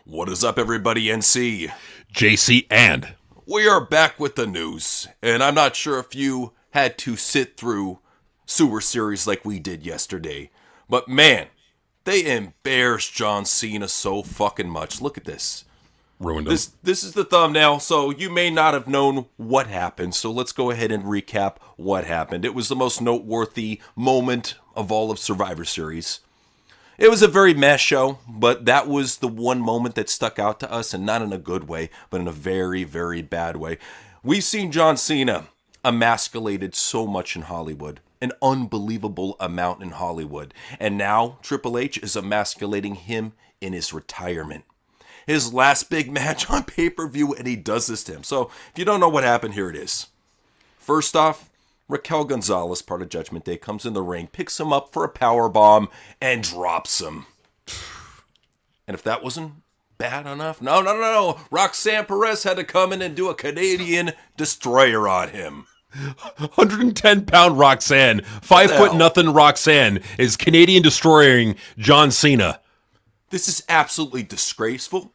What is up, everybody? NC, JC, and we are back with the news. And I'm not sure if you had to sit through Sewer Series like we did yesterday, but man, they embarrassed John Cena so fucking much. Look at this. Ruined him. This is the thumbnail, so you may not have known what happened. So let's go ahead and recap what happened. It was the most noteworthy moment of all of Survivor Series. It was a very meh show, but that was the one moment that stuck out to us, and not in a good way, but in a very, very bad way. We've seen John Cena emasculated so much in Hollywood, an unbelievable amount in Hollywood, and now Triple H is emasculating him in his retirement. His last big match on pay-per-view, and he does this to him. So, if you don't know what happened, here it is. First off, Raquel Gonzalez, part of Judgment Day, comes in the ring, picks him up for a powerbomb, and drops him. And if that wasn't bad enough, no. Roxanne Perez had to come in and do a Canadian destroyer on him. 110-pound Roxanne, 5'0" Roxanne is Canadian destroying John Cena. This is absolutely disgraceful.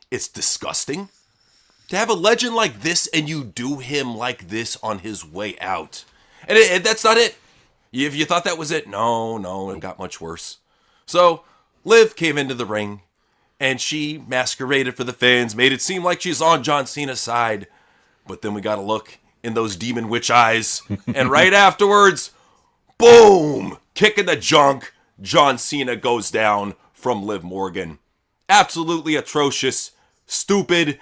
It's disgusting. To have a legend like this and you do him like this on his way out. And that's not it. If you thought that was it, no, it got much worse. So, Liv came into the ring, and she masqueraded for the fans, made it seem like she's on John Cena's side. But then we got to look in those demon witch eyes, and right afterwards, boom! Kick in the junk, John Cena goes down from Liv Morgan. Absolutely atrocious, stupid.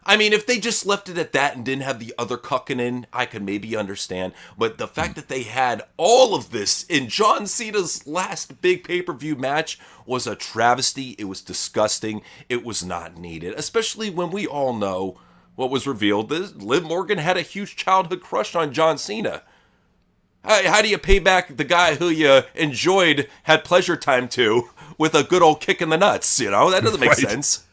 I mean, if they just left it at that and didn't have the other cucking in, I could maybe understand. But the fact that they had all of this in John Cena's last big pay-per-view match was a travesty. It was disgusting. It was not needed, especially when we all know what was revealed. Liv Morgan had a huge childhood crush on John Cena. How do you pay back the guy who you enjoyed, had pleasure time to, with a good old kick in the nuts? You know, that doesn't make sense.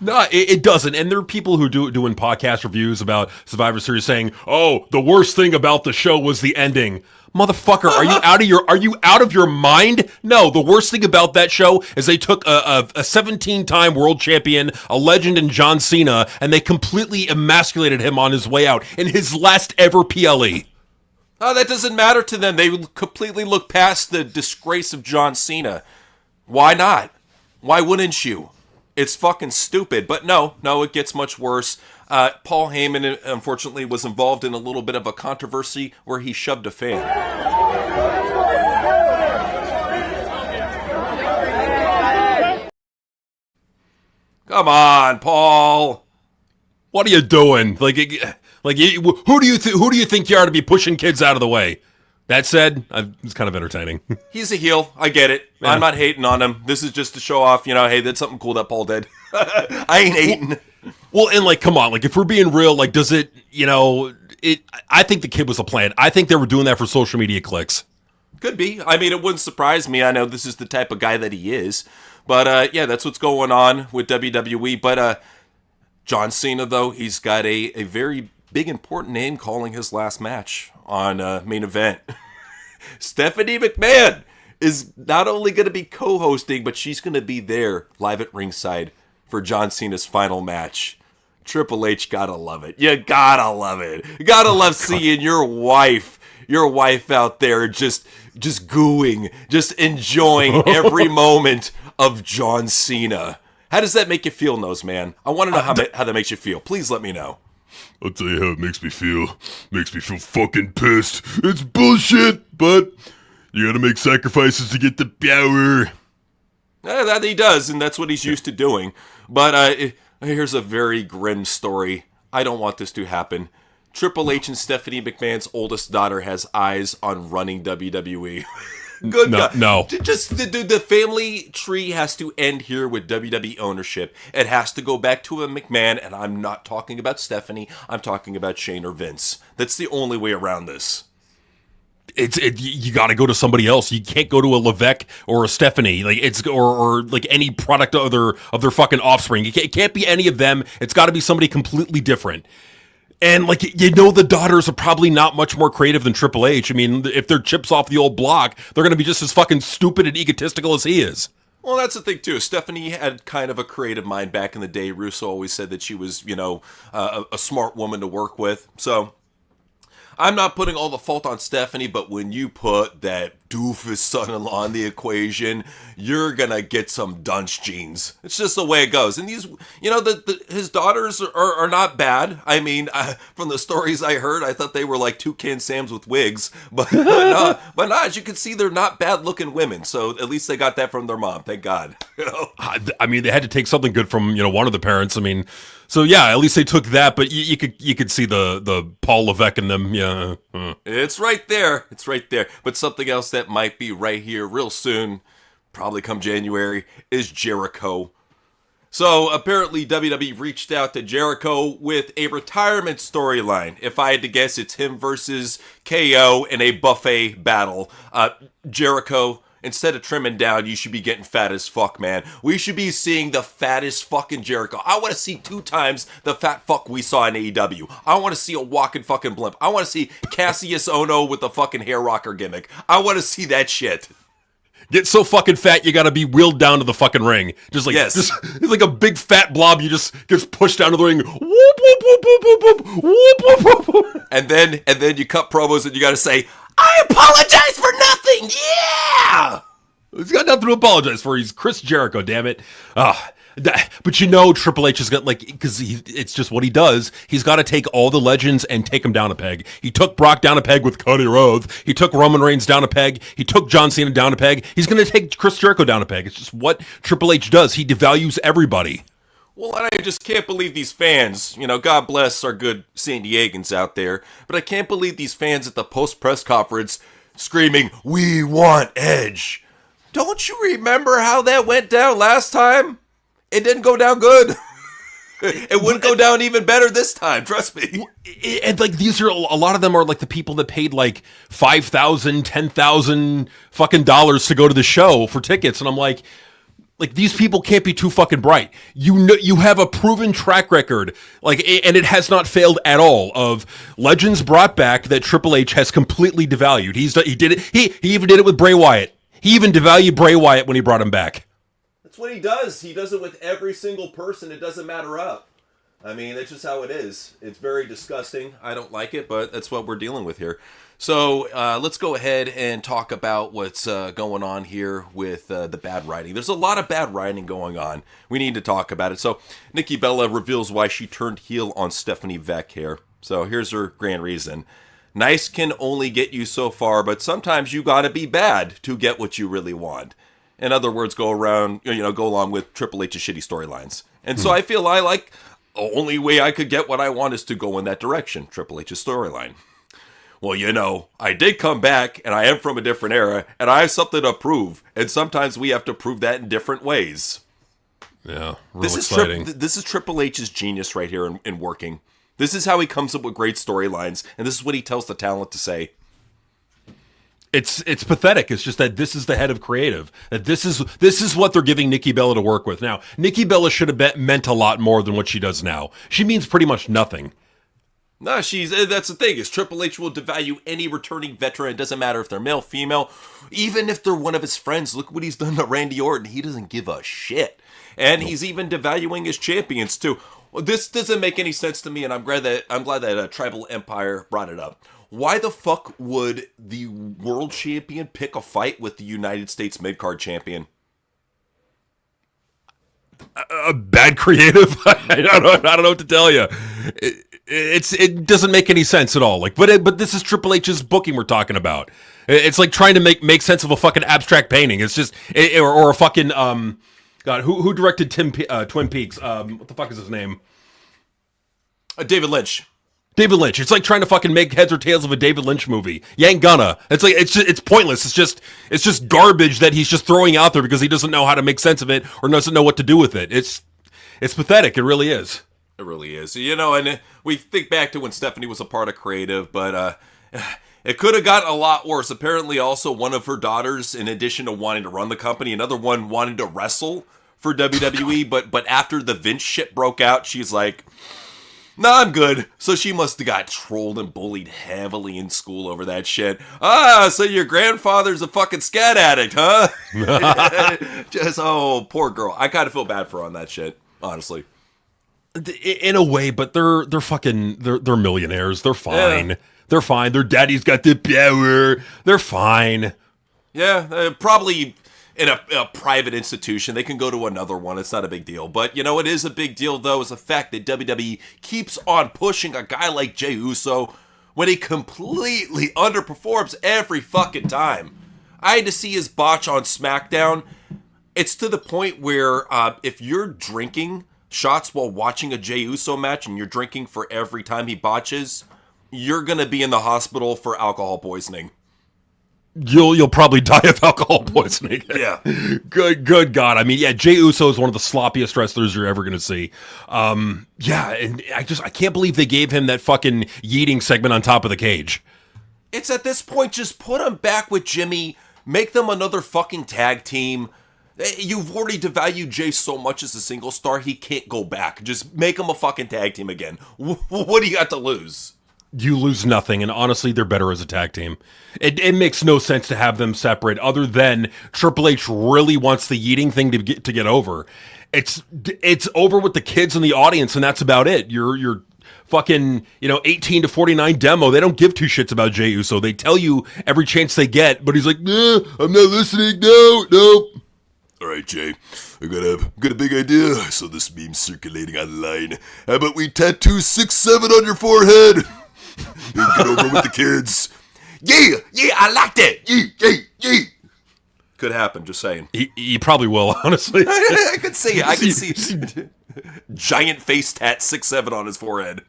No, it doesn't. And there are people who doing podcast reviews about Survivor Series saying, "Oh, the worst thing about the show was the ending." Motherfucker, are you out of your mind? No, the worst thing about that show is they took a 17-time world champion, a legend in John Cena, and they completely emasculated him on his way out in his last ever PLE. Oh, that doesn't matter to them. They completely look past the disgrace of John Cena. Why not? Why wouldn't you? It's fucking stupid. But no, it gets much worse. Paul Heyman, unfortunately, was involved in a little bit of a controversy where he shoved a fan. Come on, Paul. What are you doing? Who do you think you are to be pushing kids out of the way? That said, it's kind of entertaining. He's a heel. I get it. Yeah. I'm not hating on him. This is just to show off, hey, that's something cool that Paul did. I ain't hating. Well, and come on, if we're being real, does it, I think the kid was a plant. I think they were doing that for social media clicks. Could be. I mean, it wouldn't surprise me. I know this is the type of guy that he is. But, yeah, that's what's going on with WWE. But, John Cena, though, he's got a very big, important name calling his last match on Main Event. Stephanie McMahon is not only going to be co-hosting, but she's going to be there live at ringside for John Cena's final match. Triple H, gotta love it. You gotta love it. You gotta love seeing your wife out there just gooing, just enjoying every moment of John Cena. How does that make you feel, Noseman? I want to know how that makes you feel. Please let me know. I'll tell you how it makes me feel. Makes me feel fucking pissed. It's bullshit, but you gotta make sacrifices to get the power. That he does, and that's what he's used to doing. But here's a very grim story. I don't want this to happen. Triple H and Stephanie McMahon's oldest daughter has eyes on running WWE. Good God. No. Just the family tree has to end here with WWE ownership. It has to go back to a McMahon, and I'm not talking about Stephanie. I'm talking about Shane or Vince. That's the only way around this. You got to go to somebody else. You can't go to a Levesque or a Stephanie, or any product of their fucking offspring. It can't be any of them. It's got to be somebody completely different. And the daughters are probably not much more creative than Triple H. I mean, if they're chips off the old block, they're going to be just as fucking stupid and egotistical as he is. Well, that's the thing, too. Stephanie had kind of a creative mind back in the day. Russo always said that she was, a smart woman to work with. So I'm not putting all the fault on Stephanie, but when you put that doofus son-in-law in the equation, you're gonna get some dunce genes. It's just the way it goes. And these, his daughters are not bad. I mean, from the stories I heard, I thought they were like Toucan Sams with wigs, but no, as you can see, they're not bad-looking women. So at least they got that from their mom. Thank God. I mean, they had to take something good from one of the parents. I mean. So yeah, at least they took that, but you could see the Paul Levesque in them. Yeah, It's right there. It's right there. But something else that might be right here real soon, probably come January, is Jericho. So apparently WWE reached out to Jericho with a retirement storyline. If I had to guess, it's him versus KO in a buffet battle. Jericho, instead of trimming down, you should be getting fat as fuck, man. We should be seeing the fattest fucking Jericho. I want to see 2 times the fat fuck we saw in AEW. I want to see a walking fucking blimp. I want to see Cassius Ohno with the fucking hair rocker gimmick. I want to see that shit. Get so fucking fat you gotta be wheeled down to the fucking ring. Just like it's like a big fat blob. You just gets pushed down to the ring. Whoop, whoop, whoop, whoop, whoop, whoop, whoop, whoop, whoop. And then you cut promos and you gotta say, I apologize for nothing. Yeah. He's got nothing to apologize for. He's Chris Jericho, damn it. But Triple H has got, because it's just what he does. He's got to take all the legends and take them down a peg. He took Brock down a peg with Cody Rhodes. He took Roman Reigns down a peg. He took John Cena down a peg. He's going to take Chris Jericho down a peg. It's just what Triple H does. He devalues everybody. Well, and I just can't believe these fans, God bless our good San Diegans out there, but I can't believe these fans at the post-press conference screaming, "We want Edge." Don't you remember how that went down last time? It didn't go down good. It wouldn't go down even better this time, trust me. And these are, a lot of them are the people that paid $5,000, $10,000 fucking dollars to go to the show for tickets. And I'm like, these people can't be too fucking bright. You have a proven track record, and it has not failed at all, of legends brought back that Triple H has completely devalued. He did it. He even did it with Bray Wyatt. He even devalued Bray Wyatt when he brought him back. That's what he does. He does it with every single person. It doesn't matter up. I mean, that's just how it is. It's very disgusting. I don't like it, but that's what we're dealing with here. So let's go ahead and talk about what's going on here with the bad writing. There's a lot of bad writing going on. We need to talk about it. So Nikki Bella reveals why she turned heel on Stephanie Vec here. So here's her grand reason. Nice can only get you so far, but sometimes you gotta be bad to get what you really want. In other words, go along with Triple H's shitty storylines. And so I feel the only way I could get what I want is to go in that direction, Triple H's storyline. Well, I did come back, and I am from a different era, and I have something to prove. And sometimes we have to prove that in different ways. Yeah, real exciting. This is Triple H's genius right here in working. This is how he comes up with great storylines, and this is what he tells the talent to say. It's pathetic. It's just that this is the head of creative. That this is what they're giving Nikki Bella to work with. Now, Nikki Bella should have meant a lot more than what she does now. She means pretty much nothing. No, that's the thing, is Triple H will devalue any returning veteran. It doesn't matter if they're male, female, even if they're one of his friends. Look what he's done to Randy Orton. He doesn't give a shit. And he's even devaluing his champions too. Well, this doesn't make any sense to me, and I'm glad that Tribal Empire brought it up. Why the fuck would the world champion pick a fight with the United States mid-card champion? Bad creative. I don't know what to tell you. It doesn't make any sense at all. But this is Triple H's booking we're talking about. It's like trying to make sense of a fucking abstract painting. It's just or a fucking God, who directed Twin Peaks? What the fuck is his name? David Lynch. David Lynch. It's like trying to fucking make heads or tails of a David Lynch movie. You ain't gonna. It's pointless. It's just garbage that he's just throwing out there because he doesn't know how to make sense of it or doesn't know what to do with it. It's pathetic. It really is. It really is. And we think back to when Stephanie was a part of creative, but it could have gotten a lot worse. Apparently, also one of her daughters, in addition to wanting to run the company, another one wanted to wrestle for WWE. but after the Vince shit broke out, she's like, Nah, I'm good. So she must have got trolled and bullied heavily in school over that shit. So your grandfather's a fucking scat addict, huh? Oh, poor girl. I kind of feel bad for her on that shit, honestly. In a way, but they're millionaires. They're fine. Yeah. They're fine. Their daddy's got the power. They're fine. Yeah, probably in a private institution. They can go to another one. It's not a big deal. But, it is a big deal, though, is the fact that WWE keeps on pushing a guy like Jey Uso when he completely underperforms every fucking time. I had to see his botch on SmackDown. It's to the point where if you're drinking shots while watching a Jey Uso match and you're drinking for every time he botches, you're going to be in the hospital for alcohol poisoning. You'll probably die of alcohol poisoning. Yeah. Good God. I mean, yeah, Jey Uso is one of the sloppiest wrestlers you're ever going to see. Yeah, and I can't believe they gave him that fucking yeeting segment on top of the cage. It's at this point, just put him back with Jimmy, make them another fucking tag team. You've already devalued Jay so much as a single star, he can't go back. Just make him a fucking tag team again. What do you got to lose? You lose nothing, and honestly, they're better as a tag team. It makes no sense to have them separate, other than Triple H really wants the yeeting thing to get over. It's over with the kids in the audience, and that's about it. Your fucking 18 to 49 demo. They don't give two shits about Jey Uso. They tell you every chance they get, but he's like, nah, I'm not listening. No. All right, Jay, I got a big idea. I saw this meme circulating online. How about we tattoo 6'7" on your forehead? Get over with the kids. Yeah, I like that. Yeah. Could happen, just saying. He probably will, honestly. I could see it. I could see giant face tat 6'7" on his forehead.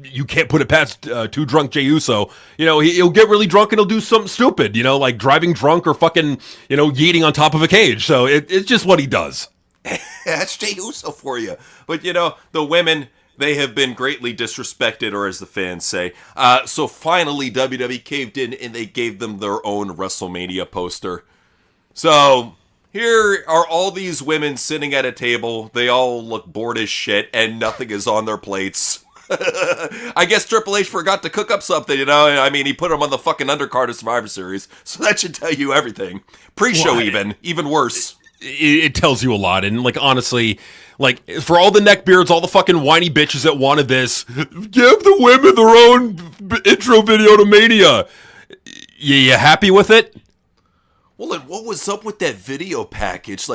You can't put it past too drunk Jey Uso. He'll get really drunk and he'll do something stupid, like driving drunk or fucking, yeeting on top of a cage. So it's just what he does. That's Jey Uso for you. But, the women, they have been greatly disrespected, or as the fans say. So finally, WWE caved in and they gave them their own WrestleMania poster. So here are all these women sitting at a table. They all look bored as shit and nothing is on their plates. I guess Triple H forgot to cook up something, I mean, he put them on the fucking undercard of Survivor Series, so that should tell you everything. Pre-show even worse. It tells you a lot, and honestly, for all the neckbeards, all the fucking whiny bitches that wanted this, give the women their own intro video to Mania. You happy with it? Well, then what was up with that video package?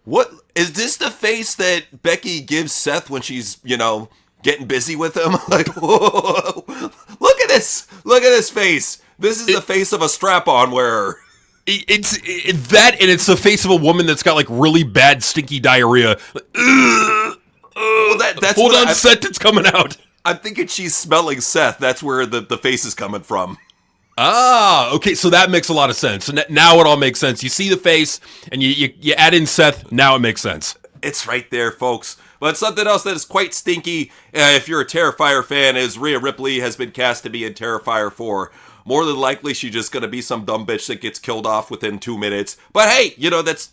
What is this the face that Becky gives Seth when she's, getting busy with him? Whoa, look at this face. This is the face of a strap-on wearer. It's that, and it's the face of a woman that's got really bad stinky diarrhea. Well, that's hold on, Seth, it's coming out. I'm thinking she's smelling Seth. That's where the face is coming from. Ah, okay, so that makes a lot of sense. So now it all makes sense. You see the face, and you add in Seth. Now it makes sense. It's right there, folks. But something else that is quite stinky, if you're a Terrifier fan, is Rhea Ripley has been cast to be in Terrifier 4. More than likely, she's just going to be some dumb bitch that gets killed off within 2 minutes. But hey,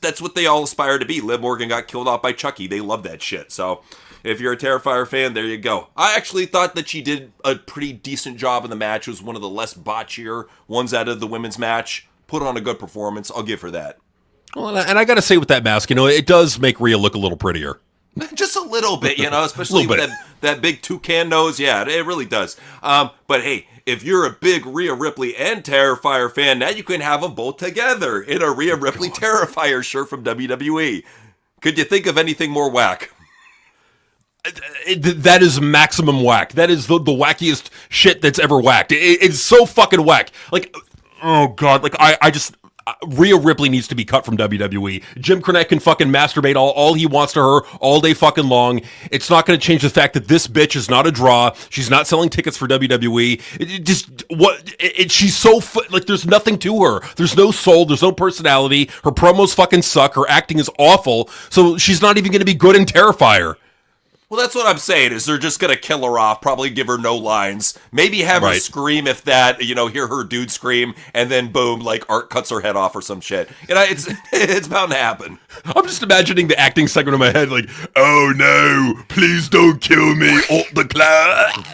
that's what they all aspire to be. Liv Morgan got killed off by Chucky. They love that shit. So if you're a Terrifier fan, there you go. I actually thought that she did a pretty decent job in the match. It was one of the less botchier ones out of the women's match. Put on a good performance. I'll give her that. Well, and I got to say with that mask, it does make Rhea look a little prettier. Just a little bit, especially with that big toucan nose. Yeah, it really does. But hey, if you're a big Rhea Ripley and Terrifier fan, now you can have them both together in a Rhea Ripley Terrifier shirt from WWE. Could you think of anything more whack? That is maximum whack. That is the wackiest shit that's ever whacked. It's so fucking whack. Oh God, I just... Rhea Ripley needs to be cut from WWE. Jim Cornette can fucking masturbate all he wants to her all day fucking long. It's not going to change the fact that this bitch is not a draw. She's not selling tickets for WWE. She's so there's nothing to her. There's no soul. There's no personality. Her promos fucking suck. Her acting is awful. So she's not even going to be good in Terrifier. Well, that's what I'm saying, is they're just going to kill her off, probably give her no lines, maybe have her Right. scream if that, hear her dude scream, and then boom, like Art cuts her head off or some shit. It's bound to happen. I'm just imagining the acting segment in my head, like, oh no, please don't kill me, Alt the Clown.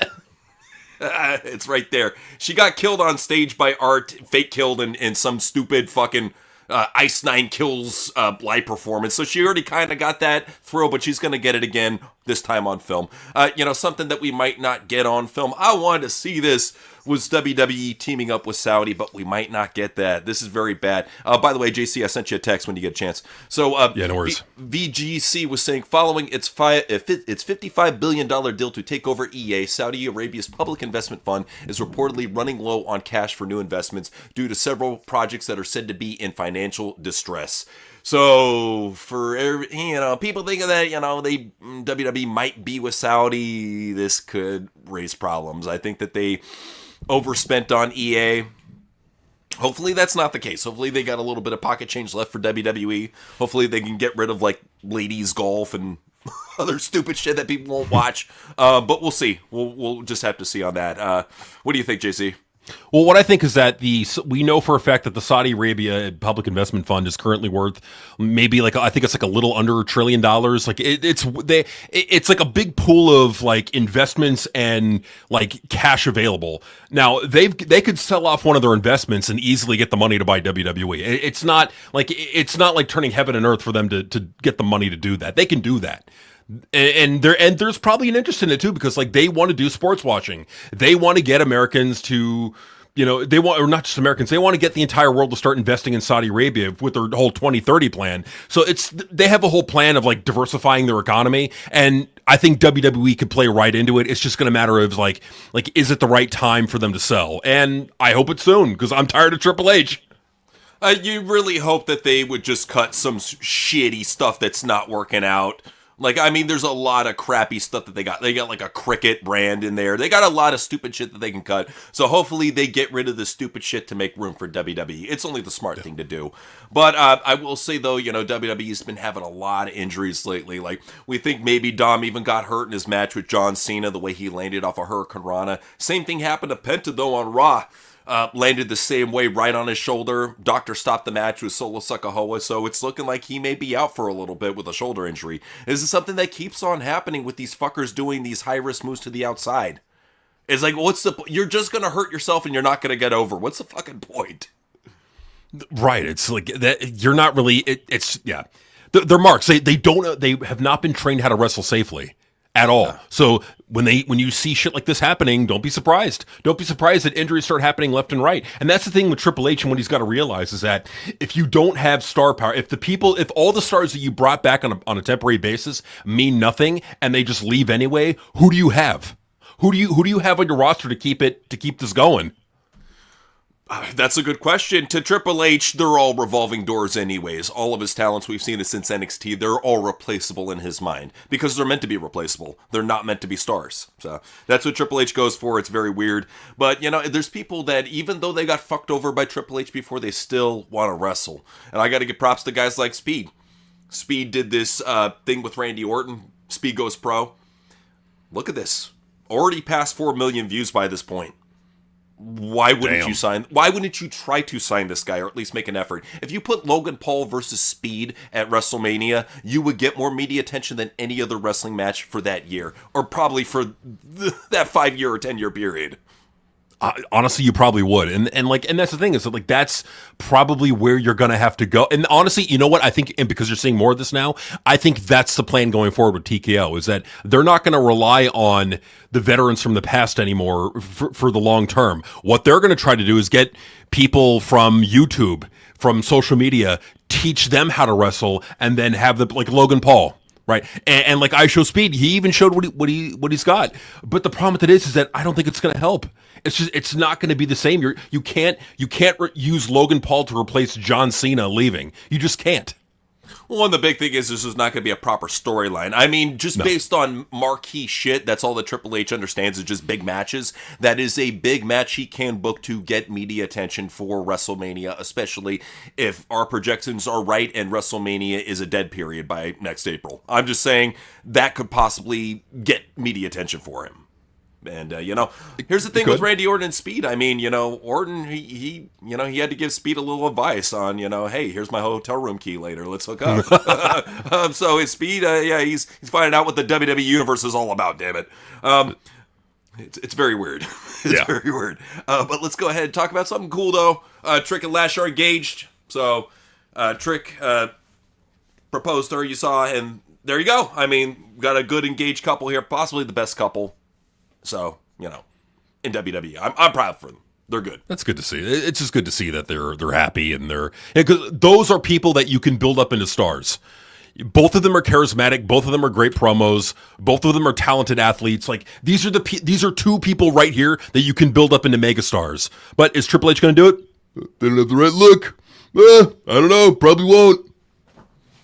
It's right there. She got killed on stage by Art, fake killed in some stupid fucking Ice Nine Kills live performance. So she already kind of got that thrill, but she's going to get it again this time on film. Something that we might not get on film. I wanted to see this was WWE teaming up with Saudi, but we might not get that. This is very bad. By the way, JC, I sent you a text when you get a chance. So Yeah, no worries. VGC was saying, following its $55 billion deal to take over EA, Saudi Arabia's public investment fund is reportedly running low on cash for new investments due to several projects that are said to be in financial distress. So for people thinking that WWE might be with Saudi, this could raise problems. I think that they overspent on EA. Hopefully that's not the case. Hopefully they got a little bit of pocket change left for WWE. Hopefully they can get rid of like ladies golf and other stupid shit that people won't watch. But we'll see. We'll just have to see on that. What do you think, JC? Well, what I think is that we know for a fact that the Saudi Arabia Public Investment Fund is currently worth maybe I think it's like a little under $1 trillion. Like it's like a big pool of like investments and like cash available. Now they could sell off one of their investments and easily get the money to buy WWE. It's not like turning heaven and earth for them to get the money to do that. They can do that. And there's probably an interest in it too, because like they want to do sports watching. They want to get Americans to, or not just Americans, they want to get the entire world to start investing in Saudi Arabia with their whole 2030 plan. So they have a whole plan of like diversifying their economy. And I think WWE could play right into it. It's just going to matter of like, is it the right time for them to sell? And I hope it's soon, because I'm tired of Triple H. You really hope that they would just cut some shitty stuff that's not working out. Like, I mean, there's a lot of crappy stuff that they got. They got like a Cricket brand in there. They got a lot of stupid shit that they can cut. So hopefully they get rid of the stupid shit to make room for WWE. It's only the smart thing to do. But I will say, though, WWE's been having a lot of injuries lately. Like, we think maybe Dom even got hurt in his match with John Cena, the way he landed off a Hurricane Rana. Same thing happened to Penta, though, on Raw. Landed the same way, right on his shoulder. Doctor stopped the match with Solo Sakahoa, so it's looking like he may be out for a little bit with a shoulder injury. This is something that keeps on happening with these fuckers doing these high-risk moves to the outside. It's like, you're just going to hurt yourself and you're not going to get over. What's the fucking point? Right. It's like that. You're not really, yeah. They're marks. They have not been trained how to wrestle safely at all. So when you see shit like this happening, don't be surprised. Don't be surprised that injuries start happening left and right. And that's the thing with Triple H, and what he's got to realize is that if you don't have star power, if all the stars that you brought back on a temporary basis mean nothing and they just leave anyway, who do you have? Who do you have on your roster to keep this going? That's a good question. To Triple H, they're all revolving doors anyways. All of his talents, we've seen it since NXT, they're all replaceable in his mind. Because they're meant to be replaceable. They're not meant to be stars. So that's what Triple H goes for. It's very weird. But, there's people that, even though they got fucked over by Triple H before, they still want to wrestle. And I got to give props to guys like Speed. Speed did this thing with Randy Orton. Speed goes pro. Look at this. Already past 4 million views by this point. Why wouldn't you sign? Why wouldn't you try to sign this guy, or at least make an effort? If you put Logan Paul versus Speed at WrestleMania, you would get more media attention than any other wrestling match for that year, or probably for that 5-year or 10-year period. Honestly, you probably would, and that's the thing, is that like that's probably where you're gonna have to go. And honestly, you know what I think, and because you're seeing more of this now, I think that's the plan going forward with TKO, is that they're not going to rely on the veterans from the past anymore for the long term. What they're going to try to do is get people from YouTube, from social media, teach them how to wrestle, and then have like Logan Paul. Right, and like I Show Speed, he even showed what he's got. But the problem with it is that I don't think it's going to help. It's not going to be the same. You can't use Logan Paul to replace John Cena leaving. You just can't. Well, and the big thing is this is not going to be a proper storyline. I mean, just based on marquee shit, that's all that Triple H understands is just big matches. That is a big match he can book to get media attention for WrestleMania, especially if our projections are right and WrestleMania is a dead period by next April. I'm just saying that could possibly get media attention for him. And, here's the thing with Randy Orton and Speed. I mean, Orton, he had to give Speed a little advice on, hey, here's my hotel room key later. Let's hook up. So it's Speed, he's finding out what the WWE Universe is all about, damn it. It's very weird. It's very weird. But let's go ahead and talk about something cool, though. Trick and Lash are engaged. So Trick proposed to her, you saw, and there you go. I mean, got a good engaged couple here, possibly the best couple. So, in WWE, I'm proud for them. They're good. That's good to see. It's just good to see that they're happy and because those are people that you can build up into stars. Both of them are charismatic. Both of them are great promos. Both of them are talented athletes. Like these are two people right here that you can build up into megastars. But is Triple H going to do it? They don't have the right look. I don't know. Probably won't.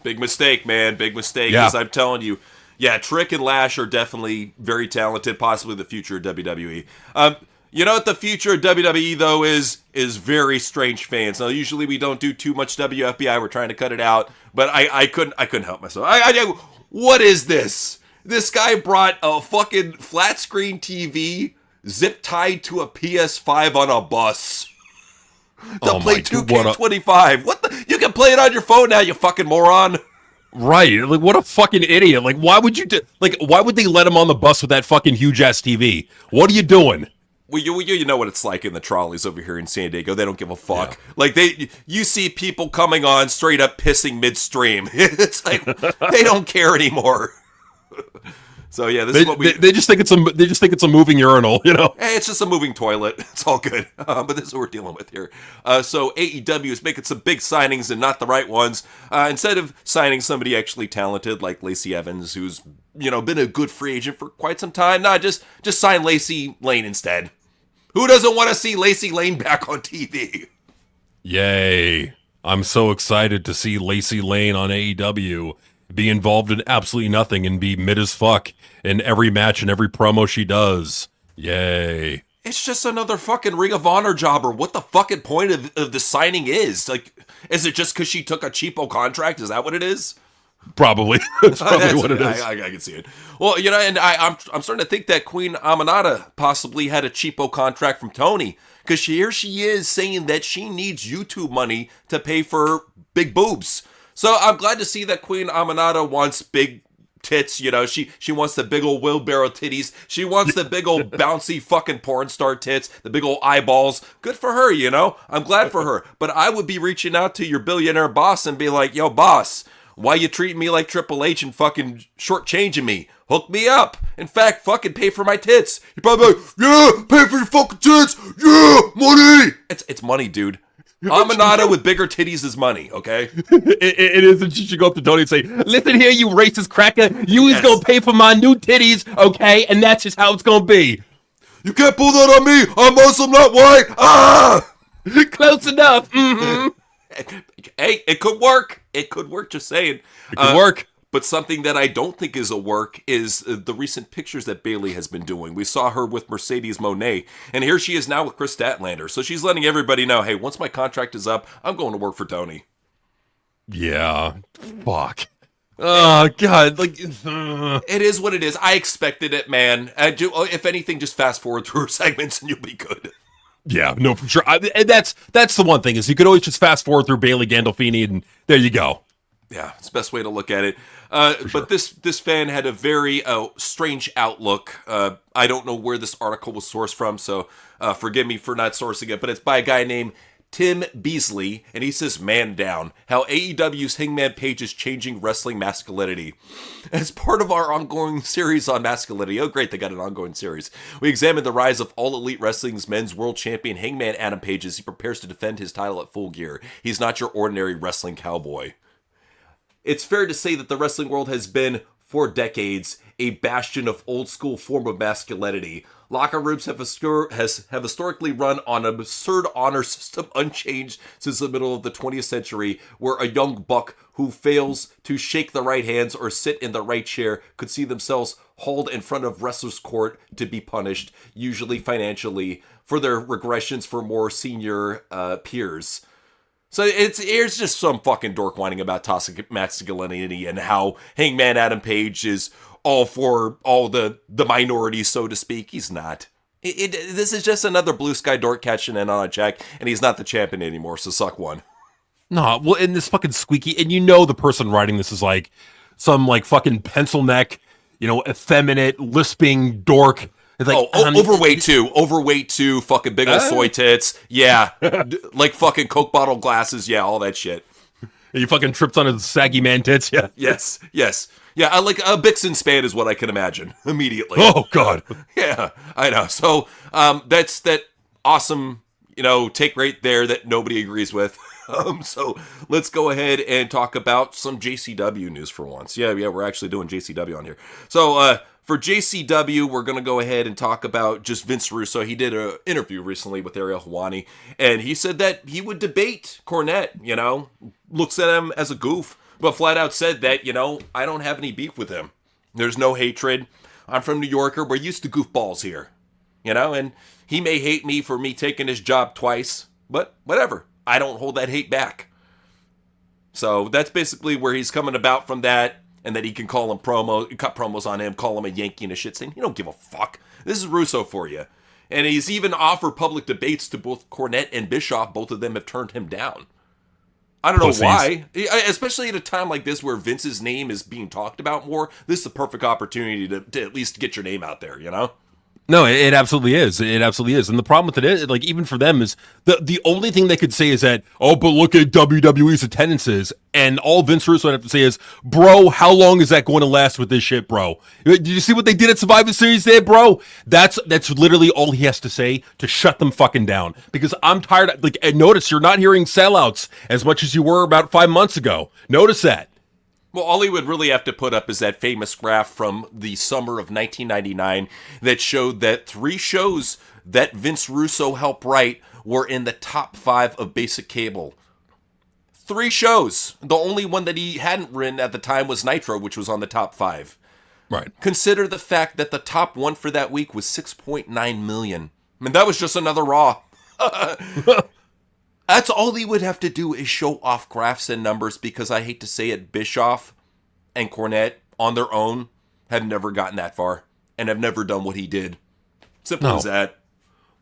Big mistake, man. Big mistake. Yeah. As I'm telling you. Yeah, Trick and Lash are definitely very talented, possibly the future of WWE. You know what the future of WWE, though, is very strange fans. Now, usually we don't do too much WFBI. We're trying to cut it out. But I couldn't help myself. What is this? This guy brought a fucking flat screen TV zip tied to a PS5 on a bus to play 2K25. What the? You can play it on your phone now, you fucking moron. Right, like what a fucking idiot! Like, why would you why would they let him on the bus with that fucking huge ass TV? What are you doing? Well, you know what it's like in the trolleys over here in San Diego. They don't give a fuck. Yeah. Like you see people coming on straight up pissing midstream. It's like they don't care anymore. So yeah, this is what they just think it's a moving urinal, Hey, it's just a moving toilet. It's all good. But this is what we're dealing with here. So AEW is making some big signings and not the right ones. Instead of signing somebody actually talented like Lacey Evans, who's been a good free agent for quite some time, just sign Lacey Lane instead. Who doesn't want to see Lacey Lane back on TV? Yay! I'm so excited to see Lacey Lane on AEW. Be involved in absolutely nothing and be mid as fuck in every match and every promo she does. Yay. It's just another fucking Ring of Honor jobber. What the fucking point of the signing is? Like, is it just because she took a cheapo contract? Is that what it is? Probably. That's probably what it is. I can see it. Well, and I'm starting to think that Queen Aminata possibly had a cheapo contract from Tony. Because here she is saying that she needs YouTube money to pay for big boobs. So I'm glad to see that Queen Aminata wants big tits, she wants the big old wheelbarrow titties. She wants the big old bouncy fucking porn star tits, the big old eyeballs. Good for her, I'm glad for her. But I would be reaching out to your billionaire boss and be like, yo, boss, why you treating me like Triple H and fucking shortchanging me? Hook me up. In fact, fucking pay for my tits. You're probably like, yeah, pay for your fucking tits. Yeah, money. It's money, dude. Aminata with bigger titties is money, okay? It is, and she should go up to Tony and say, listen here, you racist cracker, you is gonna pay for my new titties, okay? And that's just how it's gonna be. You can't pull that on me! I'm Muslim, not white! Ah! Close enough. Mm-hmm. Hey, it could work. It could work, just saying. It could work. But something that I don't think is a work is the recent pictures that Bayley has been doing. We saw her with Mercedes Moné, and here she is now with Chris Statlander. So she's letting everybody know, hey, once my contract is up, I'm going to work for Tony. Yeah. Fuck. Oh, God. It is what it is. I expected it, man. If anything, just fast forward through her segments and you'll be good. Yeah, no, for sure. And that's the one thing, is you could always just fast forward through Bayley Gandolfini, and there you go. Yeah, it's the best way to look at it. But this fan had a very strange outlook. I don't know where this article was sourced from, so forgive me for not sourcing it, but it's by a guy named Tim Beasley, and he says, man down, how AEW's Hangman Page is changing wrestling masculinity. As part of our ongoing series on masculinity, oh great, they got an ongoing series, we examined the rise of All Elite Wrestling's men's world champion Hangman Adam Page as he prepares to defend his title at Full Gear. He's not your ordinary wrestling cowboy. It's fair to say that the wrestling world has been for decades, a bastion of old school form of masculinity. Locker rooms have historically run on an absurd honor system unchanged since the middle of the 20th century, where a young buck who fails to shake the right hands or sit in the right chair could see themselves hauled in front of wrestler's court to be punished, usually financially, for their regressions for more senior peers. So here's just some fucking dork whining about toxic masculinity and how Hangman Adam Page is all for all the minorities, so to speak. He's not. This is just another blue sky dork catching in on a check, and he's not the champion anymore, so suck one. No, well, and this fucking squeaky, and you know the person writing this is like some like fucking pencil neck, effeminate, lisping dork. It's like, overweight too, fucking big old soy tits, yeah, like fucking Coke bottle glasses, yeah, all that shit. You fucking tripped on his saggy man tits, yeah. Yes. Yeah, I like a Bixen span is what I can imagine immediately. Oh, God. Yeah, I know. So that's that awesome, take right there that nobody agrees with. So let's go ahead and talk about some JCW news for once. Yeah, we're actually doing JCW on here. So for JCW, we're going to go ahead and talk about just Vince Russo. He did an interview recently with Ariel Helwani, and he said that he would debate Cornette, looks at him as a goof, but flat out said that, I don't have any beef with him. There's no hatred. I'm from New Yorker. We're used to goofballs here, and he may hate me for me taking his job twice, but whatever. I don't hold that hate back. So that's basically where he's coming about from that, and that he can cut promos on him, call him a Yankee and a shit, saying, he don't give a fuck. This is Russo for you. And he's even offered public debates to both Cornette and Bischoff. Both of them have turned him down. I don't know why, especially at a time like this where Vince's name is being talked about more. This is the perfect opportunity to at least get your name out there, No, it absolutely is. It absolutely is. And the problem with it is, like, even for them, is the only thing they could say is that, oh, but look at WWE's attendances. And all Vince Russo would have to say is, bro, how long is that going to last with this shit, bro? Did you see what they did at Survivor Series there, bro? That's literally all he has to say to shut them fucking down. Because I'm tired. Like, and notice you're not hearing sellouts as much as you were about 5 months ago. Notice that. Well, all he would really have to put up is that famous graph from the summer of 1999 that showed that 3 shows that Vince Russo helped write were in the top 5 of basic cable. 3 shows. The only one that he hadn't written at the time was Nitro, which was on the top 5. Right. Consider the fact that the top one for that week was 6.9 million. I mean, that was just another Raw. That's all he would have to do is show off graphs and numbers, because I hate to say it, Bischoff and Cornette on their own have never gotten that far and have never done what he did. Simple as that.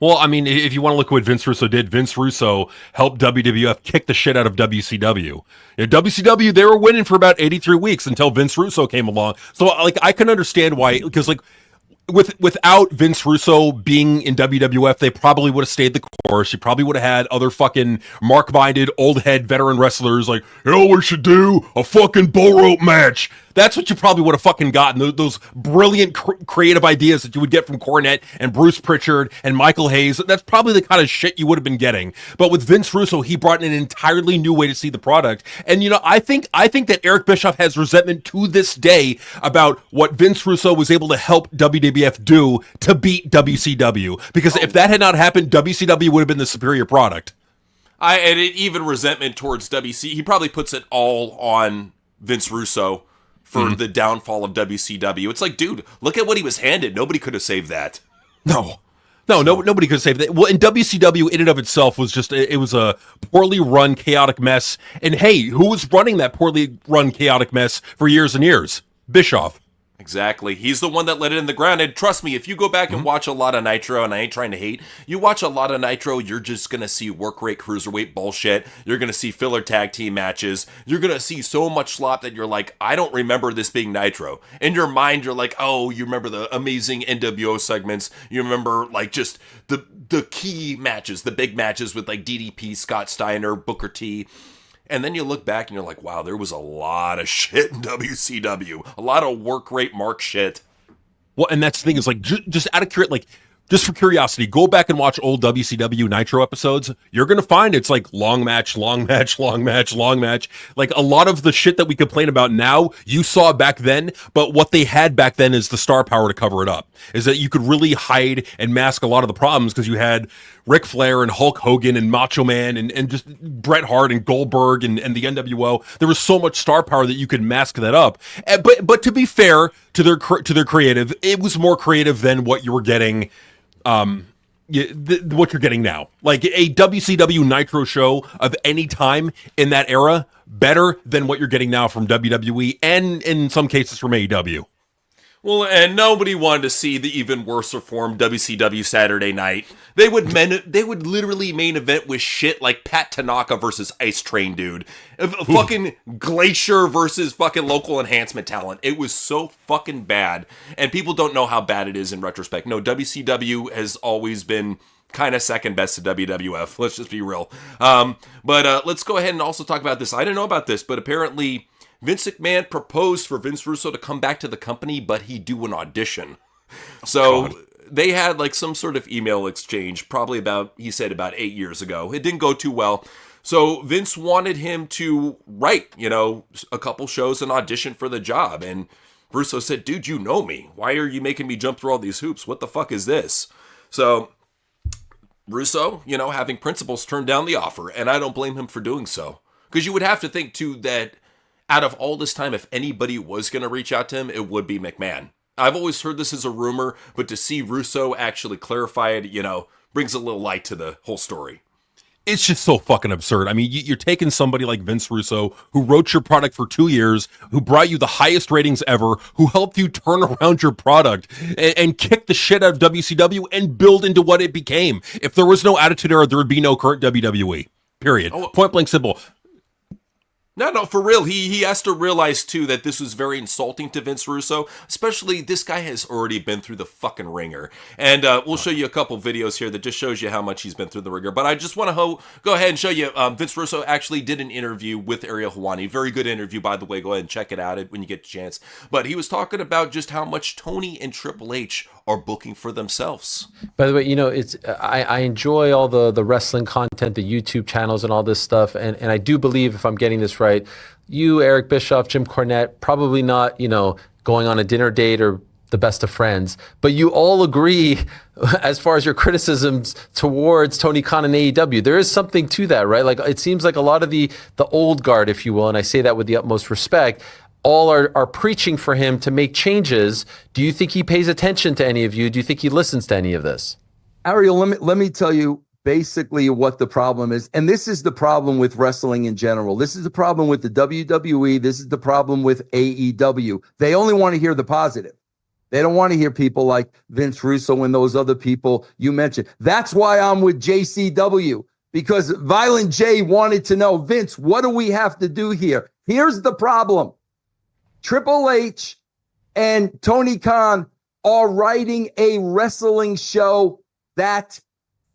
Well, I mean, if you want to look at what Vince Russo did, Vince Russo helped WWF kick the shit out of WCW. WCW, they were winning for about 83 weeks until Vince Russo came along. So, like, I can understand why, because, like, without Vince Russo being in WWF, they probably would have stayed the course. You probably would have had other fucking mark-minded, old-head veteran wrestlers like, we should do a fucking bull rope match. That's what you probably would have fucking gotten. Those brilliant creative ideas that you would get from Cornette and Bruce Pritchard and Michael Hayes. That's probably the kind of shit you would have been getting. But with Vince Russo, he brought in an entirely new way to see the product. And, I think that Eric Bischoff has resentment to this day about what Vince Russo was able to help WWF do to beat WCW. Because if that had not happened, WCW would have been the superior product. And even resentment towards WC. He probably puts it all on Vince Russo for the downfall of WCW. It's like, dude, look at what he was handed. Nobody could have saved that. No, nobody could save that. Well, in WCW, in and of itself, was just, it was a poorly run, chaotic mess. And hey, who was running that poorly run, chaotic mess for years and years? Bischoff. Exactly. He's the one that let it in the ground. And trust me, if you go back and watch a lot of Nitro, and I ain't trying to hate, you watch a lot of Nitro, you're just going to see work rate cruiserweight bullshit. You're going to see filler tag team matches. You're going to see so much slop that you're like, I don't remember this being Nitro. In your mind, you're like, oh, you remember the amazing NWO segments. You remember like just the key matches, the big matches with like DDP, Scott Steiner, Booker T. And then you look back and you're like, wow, there was a lot of shit in WCW. A lot of work rate mark shit. Well, and that's the thing is like, just out of curiosity, like Just for curiosity, go back and watch old WCW Nitro episodes. You're going to find it's like long match, long match, long match, long match. Like a lot of the shit that we complain about now, you saw back then, but what they had back then is the star power to cover it up. Is that you could really hide and mask a lot of the problems because you had Ric Flair and Hulk Hogan and Macho Man and just Bret Hart and Goldberg and the NWO. There was so much star power that you could mask that up. But to be fair to their creative, it was more creative than what you were getting. What you're getting now, like a WCW Nitro show of any time in that era, better than what you're getting now from WWE and in some cases from AEW. Well, and nobody wanted to see the even worse form WCW Saturday Night. They would literally main event with shit like Pat Tanaka versus Ice Train Dude, fucking Glacier versus fucking local enhancement talent. It was so fucking bad, and people don't know how bad it is in retrospect. No, WCW has always been kind of second best to WWF. Let's just be real. But let's go ahead and also talk about this. I didn't know about this, but apparently Vince McMahon proposed for Vince Russo to come back to the company, but he do an audition. So they had like some sort of email exchange, probably about 8 years ago. It didn't go too well. So Vince wanted him to write, a couple shows and audition for the job. And Russo said, dude, you know me. Why are you making me jump through all these hoops? What the fuck is this? So Russo, having principles, turned down the offer. And I don't blame him for doing so. Because you would have to think, too, that out of all this time, if anybody was going to reach out to him, it would be McMahon. I've always heard this as a rumor, but to see Russo actually clarify it, brings a little light to the whole story. It's just so fucking absurd. I mean, you're taking somebody like Vince Russo, who wrote your product for 2 years, who brought you the highest ratings ever, who helped you turn around your product and kick the shit out of WCW and build into what it became. If there was no Attitude Era, there would be no current WWE. Period. Point blank simple. No, for real. He has to realize, too, that this was very insulting to Vince Russo. Especially, this guy has already been through the fucking ringer. And we'll show you a couple videos here that just shows you how much he's been through the ringer. But I just want to go ahead and show you, Vince Russo actually did an interview with Ariel Helwani. Very good interview, by the way. Go ahead and check it out when you get a chance. But he was talking about just how much Tony and Triple H are booking for themselves. By the way, it's I enjoy all the wrestling content, the YouTube channels and all this stuff. And I do believe, if I'm getting this right, you, Eric Bischoff, Jim Cornette, probably not, going on a dinner date or the best of friends, but you all agree as far as your criticisms towards Tony Khan and AEW. There is something to that, right? Like, it seems like a lot of the old guard, if you will, and I say that with the utmost respect, all are preaching for him to make changes. Do you think he pays attention to any of you? Do you think he listens to any of this? Ariel, let me tell you basically what the problem is. And this is the problem with wrestling in general. This is the problem with the WWE. This is the problem with AEW. They only want to hear the positive. They don't want to hear people like Vince Russo and those other people you mentioned. That's why I'm with JCW, because Violent J wanted to know, Vince, what do we have to do here? Here's the problem. Triple H and Tony Khan are writing a wrestling show that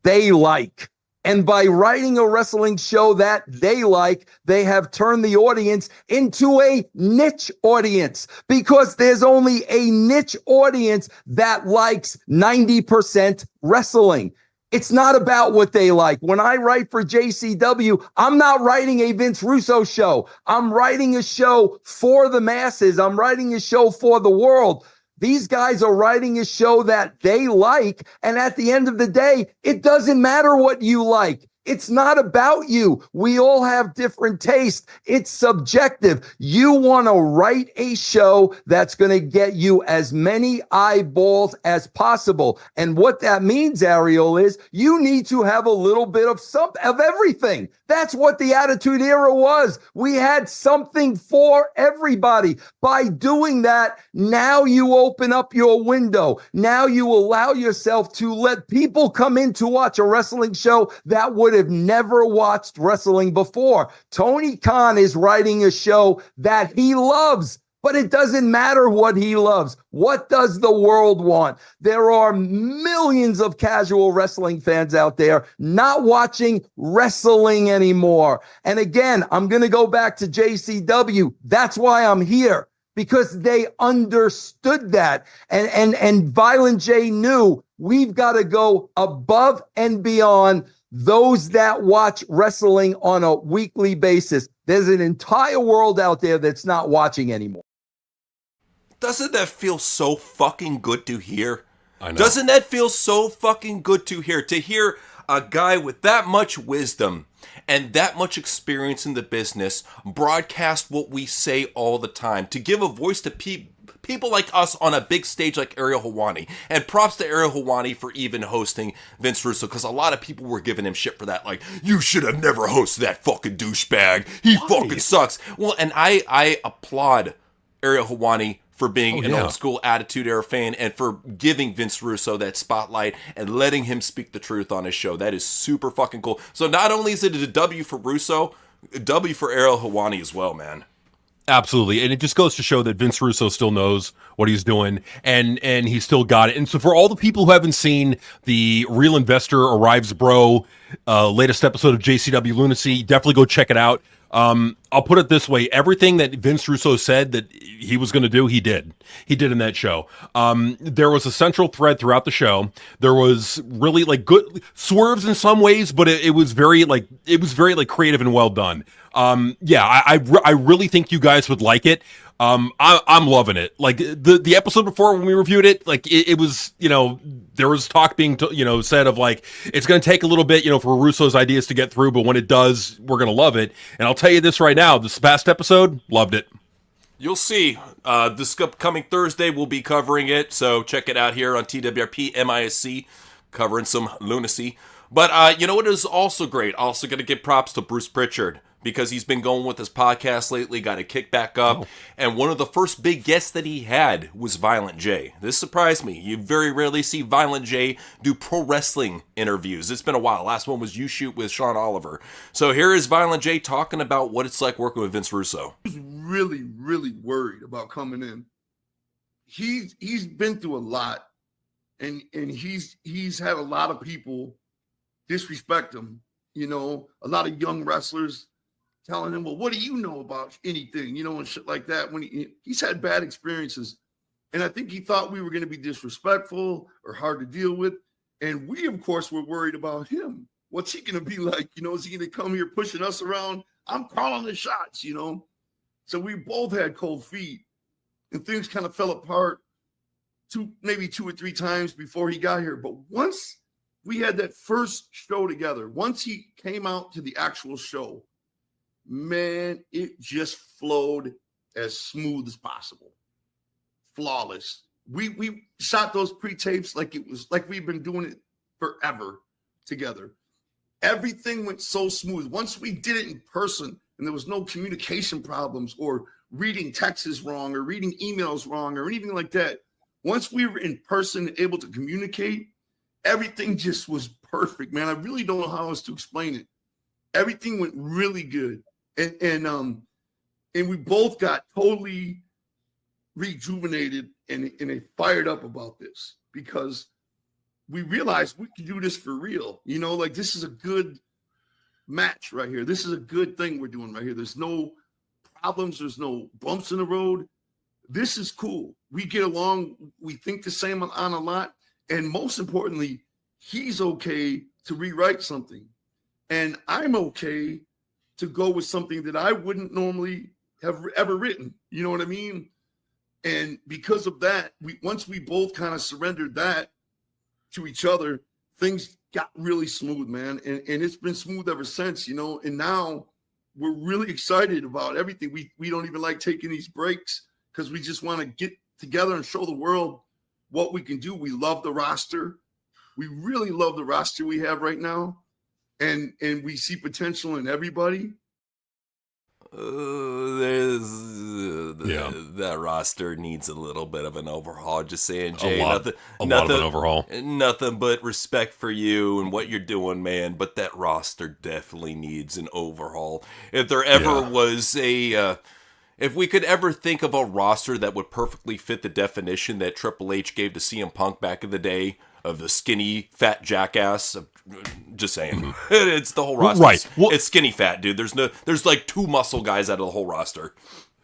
they like. And by writing a wrestling show that they like, they have turned the audience into a niche audience, because there's only a niche audience that likes 90% wrestling. It's not about what they like. When I write for JCW, I'm not writing a Vince Russo show. I'm writing a show for the masses. I'm writing a show for the world. These guys are writing a show that they like. And at the end of the day, it doesn't matter what you like. It's not about you. We all have different tastes. It's subjective. You want to write a show that's going to get you as many eyeballs as possible. And what that means, Ariel, is you need to have a little bit of everything. That's what the Attitude Era was. We had something for everybody. By doing that, now you open up your window. Now you allow yourself to let people come in to watch a wrestling show that would have never watched wrestling before. Tony Khan is writing a show that he loves, but it doesn't matter what he loves. What does the world want? There are millions of casual wrestling fans out there not watching wrestling anymore. And again, I'm going to go back to JCW. That's why I'm here, because they understood that. And Violent J knew we've got to go above and beyond those that watch wrestling on a weekly basis. There's an entire world out there that's not watching anymore. Doesn't that feel so fucking good to hear? I know. Doesn't that feel so fucking good to hear? To hear a guy with that much wisdom and that much experience in the business broadcast what we say all the time. To give a voice to people like us on a big stage like Ariel Helwani. And props to Ariel Helwani for even hosting Vince Russo, because a lot of people were giving him shit for that. Like, you should have never hosted that fucking douchebag. He fucking sucks. Well, and I applaud Ariel Helwani for being an old school Attitude Era fan and for giving Vince Russo that spotlight and letting him speak the truth on his show. That is super fucking cool. So not only is it a W for Russo, a W for Ariel Helwani as well, man. Absolutely. And it just goes to show that Vince Russo still knows what he's doing and he still got it. And so for all the people who haven't seen the Real Investor Arrives Bro latest episode of JCW Lunacy, definitely go check it out. I'll put it this way. Everything that Vince Russo said that he was going to do, he did. He did in that show. There was a central thread throughout the show. There was really like good swerves in some ways, but it was very creative and well done. I really think you guys would like it. I'm loving it. Like the episode before when we reviewed it, like it was, there was talk being, said of like, it's going to take a little bit, for Russo's ideas to get through, but when it does, we're going to love it. And I'll tell you this right now, this past episode, loved it. You'll see. This upcoming Thursday, we'll be covering it, so check it out here on TWRP MISC, covering some lunacy. But you know what is also great? Also going to give props to Bruce Pritchard, because he's been going with his podcast lately, got a kick back up. And one of the first big guests that he had was Violent J. This surprised me. You very rarely see Violent J do pro wrestling interviews. It's been a while. Last one was You Shoot with Sean Oliver. So here is Violent J talking about what it's like working with Vince Russo. He's really, really worried about coming in. He's been through a lot, and he's had a lot of people disrespect him. A lot of young wrestlers telling him, well, what do you know about anything, and shit like that. When he's had bad experiences. And I think he thought we were going to be disrespectful or hard to deal with. And we, of course, were worried about him. What's he going to be like? Is he going to come here pushing us around? I'm calling the shots, So we both had cold feet, and things kind of fell apart maybe two or three times before he got here. But once we had that first show together, once he came out to the actual show, man, it just flowed as smooth as possible. Flawless. We shot those pre-tapes like it was like we've been doing it forever together. Everything went so smooth. Once we did it in person and there was no communication problems or reading texts wrong or reading emails wrong or anything like that. Once we were in person able to communicate, everything just was perfect, man. I really don't know how else to explain it. Everything went really good. And we both got totally rejuvenated and fired up about this because we realized we can do this for real. Like this is a good match right here. This is a good thing we're doing right here. There's no problems. There's no bumps in the road. This is cool. We get along. We think the same on a lot. And most importantly, he's okay to rewrite something. And I'm okay to go with something that I wouldn't normally have ever written. You know what I mean? And because of that, once we both kind of surrendered that to each other, things got really smooth, man. And it's been smooth ever since, and now we're really excited about everything. We don't even like taking these breaks because we just want to get together and show the world what we can do. We love the roster. We really love the roster we have right now. And we see potential in everybody. That roster needs a little bit of an overhaul. Just saying, Jay. A lot of an overhaul. Nothing but respect for you and what you're doing, man. But that roster definitely needs an overhaul. If there ever was if we could ever think of a roster that would perfectly fit the definition that Triple H gave to CM Punk back in the day of the skinny, fat jackass. Just saying. It's the whole roster. Right. It's skinny fat, dude. There's like two muscle guys out of the whole roster.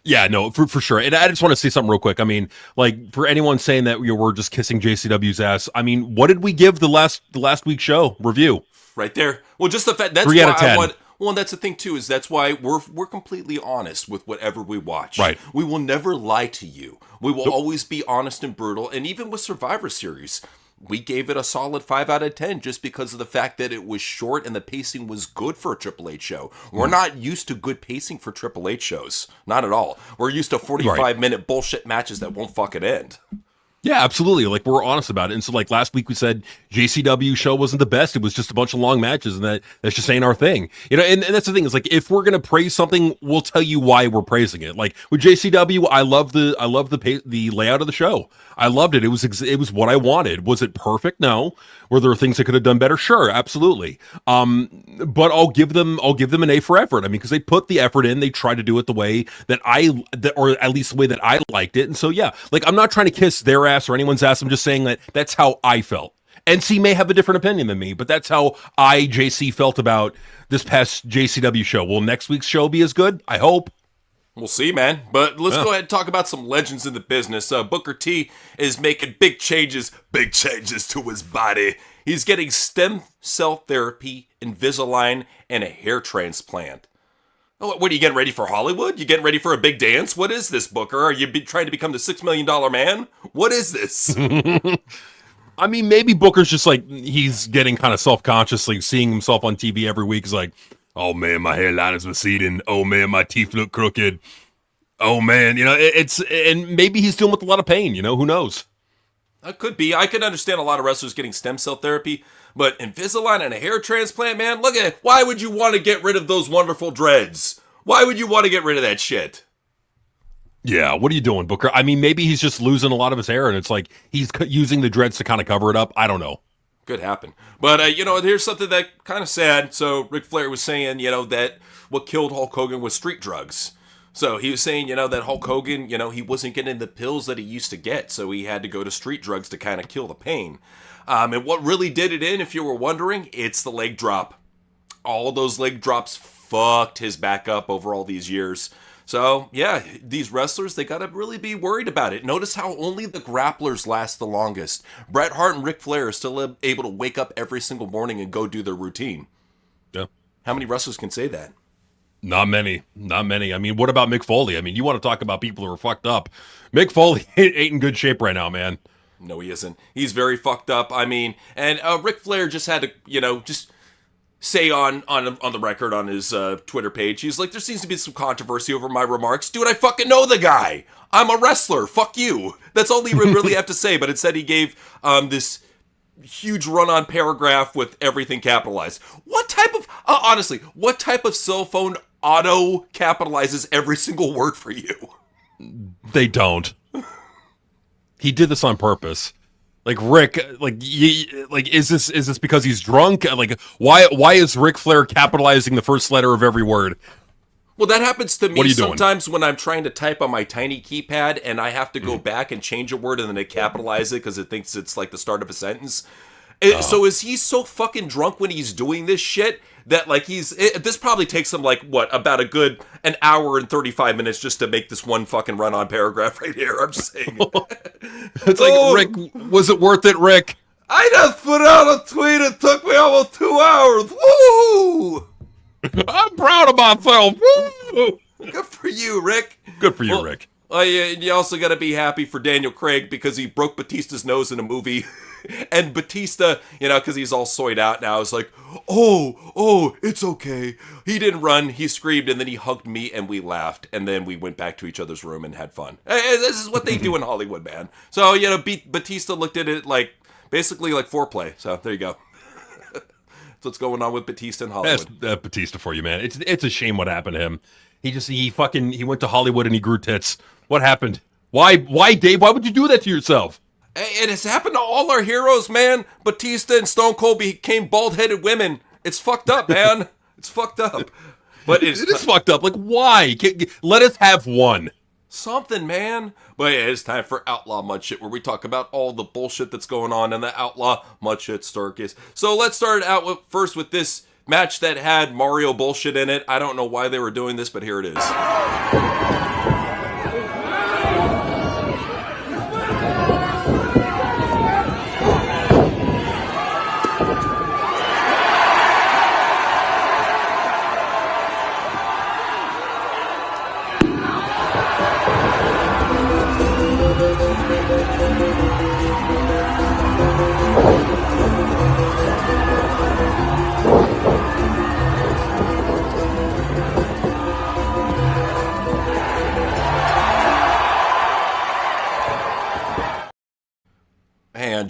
Yeah, no, for sure. And I just want to say something real quick. I mean, like, for anyone saying that we're just kissing JCW's ass, I mean, what did we give the last week's show review? Right there. Well, just the fact that's 3 why out of 10. I want. Well, and that's the thing too, is that's why we're completely honest with whatever we watch. Right. We will never lie to you. We will always be honest and brutal. And even with Survivor Series, we gave it a solid 5 out of 10 just because of the fact that it was short and the pacing was good for a Triple H show. We're not used to good pacing for Triple H shows. Not at all. We're used to 45-minute bullshit matches that won't fucking end. Yeah, absolutely. Like, we're honest about it. And so, like, last week we said JCW show wasn't the best. It was just a bunch of long matches, and that's just ain't our thing. You know, and that's the thing, is like, if we're gonna praise something, we'll tell you why we're praising it. Like with JCW, I love the layout of the show. I loved it. It was what I wanted. Was it perfect? No. Were there things that could have done better? Sure, absolutely. But I'll give them an A for effort. I mean, because they put the effort in, they tried to do it the way or at least the way that I liked it. And so, yeah, like, I'm not trying to kiss their ass or anyone's ass. I'm just saying that that's how I felt. NC may have a different opinion than me, but that's how JC felt about this past JCW show. Will next week's show be as good? I hope. We'll see, man. But let's go ahead and talk about some legends in the business. Booker T is making big changes to his body. He's getting stem cell therapy, Invisalign, and a hair transplant. Oh, what, are you getting ready for Hollywood? You getting ready for a big dance? What is this, Booker? Are you trying to become the $6 million man? What is this? I mean, maybe Booker's just like, he's getting kind of self-consciously seeing himself on TV every week. He's like, oh man, my hairline is receding. Oh man, my teeth look crooked. Oh man, you know, and maybe he's dealing with a lot of pain, you know, who knows? That could be. I could understand a lot of wrestlers getting stem cell therapy, but Invisalign and a hair transplant, man, look at it. Why would you want to get rid of those wonderful dreads? Why would you want to get rid of that shit? Yeah, what are you doing, Booker? I mean, maybe he's just losing a lot of his hair, and it's like he's using the dreads to kind of cover it up. I don't know. Could happen. But, you know, here's something that kind of sad. So Ric Flair was saying, you know, that what killed Hulk Hogan was street drugs. So he was saying, you know, that Hulk Hogan, you know, he wasn't getting the pills that he used to get. So he had to go to street drugs to kind of kill the pain. And what really did it in, if you were wondering, it's the leg drop. All those leg drops fucked his back up over all these years. So, yeah, these wrestlers, they got to really be worried about it. Notice how only the grapplers last the longest. Bret Hart and Ric Flair are still able to wake up every single morning and go do their routine. Yeah. How many wrestlers can say that? Not many. Not many. I mean, what about Mick Foley? I mean, you want to talk about people who are fucked up. Mick Foley ain't in good shape right now, man. No, he isn't. He's very fucked up. I mean, and Ric Flair just had to, you know, just say on the record on his Twitter page, he's like, there seems to be some controversy over my remarks. Dude, I fucking know the guy. I'm a wrestler. Fuck you. That's all he would really have to say. But instead he gave this huge run-on paragraph with everything capitalized. What type of, honestly, what type of cell phone auto capitalizes every single word for you? They don't. He did this on purpose. Like, Rick, is this because he's drunk? Like, why is Ric Flair capitalizing the first letter of every word? Well, that happens to me sometimes doing? when I'm trying to type on my tiny keypad and I have to go back and change a word and then it capitalize it because it thinks it's like the start of a sentence. So is he so fucking drunk when he's doing this shit that like this probably takes him like about an hour and 35 minutes just to make this one fucking run-on paragraph right here. I'm just saying. It's like, Rick, was it worth it, Rick? I just put out a tweet. It took me almost 2 hours. Woo! I'm proud of myself. Woo! Good for you, Rick. Good for you, Rick. You also got to be happy for Daniel Craig because he broke Batista's nose in a movie. And Batista, you know, because he's all soyed out now, is like, oh, it's okay. He didn't run. He screamed, and then he hugged me, and we laughed. And then we went back to each other's room and had fun. This is what they do in Hollywood, man. So, you know, Batista looked at it like, basically like foreplay. So, there you go. That's what's going on with Batista in Hollywood. That's Batista for you, man. It's a shame what happened to him. He went to Hollywood and he grew tits. What happened? Why, Dave? Why would you do that to yourself? It has happened to all our heroes, man. Batista and Stone Cold became bald-headed women. It's fucked up, man. It's fucked up. But it is fucked up. Like, why? Let us have one. Something, man. But yeah, it's time for Outlaw Mud Shit, where we talk about all the bullshit that's going on in the Outlaw Mud Shit circus. So let's start out first with this match that had Mario bullshit in it. I don't know why they were doing this, but here it is.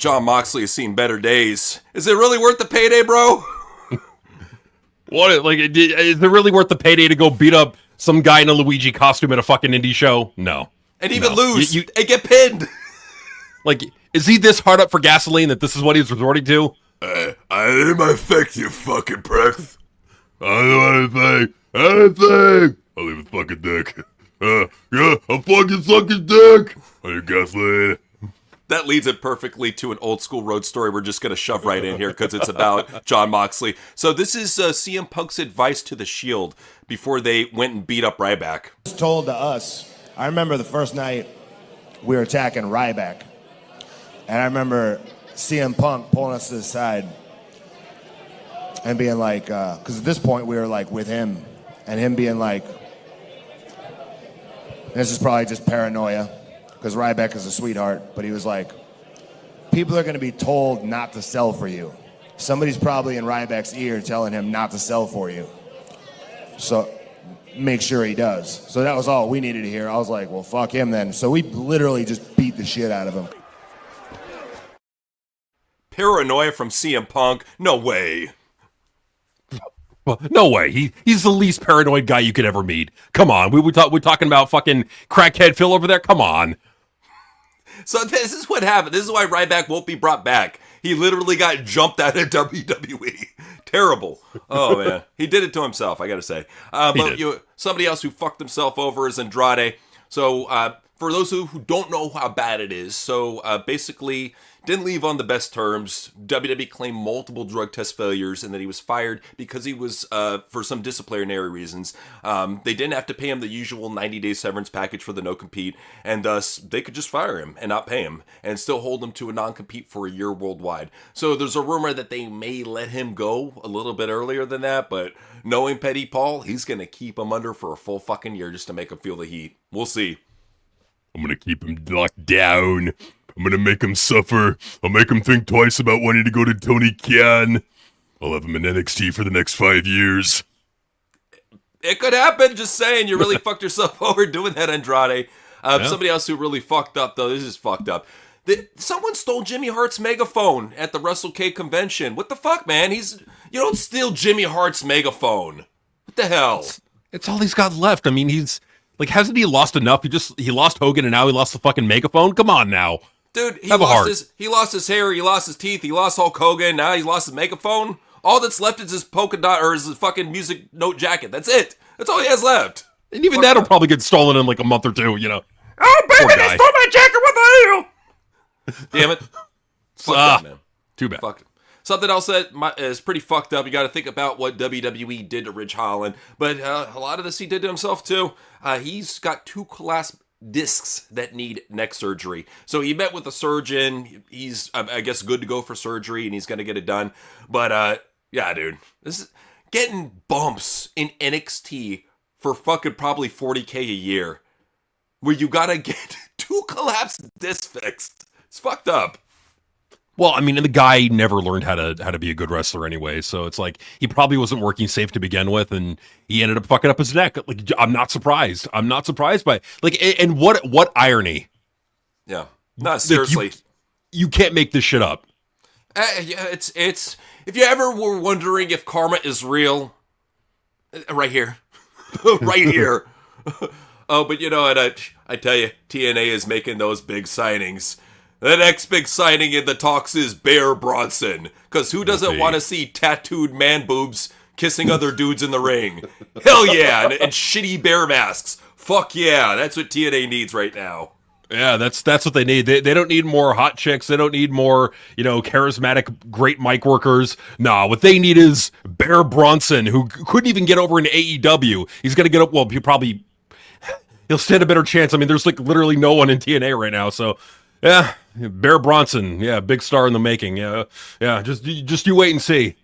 John Moxley has seen better days. Is it really worth the payday, bro? What? Like, is it really worth the payday to go beat up some guy in a Luigi costume at a fucking indie show? No. And even No. lose and get pinned. Like, is he this hard up for gasoline that this is what he's resorting to? I am affect you fucking pricks. I don't want anything. I'll leave his fucking dick. Yeah, I'll fucking suck his dick. On your gasoline. That leads it perfectly to an old school road story we're just going to shove right in here because it's about John Moxley. So this is CM Punk's advice to the Shield before they went and beat up Ryback. Told to us, I remember the first night we were attacking Ryback, and I remember CM Punk pulling us to the side and being like, because at this point we were like with him, and him being like, this is probably just paranoia, because Ryback is a sweetheart, but he was like, people are going to be told not to sell for you. Somebody's probably in Ryback's ear telling him not to sell for you. So make sure he does. So that was all we needed to hear. I was like, well, fuck him then. So we literally just beat the shit out of him. Paranoia from CM Punk? No way. Well, no way. He's the least paranoid guy you could ever meet. Come on. We're talking about fucking crackhead Phil over there? Come on. So this is what happened. This is why Ryback won't be brought back. He literally got jumped out of WWE. Terrible. Oh, man. He did it to himself, I got to say. But somebody else who fucked himself over is Andrade. So for those who don't know how bad it is, so basically didn't leave on the best terms. WWE claimed multiple drug test failures and that he was fired because he was, for some disciplinary reasons, they didn't have to pay him the usual 90-day severance package for the no-compete, and thus they could just fire him and not pay him and still hold him to a non-compete for a year worldwide. So there's a rumor that they may let him go a little bit earlier than that, but knowing Petty Paul, he's going to keep him under for a full fucking year just to make him feel the heat. We'll see. I'm gonna keep him locked down. I'm gonna make him suffer. I'll make him think twice about wanting to go to Tony Khan. I'll have him in NXT for the next 5 years. It could happen. Just saying, you really fucked yourself over doing that, Andrade. Yeah. Somebody else who really fucked up, though, this is fucked up. Someone stole Jimmy Hart's megaphone at the WrestleK convention. What the fuck, man? You don't steal Jimmy Hart's megaphone. What the hell? It's all he's got left. I mean, he's like, hasn't he lost enough? He lost Hogan and now he lost the fucking megaphone? Come on now. Dude, he lost his hair, he lost his teeth, he lost Hulk Hogan, now he lost his megaphone. All that's left is his polka dot or his fucking music note jacket. That's it. That's all he has left. And even that'll probably get stolen in like a month or two, you know. Oh, baby, they stole my jacket. What the hell? Damn it. Fuck that, man. Too bad. Fuck it. Something else that is pretty fucked up. You got to think about what WWE did to Ridge Holland, but a lot of this he did to himself too. He's got 2 collapsed discs that need neck surgery. So he met with a surgeon. He's, I guess, good to go for surgery, and he's going to get it done. But yeah, dude, this is getting bumps in NXT for fucking probably $40K a year, where you got to get 2 collapsed discs fixed. It's fucked up. Well, I mean, and the guy never learned how to be a good wrestler anyway, so it's like he probably wasn't working safe to begin with, and he ended up fucking up his neck. Like, I'm not surprised. I'm not surprised by like, and what irony? Yeah, no, seriously, like you can't make this shit up. Yeah, it's if you ever were wondering if karma is real, right here, right here. Oh, but you know what? I tell you, TNA is making those big signings. The next big signing in the talks is Bear Bronson. Because who doesn't want to see tattooed man boobs kissing other dudes in the ring? Hell yeah, and shitty bear masks. Fuck yeah, that's what TNA needs right now. Yeah, that's what they need. They don't need more hot chicks. They don't need more, charismatic, great mic workers. Nah, what they need is Bear Bronson, who couldn't even get over in AEW. He's going to get up, well, he'll stand a better chance. I mean, there's like literally no one in TNA right now, so... Yeah, Bear Bronson. Yeah, big star in the making. Yeah. Just you wait and see.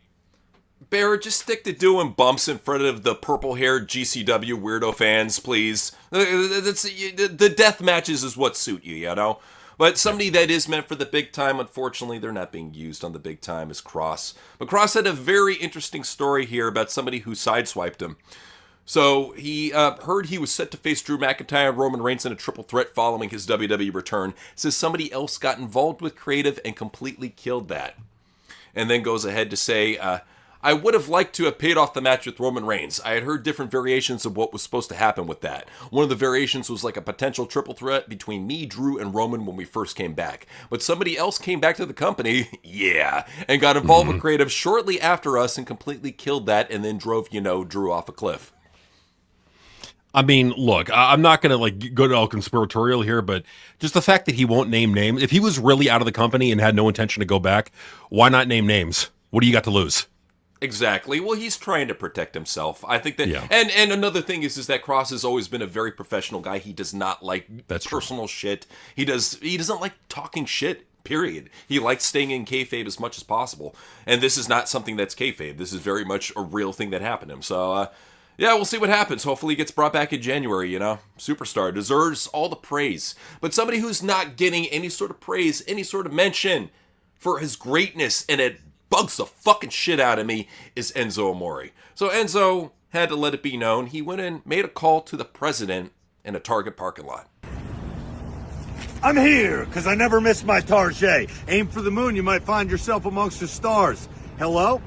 Bear, just stick to doing bumps in front of the purple-haired GCW weirdo fans, please. The death matches is what suit you, you know? But somebody that is meant for the big time, unfortunately, they're not being used on the big time, is Cross. But Cross had a very interesting story here about somebody who sideswiped him. So he heard he was set to face Drew McIntyre and Roman Reigns in a triple threat following his WWE return. Says somebody else got involved with creative and completely killed that. And then goes ahead to say, I would have liked to have paid off the match with Roman Reigns. I had heard different variations of what was supposed to happen with that. One of the variations was like a potential triple threat between me, Drew, and Roman when we first came back. But somebody else came back to the company, and got involved with creative shortly after us and completely killed that and then drove, Drew off a cliff. I mean, look, I'm not going to like go to all conspiratorial here, but just the fact that he won't name names. If he was really out of the company and had no intention to go back, why not name names? What do you got to lose? Exactly. Well, he's trying to protect himself. I think that, Yeah. and another thing is that Cross has always been a very professional guy. He does not like personal shit. He doesn't like talking shit. Period. He likes staying in kayfabe as much as possible. And this is not something that's kayfabe. This is very much a real thing that happened to him. So, yeah, we'll see what happens. Hopefully he gets brought back in January, Superstar. Deserves all the praise. But somebody who's not getting any sort of praise, any sort of mention for his greatness, and it bugs the fucking shit out of me, is Enzo Amore. So Enzo had to let it be known. He went and made a call to the president in a Target parking lot. I'm here because I never miss my target. Aim for the moon, you might find yourself amongst the stars. Hello?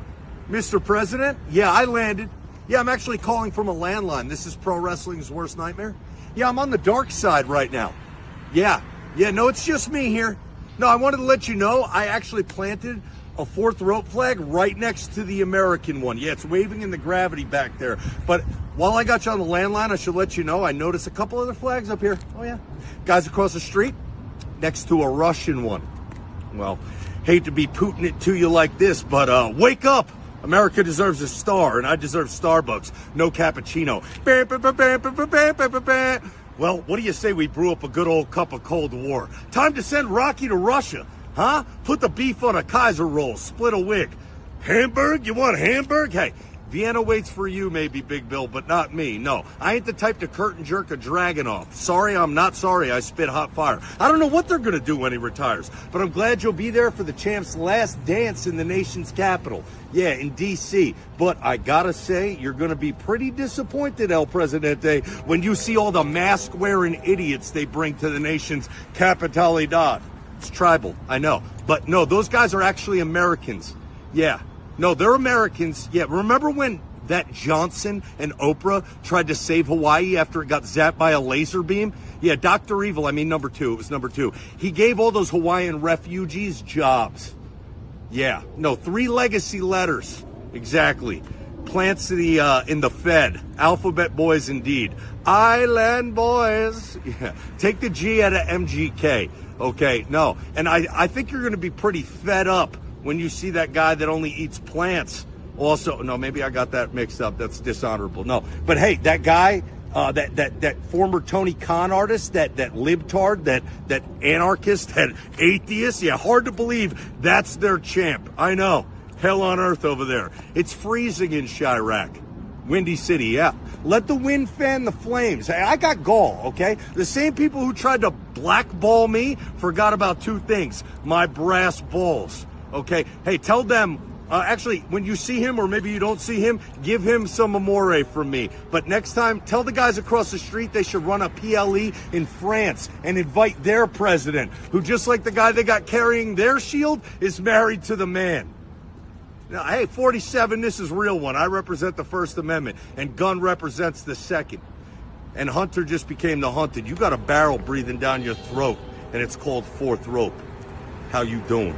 Mr. President? Yeah, I landed. Yeah, I'm actually calling from a landline. This is pro wrestling's worst nightmare. Yeah, I'm on the dark side right now. Yeah, no, it's just me here. No, I wanted to let you know I actually planted a fourth rope flag right next to the American one. Yeah, it's waving in the gravity back there. But while I got you on the landline, I should let you know I noticed a couple other flags up here. Oh, yeah. Guys across the street, next to a Russian one. Well, hate to be putting it to you like this, but wake up. America deserves a star, and I deserve Starbucks. No cappuccino. Well, what do you say we brew up a good old cup of Cold War? Time to send Rocky to Russia. Huh? Put the beef on a Kaiser roll. Split a wig. Hamburg? You want Hamburg? Hey, Vienna waits for you maybe, Big Bill, but not me. No, I ain't the type to curtain jerk a dragon off. Sorry, I'm not sorry I spit hot fire. I don't know what they're going to do when he retires, but I'm glad you'll be there for the champ's last dance in the nation's capital. Yeah, in D.C. But I gotta say, you're going to be pretty disappointed, El Presidente, when you see all the mask-wearing idiots they bring to the nation's capitalidad. It's tribal, I know. But no, those guys are actually Americans. Yeah. No, they're Americans. Yeah, remember when that Johnson and Oprah tried to save Hawaii after it got zapped by a laser beam? Yeah, Dr. Evil, number 2. It was number 2. He gave all those Hawaiian refugees jobs. Yeah, no, 3 legacy letters. Exactly. Plants in the Fed. Alphabet boys indeed. Island boys. Yeah. Take the G out of MGK. Okay, no. And I think you're going to be pretty fed up when you see that guy that only eats plants. Also, no, maybe I got that mixed up. That's dishonorable. No, but hey, that guy, that former Tony Khan artist, that libtard, that anarchist, that atheist. Yeah, hard to believe that's their champ. I know. Hell on earth over there. It's freezing in Chirac. Windy City, yeah. Let the wind fan the flames. Hey, I got gall, okay? The same people who tried to blackball me forgot about 2 things. My brass balls. Okay, hey, tell them, actually, when you see him or maybe you don't see him, give him some amore from me. But next time, tell the guys across the street they should run a PLE in France and invite their president, who just like the guy they got carrying their shield, is married to the man. Now, hey, 47, this is real one. I represent the First Amendment, and Gunn represents the Second. And Hunter just became the hunted. You got a barrel breathing down your throat, and it's called fourth rope. How you doing?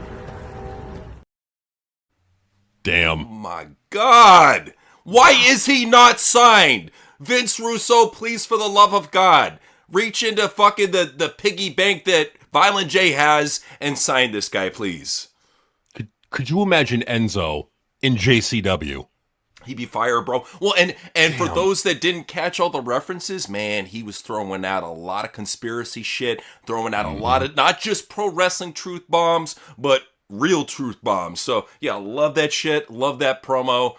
Damn. Oh my God. Why is he not signed? Vince Russo, please, for the love of God, reach into fucking the piggy bank that Violent J has and sign this guy, please. Could you imagine Enzo in JCW? He'd be fired, bro. Well, and for those that didn't catch all the references, man, he was throwing out a lot of conspiracy shit, throwing out a lot of not just pro wrestling truth bombs, but real truth bombs. So yeah, love that shit. Love that promo.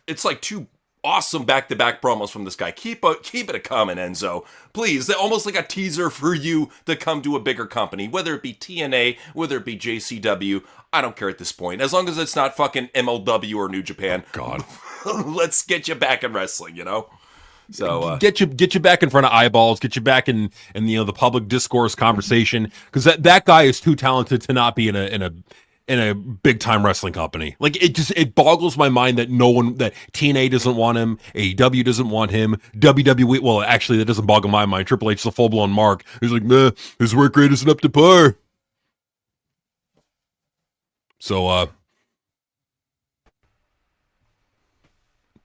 It's like 2 awesome back-to-back promos from this guy. Keep it coming, Enzo. Please, almost like a teaser for you to come to a bigger company, whether it be TNA, whether it be JCW. I don't care at this point. As long as it's not fucking MLW or New Japan. God. Let's get you back in wrestling, So get you back in front of eyeballs, get you back in the public discourse conversation, because that guy is too talented to not be in a big time wrestling company. Like it boggles my mind that that TNA doesn't want him, AEW doesn't want him, WWE. Well, actually, that doesn't boggle my mind. Triple H is a full blown mark. He's like, meh, his work rate isn't up to par. So,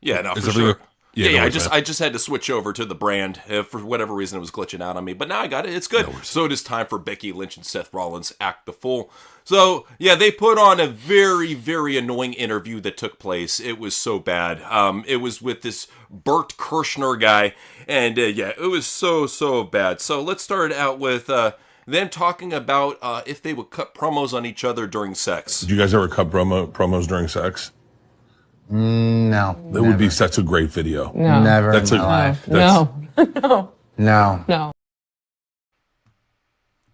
yeah, no, is for sure. Yeah, I just had to switch over to the brand. For whatever reason, it was glitching out on me. But now I got it. It's good. So it is time for Becky Lynch and Seth Rollins act the fool. So, yeah, they put on a very, very annoying interview that took place. It was so bad. It was with this Bert Kirshner guy. And, yeah, it was so, so bad. So let's start out with them talking about if they would cut promos on each other during sex. Did you guys ever cut promos during sex? No. That would be such a great video. No. Never in my life. No.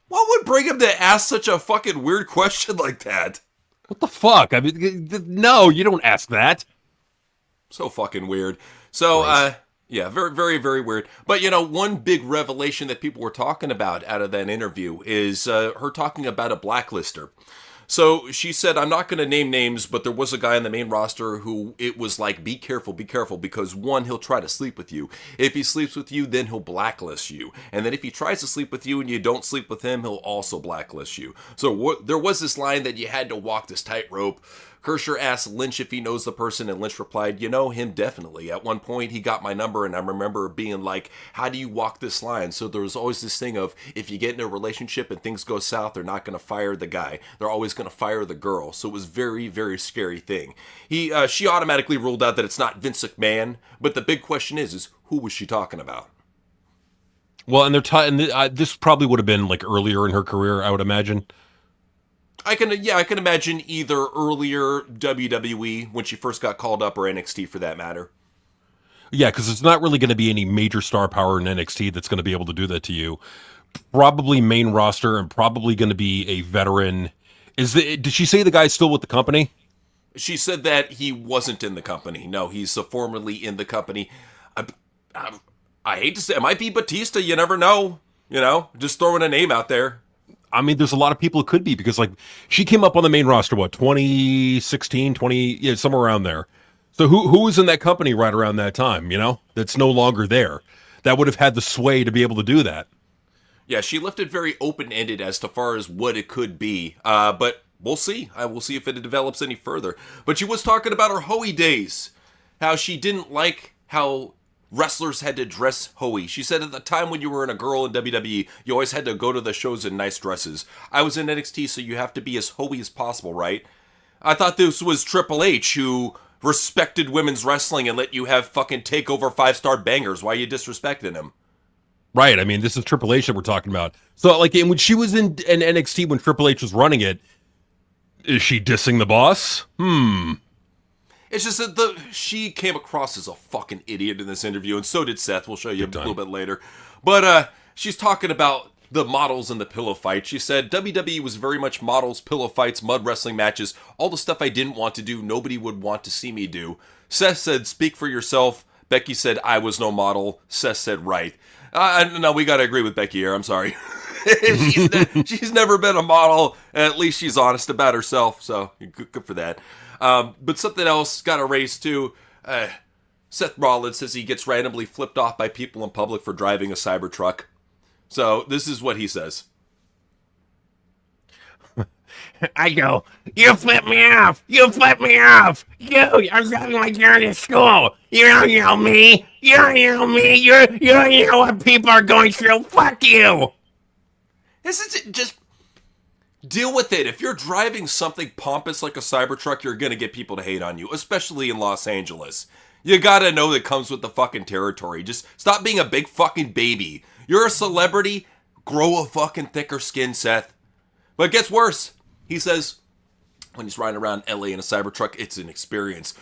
What would bring him to ask such a fucking weird question like that? What the fuck? I mean, no, you don't ask that. So fucking weird. So, yeah, very, very, very weird. But, one big revelation that people were talking about out of that interview is her talking about a blacklister. So she said, I'm not going to name names, but there was a guy on the main roster who it was like, be careful, because one, he'll try to sleep with you. If he sleeps with you, then he'll blacklist you. And then if he tries to sleep with you and you don't sleep with him, he'll also blacklist you. So there was this line that you had to walk this tightrope. Kirshner asked Lynch if he knows the person, and Lynch replied, you know him definitely. At one point, he got my number, and I remember being like, how do you walk this line? So there was always this thing of, if you get in a relationship and things go south, they're not going to fire the guy. They're always going to fire the girl. So it was very, very scary thing. She automatically ruled out that it's not Vince McMahon, but the big question is who was she talking about? Well, and this probably would have been like earlier in her career, I would imagine. I can imagine either earlier WWE when she first got called up or NXT for that matter. Yeah, because there's not really going to be any major star power in NXT that's going to be able to do that to you. Probably main roster and probably going to be a veteran. Did she say the guy's still with the company? She said that he wasn't in the company. No, he's formerly in the company. I hate to say it might be Batista. You never know. Just throwing a name out there. I mean, there's a lot of people it could be because, like, she came up on the main roster, 2016, somewhere around there. So who was in that company right around that time, that's no longer there? That would have had the sway to be able to do that. Yeah, she left it very open-ended as to far as what it could be. But we'll see. We'll see if it develops any further. But she was talking about her Hoey days. How she didn't like how wrestlers had to dress Hoey. She said at the time when you were in a girl in WWE, you always had to go to the shows in nice dresses. I was in NXT, so you have to be as Hoey as possible, right? I thought this was Triple H, who respected women's wrestling and let you have fucking takeover 5-star bangers. Why are you disrespecting him? Right. I mean, this is Triple H that we're talking about. So, like, when she was in NXT when Triple H was running it, is she dissing the boss? It's just that she came across as a fucking idiot in this interview, and so did Seth. We'll show you a little bit later. But she's talking about the models and the pillow fight. She said, WWE was very much models, pillow fights, mud wrestling matches, all the stuff I didn't want to do, nobody would want to see me do. Seth said, speak for yourself. Becky said, I was no model. Seth said, right. No, we got to agree with Becky here. I'm sorry. she's never been a model, and at least she's honest about herself, so good for that. But something else got erased too. Seth Rollins says he gets randomly flipped off by people in public for driving a Cybertruck. So this is what he says. I go, you flip me off! You flip me off! I'm driving my girl to school! You don't know me! You don't know me! You don't know what people are going through! Fuck you! This is just deal with it. If you're driving something pompous like a Cybertruck, you're gonna get people to hate on you, especially in Los Angeles. You gotta know that comes with the fucking territory. Just stop being a big fucking baby. You're a celebrity. Grow a fucking thicker skin, Seth. But it gets worse. He says when he's riding around LA in a Cybertruck, it's an experience.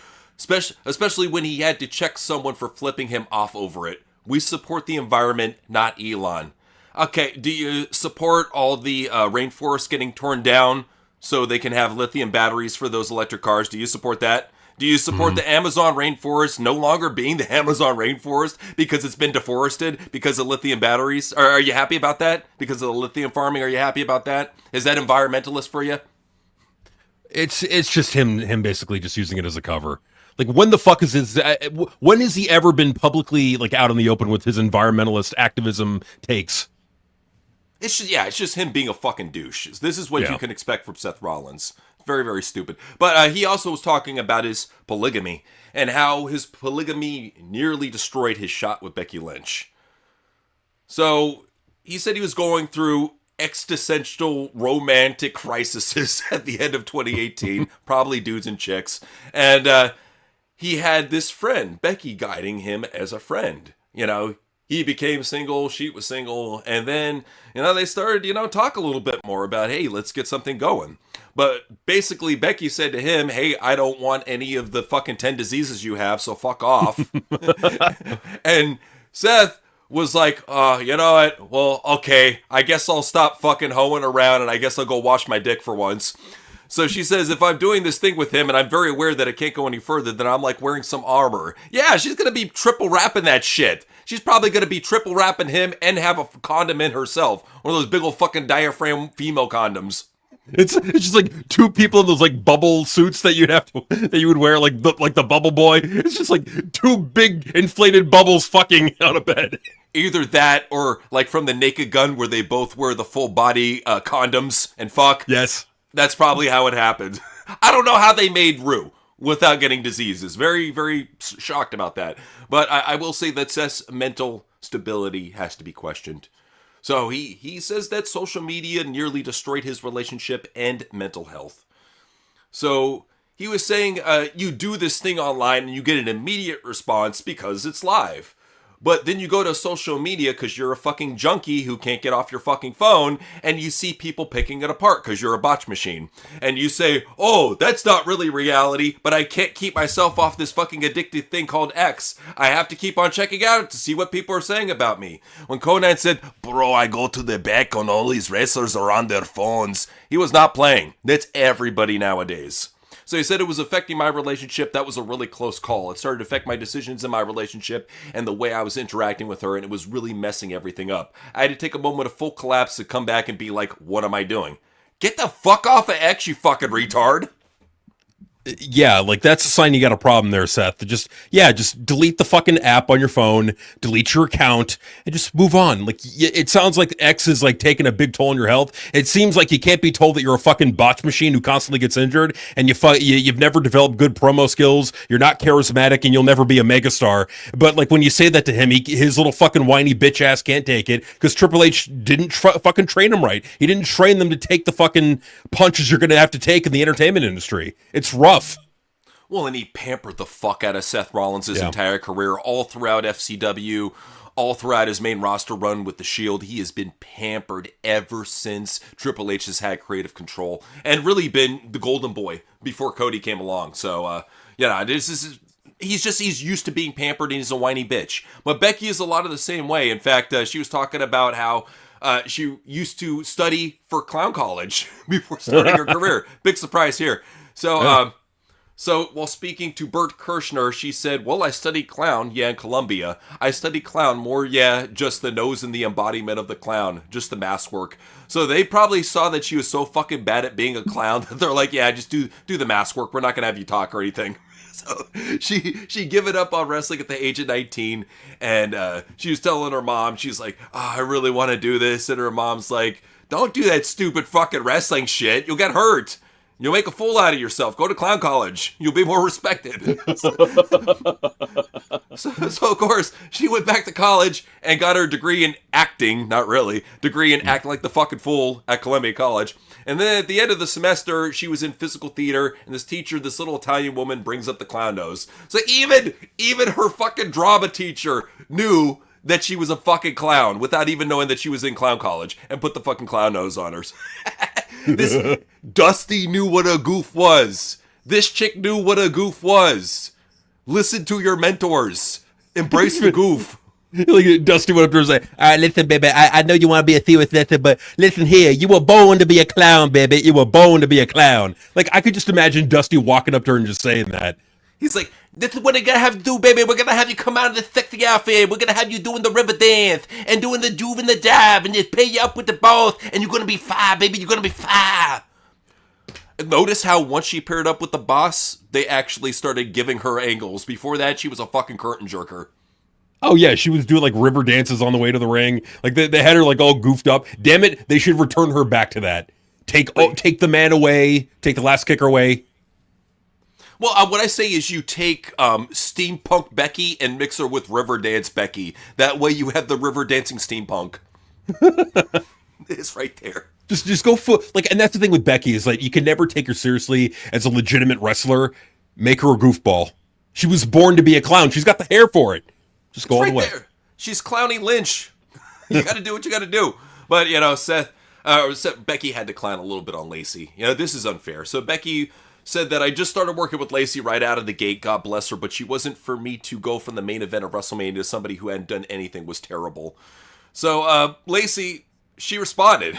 Especially when he had to check someone for flipping him off over it. We support the environment, not Elon. Okay, do you support all the rainforests getting torn down so they can have lithium batteries for those electric cars? Do you support that? Do you support the Amazon rainforest no longer being the Amazon rainforest because it's been deforested because of lithium batteries? Or are you happy about that? Because of the lithium farming, are you happy about that? Is that environmentalist for you? It's just him basically just using it as a cover. Like, when the fuck is his? When has he ever been publicly like out in the open with his environmentalist activism takes? It's just him being a fucking douche. This is what you can expect from Seth Rollins. Very, very stupid. But he also was talking about his polygamy and how his polygamy nearly destroyed his shot with Becky Lynch. So he said he was going through existential romantic crises at the end of 2018, probably dudes and chicks. And he had this friend, Becky, guiding him as a friend. You know, he became single, she was single, and then, they started, talk a little bit more about, hey, let's get something going. But basically, Becky said to him, hey, I don't want any of the fucking 10 diseases you have, so fuck off. And Seth was like, you know what? Well, okay, I guess I'll stop fucking hoeing around and I guess I'll go wash my dick for once. So she says, if I'm doing this thing with him and I'm very aware that it can't go any further, then I'm like wearing some armor. Yeah, she's going to be triple wrapping that shit. She's probably going to be triple wrapping him and have a condom in herself. One of those big old fucking diaphragm female condoms. It's just like two people in those like bubble suits that you would wear like the bubble boy. It's just like two big inflated bubbles fucking out of bed. Either that or like from the Naked Gun where they both wear the full body condoms and fuck. Yes. That's probably how it happened. I don't know how they made Rue without getting diseases. Very, very shocked about that. But I will say that Seth's mental stability has to be questioned. So he says that social media nearly destroyed his relationship and mental health. So he was saying you do this thing online and you get an immediate response because it's live. But then you go to social media because you're a fucking junkie who can't get off your fucking phone and you see people picking it apart because you're a botch machine. And you say, oh, that's not really reality, but I can't keep myself off this fucking addictive thing called X. I have to keep on checking out to see what people are saying about me. When Conan said, bro, I go to the back and all these wrestlers are on their phones, he was not playing. That's everybody nowadays. So he said it was affecting my relationship. That was a really close call. It started to affect my decisions in my relationship and the way I was interacting with her, and it was really messing everything up. I had to take a moment of full collapse to come back and be like, what am I doing? Get the fuck off of X, you fucking retard. Yeah, like that's a sign you got a problem there, Seth. Just delete the fucking app on your phone, delete your account, and just move on. Like, it sounds like X is like taking a big toll on your health. It seems like you can't be told that you're a fucking botch machine who constantly gets injured, and you've never developed good promo skills. You're not charismatic, and you'll never be a megastar. But like when you say that to him, his little fucking whiny bitch ass can't take it because Triple H didn't fucking train him right. He didn't train them to take the fucking punches you're gonna have to take in the entertainment industry. It's rough. Well, and he pampered the fuck out of Seth Rollins' entire career, all throughout FCW, all throughout his main roster run with the Shield. He has been pampered ever since Triple H has had creative control, and really been the golden boy before Cody came along. So, he's used to being pampered, and he's a whiny bitch. But Becky is a lot of the same way. In fact, she was talking about how she used to study for clown college before starting her career. Big surprise here. So while speaking to Bert Kirshner, she said, well, I studied clown, in Columbia. I studied clown more, just the nose and the embodiment of the clown, just the mask work. So they probably saw that she was so fucking bad at being a clown that they're like, just do the mask work. We're not going to have you talk or anything. So she gave it up on wrestling at the age of 19, and she was telling her mom, she's like, I really want to do this. And her mom's like, don't do that stupid fucking wrestling shit. You'll get hurt. You'll make a fool out of yourself. Go to clown college. You'll be more respected. So of course, she went back to college and got her degree in acting. Not really. Degree in acting like the fucking fool at Columbia College. And then at the end of the semester, she was in physical theater, and this teacher, this little Italian woman, brings up the clown nose. So even her fucking drama teacher knew that she was a fucking clown without even knowing that she was in clown college, and put the fucking clown nose on her. This Dusty knew what a goof was. This chick knew what a goof was. Listen to your mentors. Embrace the goof. Like Dusty went up there and say, all right, listen, baby, I know you want to be a serious lesson, but listen here, you were born to be a clown, baby. You were born to be a clown. Like, I could just imagine Dusty walking up to her and just saying that. He's like, this is what they're gonna have to do, baby. We're gonna have you come out of the sexy outfit. We're gonna have you doing the river dance and doing the juve and the dive and just pay you up with the both. And you're gonna be fine, baby. You're gonna be fine. Notice how once she paired up with the boss, they actually started giving her angles. Before that, she was a fucking curtain jerker. Oh yeah, she was doing like river dances on the way to the ring. Like they had her like all goofed up. Damn it, they should return her back to that. Take the man away. Take the last kicker away. Well, what I say is you take steampunk Becky and mix her with Riverdance Becky. That way you have the river dancing steampunk. It's right there. Just go like, and that's the thing with Becky is like you can never take her seriously as a legitimate wrestler. Make her a goofball. She was born to be a clown. She's got the hair for it. Just go all the way. There. She's clowning Lynch. You got to do what you got to do. But Seth, Becky had to clown a little bit on Lacey. This is unfair. So Becky said that I just started working with Lacey right out of the gate. God bless her, but she wasn't for me to go from the main event of WrestleMania to somebody who hadn't done anything was terrible. So Lacey, she responded.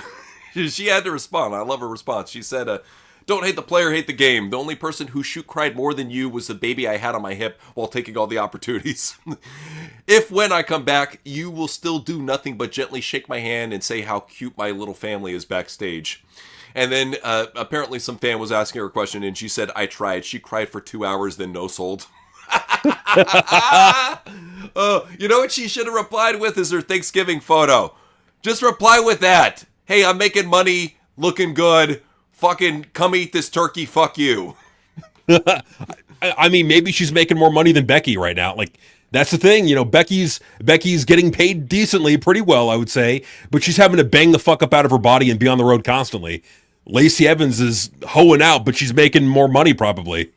She had to respond. I love her response. She said, don't hate the player, hate the game. The only person who cried more than you was the baby I had on my hip while taking all the opportunities. If when I come back, you will still do nothing but gently shake my hand and say how cute my little family is backstage. And then apparently some fan was asking her a question and she said, I tried. She cried for 2 hours, then no sold. You know what she should have replied with is her Thanksgiving photo. Just reply with that. Hey, I'm making money, looking good. Fucking come eat this turkey, fuck you. I mean, maybe she's making more money than Becky right now. Like, that's the thing. Becky's getting paid decently, pretty well, I would say. But she's having to bang the fuck up out of her body and be on the road constantly. Lacey Evans is hoeing out, but she's making more money probably.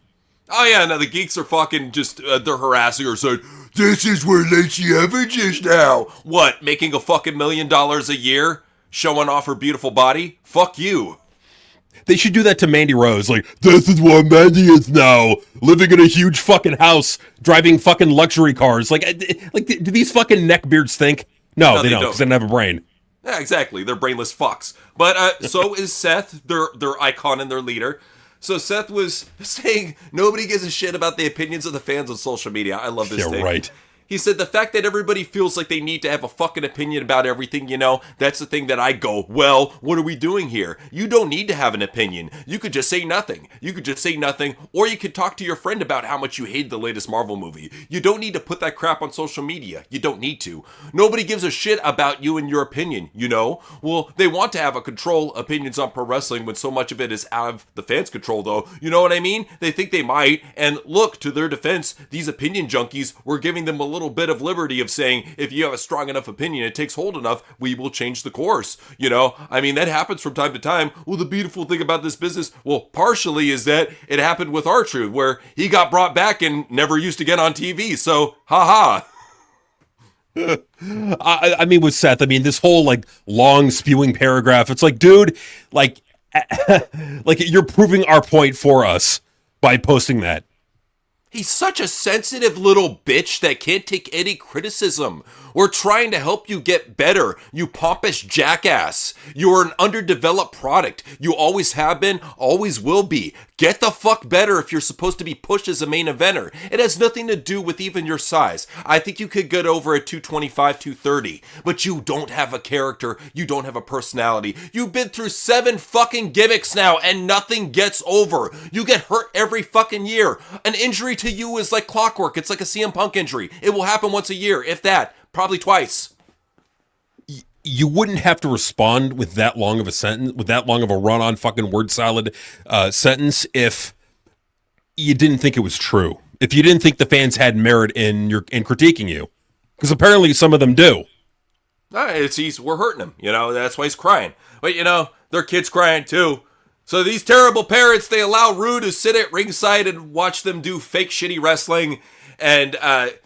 Oh, yeah, no, the geeks are fucking just, they're harassing her, saying, this is where Lacey Evans is now. What, making a fucking $1 million a year? Showing off her beautiful body? Fuck you. They should do that to Mandy Rose. Like, this is what Mandy is now. Living in a huge fucking house, driving fucking luxury cars. Like do these fucking neckbeards think? No, they don't, because they don't have a brain. Yeah, exactly. They're brainless fucks. But so is Seth, their icon and their leader. So Seth was saying nobody gives a shit about the opinions of the fans on social media. I love this thing. Yeah, right. He said the fact that everybody feels like they need to have a fucking opinion about everything, that's the thing that I go, well, what are we doing here? You don't need to have an opinion. You could just say nothing. Or you could talk to your friend about how much you hate the latest Marvel movie. You don't need to put that crap on social media. You don't need to. Nobody gives a shit about you and your opinion, Well, they want to have opinions on pro wrestling when so much of it is out of the fans' control, though. You know what I mean? They think they might, and look, to their defense, these opinion junkies were giving them a little bit of liberty of saying, if you have a strong enough opinion, it takes hold enough, we will change the course. I mean, that happens from time to time. Well, the beautiful thing about this business, partially is that it happened with R-Truth, where he got brought back and never used to get on TV. So, haha. I mean, with Seth, this whole like long spewing paragraph, it's like, dude, like you're proving our point for us by posting that. He's such a sensitive little bitch that can't take any criticism. We're trying to help you get better, you pompous jackass. You're an underdeveloped product. You always have been, always will be. Get the fuck better if you're supposed to be pushed as a main eventer. It has nothing to do with even your size. I think you could get over at 225, 230, but you don't have a character. You don't have a personality. You've been through 7 fucking gimmicks now and nothing gets over. You get hurt every fucking year. An injury to you is like clockwork. It's like a CM Punk injury. It will happen once a year, if that. Probably twice. You wouldn't have to respond with that long of a sentence, with that long of a run-on fucking word salad sentence if you didn't think it was true. If you didn't think the fans had merit in critiquing you. Because apparently some of them do. We're hurting him, that's why he's crying. But, their kid's crying too. So these terrible parents, they allow Rue to sit at ringside and watch them do fake shitty wrestling. And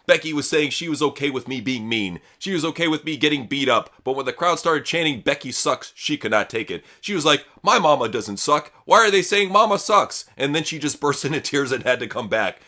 Becky was saying she was okay with me being mean. She was okay with me getting beat up. But when the crowd started chanting, Becky sucks, she could not take it. She was like, my mama doesn't suck. Why are they saying mama sucks? And then she just burst into tears and had to come back.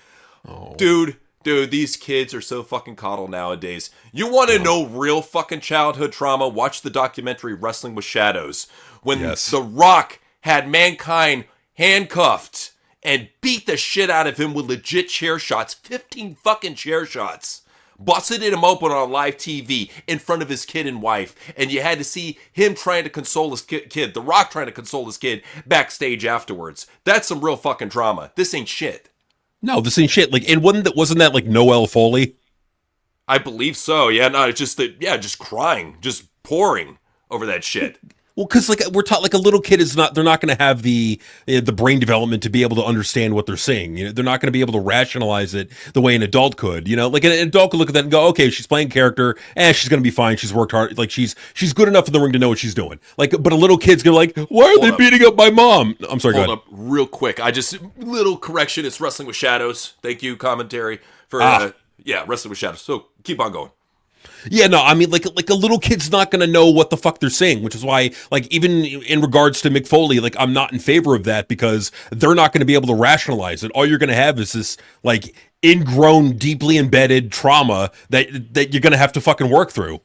Oh. Dude, these kids are so fucking coddled nowadays. You want to know real fucking childhood trauma? Watch the documentary Wrestling with Shadows. When The Rock had Mankind handcuffed and beat the shit out of him with legit chair shots, 15 fucking chair shots. Busted him open on live TV in front of his kid and wife. And you had to see him trying to console his kid, The Rock trying to console his kid backstage afterwards. That's some real fucking drama. This ain't shit. No, this ain't shit. Like, and wasn't that like Noel Foley? I believe so. Yeah, no, it's just that. Yeah, just crying, just pouring over that shit. Well, because like we're taught, like a little kid is not. They're not going to have the brain development to be able to understand what they're saying. You know, they're not going to be able to rationalize it the way an adult could. You know, like an adult could look at that and go, okay, she's playing character, she's going to be fine. She's worked hard. Like she's good enough in the ring to know what she's doing. Like, but a little kid's gonna like, why are they beating up my mom? I'm sorry. Hold up, real quick. Little correction. It's Wrestling with Shadows. Thank you, commentary for Wrestling with Shadows. So keep on going. Yeah, no, I mean, like a little kid's not going to know what the fuck they're saying, which is why, like, even in regards to Mick Foley, like, I'm not in favor of that because they're not going to be able to rationalize it. All you're going to have is this, like, ingrown, deeply embedded trauma that you're going to have to fucking work through.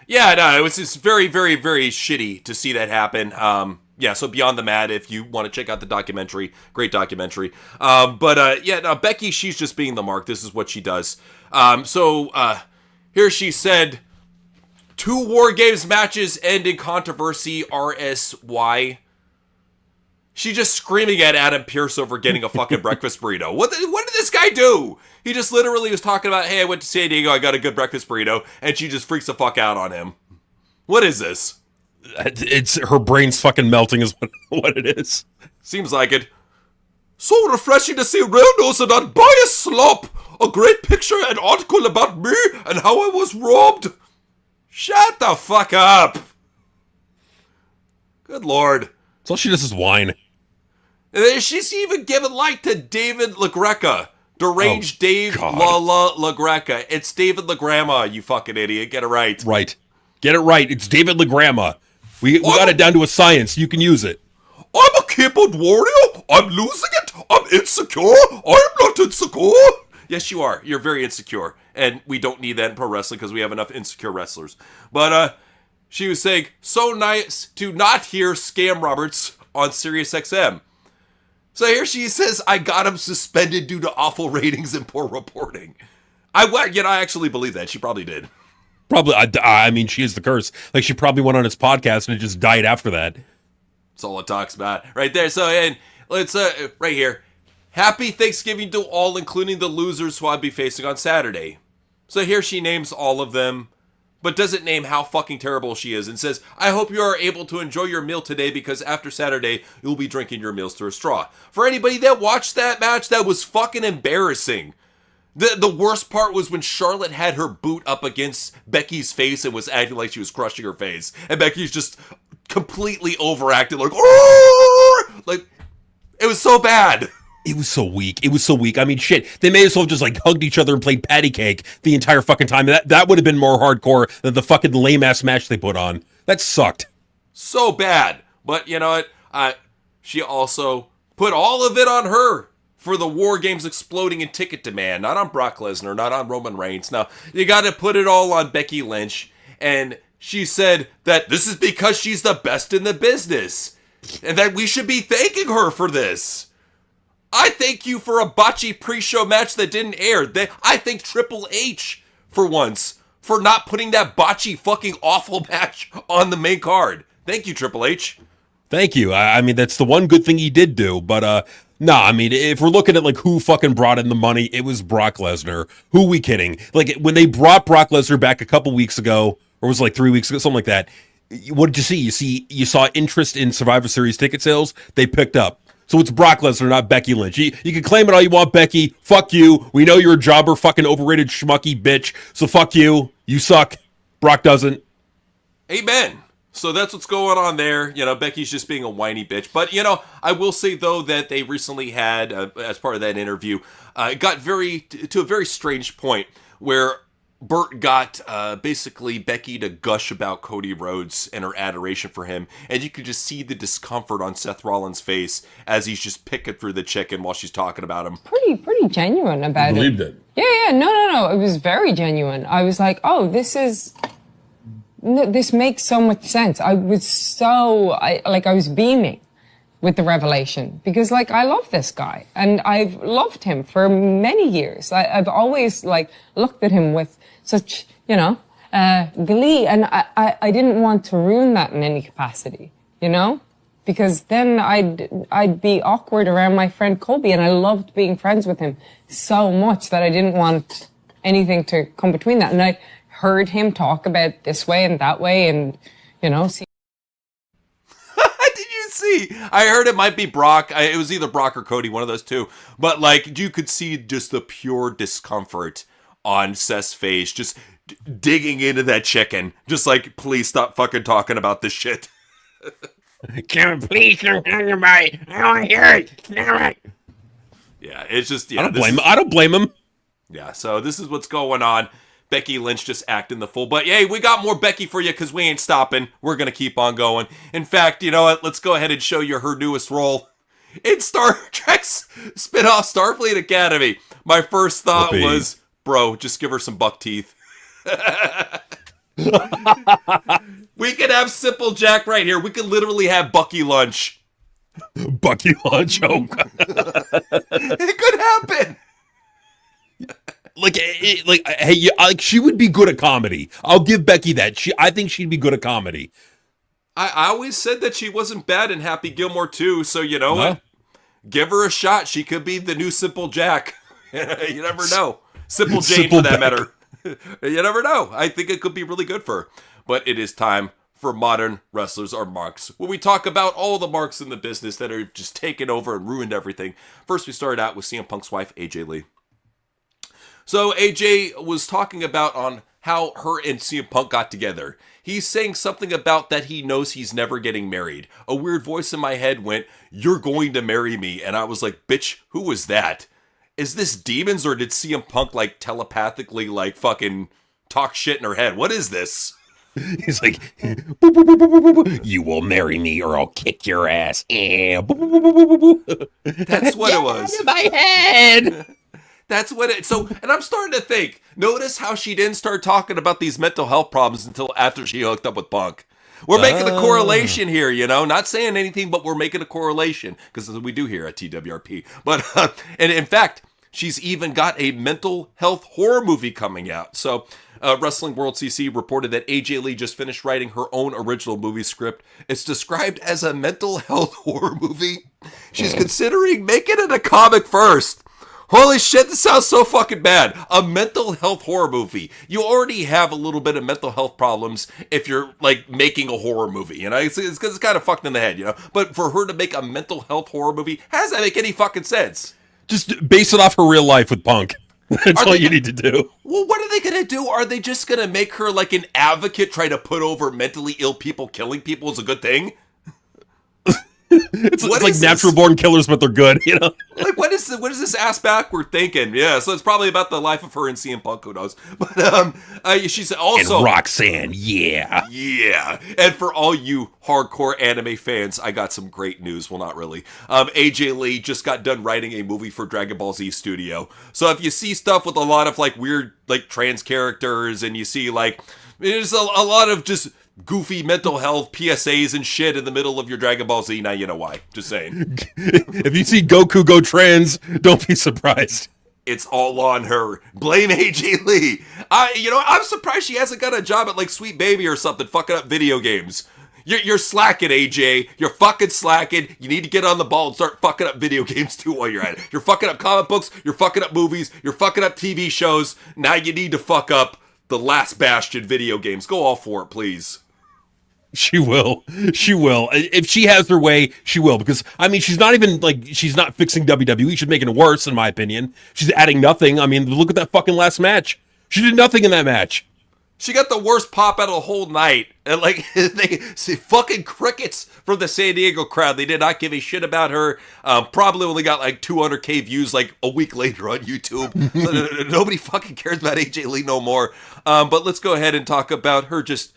Yeah, no, it was just very, very, very shitty to see that happen. So Beyond the Mat, if you want to check out the documentary, great documentary. Becky, she's just being the mark. This is what she does. Here she said, 2 War Games matches end in controversy, RSY. She just screaming at Adam Pearce over getting a fucking breakfast burrito. What did this guy do? He just literally was talking about, hey, I went to San Diego, I got a good breakfast burrito, and she just freaks the fuck out on him. What is this? It's her brain's fucking melting is what it is. Seems like it. So refreshing to see Reynolds and not biased slop. A great picture and article about me and how I was robbed. Shut the fuck up. Good Lord. That's all she does is whine. And she's even given light to David LaGreca. Deranged Dave LaGreca. It's David LaGrama, you fucking idiot. Get it right. Right. Get it right. It's David LaGrama. We got it down to a science. You can use it. I'm a keyboard warrior. I'm losing it. I'm insecure. I'm not insecure. Yes, you are. You're very insecure. And we don't need that in pro wrestling because we have enough insecure wrestlers. But she was saying, so nice to not hear Scam Roberts on SiriusXM. So here she says, I got him suspended due to awful ratings and poor reporting. I actually believe that. She probably did. Probably. I mean, she is the curse. Like, she probably went on his podcast and it just died after that. That's all it talks about. Right there. So, and let's, right here. Happy Thanksgiving to all, including the losers who I'll be facing on Saturday. So here she names all of them, but doesn't name how fucking terrible she is and says, I hope you are able to enjoy your meal today because after Saturday, you'll be drinking your meals through a straw. For anybody that watched that match, that was fucking embarrassing. The worst part was when Charlotte had her boot up against Becky's face and was acting like she was crushing her face. And Becky's just completely overacted, like, oh! Like, it was so bad. It was so weak. I mean, shit. They may as well have just like hugged each other and played patty cake the entire fucking time. That would have been more hardcore than the fucking lame ass match they put on. That sucked. So bad. But you know what? She also put all of it on her for the War Games exploding in ticket demand. Not on Brock Lesnar, not on Roman Reigns. Now, you got to put it all on Becky Lynch. And she said that this is because she's the best in the business. And that we should be thanking her for this. I thank you for a botchy pre-show match that didn't air. I thank Triple H for once for not putting that botchy fucking awful match on the main card. Thank you, Triple H. Thank you. I mean, that's the one good thing he did do. But I mean, if we're looking at like who fucking brought in the money, it was Brock Lesnar. Who we kidding? Like when they brought Brock Lesnar back a couple weeks ago, or was it like 3 weeks ago, something like that. What did you see? You saw interest in Survivor Series ticket sales. They picked up. So it's Brock Lesnar, not Becky Lynch. You can claim it all you want, Becky. Fuck you. We know you're a jobber, fucking overrated schmucky bitch. So fuck you. You suck. Brock doesn't. Amen. So that's what's going on there. You know, Becky's just being a whiny bitch. But, you know, I will say, though, that they recently had, as part of that interview, it got to a very strange point where Burt got basically Becky to gush about Cody Rhodes and her adoration for him, and you could just see the discomfort on Seth Rollins' face as he's just picking through the chicken while she's talking about him. Pretty genuine about it. Believed it. Yeah, no. It was very genuine. I was like, oh, this makes so much sense. I was I was beaming. with the revelation, because like I love this guy and I've loved him for many years. I've always like looked at him with such, glee, and I didn't want to ruin that in any capacity, because then I'd be awkward around my friend Colby, and I loved being friends with him so much that I didn't want anything to come between that. And I heard him talk about this way and that way, and see. Did you see? I heard it might be Brock. It was either Brock or Cody, one of those two. But like, you could see just the pure discomfort on Seth's face, just digging into that chicken, just like, please stop fucking talking about this shit. Can we please don't talk about it? I don't want to hear it. Damn it. Yeah, it's just. I don't blame him. Yeah, so this is what's going on. Becky Lynch just acting the fool. But hey, we got more Becky for you because we ain't stopping. We're going to keep on going. In fact, you know what? Let's go ahead and show you her newest role in Star Trek's spinoff Starfleet Academy. My first thought was, bro, just give her some buck teeth. We could have Simple Jack right here. We could literally have Bucky Lunch. Bucky Lunch? Oh, God. It could happen. Hey, she would be good at comedy. I'll give Becky that. I think she'd be good at comedy. I always said that she wasn't bad in Happy Gilmore too, so you know what? Give her a shot. She could be the new Simple Jack. You never know. Simple Jane, for that matter. You never know. I think it could be really good for her. But it is time for Modern Wrestlers Are Marks, where we talk about all the marks in the business that are just taken over and ruined everything. First, we started out with CM Punk's wife, AJ Lee. So AJ was talking about on how her and CM Punk got together. He's saying something about that he knows he's never getting married. A weird voice in my head went, "You're going to marry me." And I was like, bitch, who was that? Is this demons, or did CM Punk like telepathically like fucking talk shit in her head? What is this? He's like, "Boo, boo, boo, boo, boo, boo. You will marry me or I'll kick your ass." Boo, boo, boo, boo, boo, boo. That's what it was. In my head. That's what it. So, and I'm starting to think. Notice how she didn't start talking about these mental health problems until after she hooked up with Punk. We're making a correlation here, not saying anything, but we're making a correlation because that's what we do here at TWRP. But and in fact, she's even got a mental health horror movie coming out. So, Wrestling World CC reported that AJ Lee just finished writing her own original movie script. It's described as a mental health horror movie. She's considering making it a comic first. Holy shit, this sounds so fucking bad. A mental health horror movie. You already have a little bit of mental health problems if you're, like, making a horror movie, It's kind of fucked in the head, But for her to make a mental health horror movie, how does that make any fucking sense? Just base it off her real life with Punk. That's all you need to do. Well, what are they going to do? Are they just going to make her, like, an advocate trying to put over mentally ill people killing people is a good thing? It's like natural born killers, but they're good, Like, what is this ass backward thinking? Yeah, so it's probably about the life of her and CM Punk, who knows? But she's also and Roxanne, yeah. And for all you hardcore anime fans, I got some great news. Well, not really. AJ Lee just got done writing a movie for Dragon Ball Z Studio. So if you see stuff with a lot of like weird like trans characters, and you see like there's a lot of just goofy mental health PSAs and shit in the middle of your Dragon Ball Z. Now you know why. Just saying. If you see Goku go trans, don't be surprised. It's all on her. Blame AJ Lee. I'm surprised she hasn't got a job at like Sweet Baby or something, fucking up video games. You're slacking, AJ. You're fucking slacking. You need to get on the ball and start fucking up video games too while you're at it. You're fucking up comic books. You're fucking up movies. You're fucking up TV shows. Now you need to fuck up the last bastion video games. Go all for it, please. She will. If she has her way, she will. Because, she's not even, she's not fixing WWE. She's making it worse, in my opinion. She's adding nothing. Look at that fucking last match. She did nothing in that match. She got the worst pop out of the whole night. And, they fucking crickets from the San Diego crowd. They did not give a shit about her. Probably only got, 200K views, a week later on YouTube. So nobody fucking cares about AJ Lee no more. But let's go ahead and talk about her just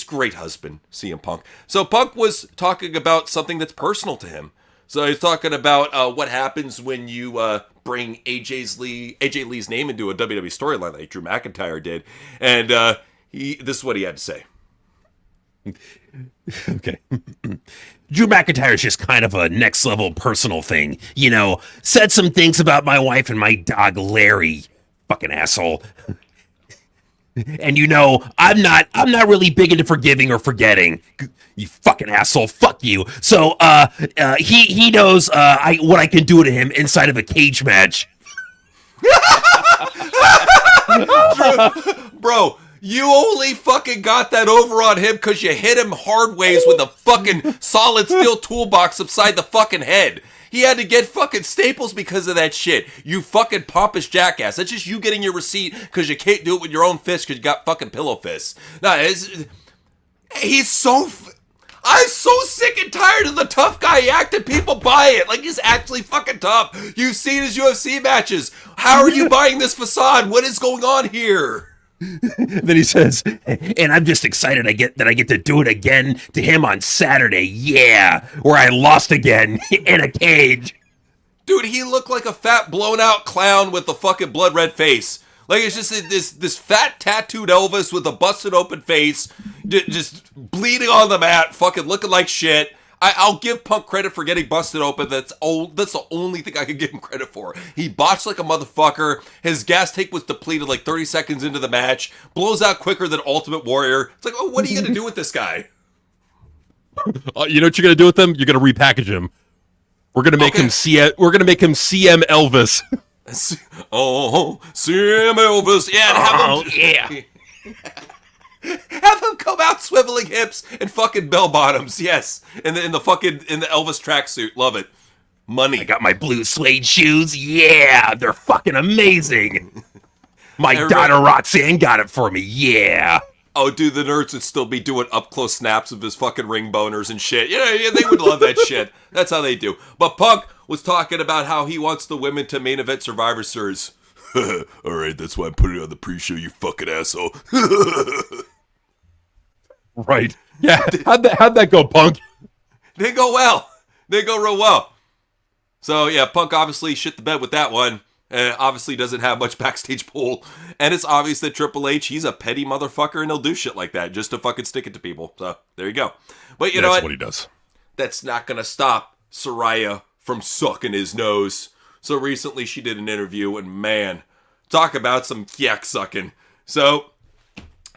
great husband, CM Punk. So Punk was talking about something that's personal to him. So he's talking about what happens when you bring AJ Lee's name into a WWE storyline like Drew McIntyre did. And this is what he had to say. Okay. Drew McIntyre's just kind of a next level personal thing. You know, said some things about my wife and my dog Larry. Fucking asshole. And you know, I'm not really big into forgiving or forgetting. You fucking asshole. Fuck you. So he knows what I can do to him inside of a cage match. Bro, you only fucking got that over on him because you hit him hard ways with a fucking solid steel toolbox upside the fucking head. He had to get fucking staples because of that shit. You fucking pompous jackass. That's just you getting your receipt because you can't do it with your own fist because you got fucking pillow fists. No, he's so... I'm so sick and tired of the tough guy act and people buy it. Like, he's actually fucking tough. You've seen his UFC matches. How are you buying this facade? What is going on here? Then he says, and I'm just excited I get to do it again to him on Saturday. Yeah, where I lost again in a cage. Dude, he looked like a fat blown out clown with a fucking blood red face. Like, it's just this fat tattooed Elvis with a busted open face, just bleeding on the mat, fucking looking like shit. I'll give Punk credit for getting busted open. That's the only thing I could give him credit for. He botched like a motherfucker. His gas tank was depleted like 30 seconds into the match. Blows out quicker than Ultimate Warrior. It's like, oh, what are you going to do with this guy? You know what you're going to do with him? You're going to repackage him. We're going to make him CM Elvis. Oh, CM Elvis. Yeah, have him come out swiveling hips and fucking bell bottoms. Yes, in the Elvis tracksuit. Love it. Money. I got my blue suede shoes. Yeah, they're fucking amazing. My daughter Roxanne got it for me. Yeah. Oh, dude, the nerds would still be doing up close snaps of his fucking ring boners and shit. Yeah, they would love that shit. That's how they do. But Punk was talking about how he wants the women to main event Survivor Series. All right, that's why I'm putting it on the pre-show, you fucking asshole. Right. Yeah. How'd that go, Punk? They go well. They go real well. So, yeah, Punk obviously shit the bed with that one. Obviously doesn't have much backstage pull. And it's obvious that Triple H, he's a petty motherfucker and he'll do shit like that just to fucking stick it to people. So, there you go. But you know what? That's what he does. That's not going to stop Saraya from sucking his nose. So recently she did an interview and man, talk about some yak sucking. So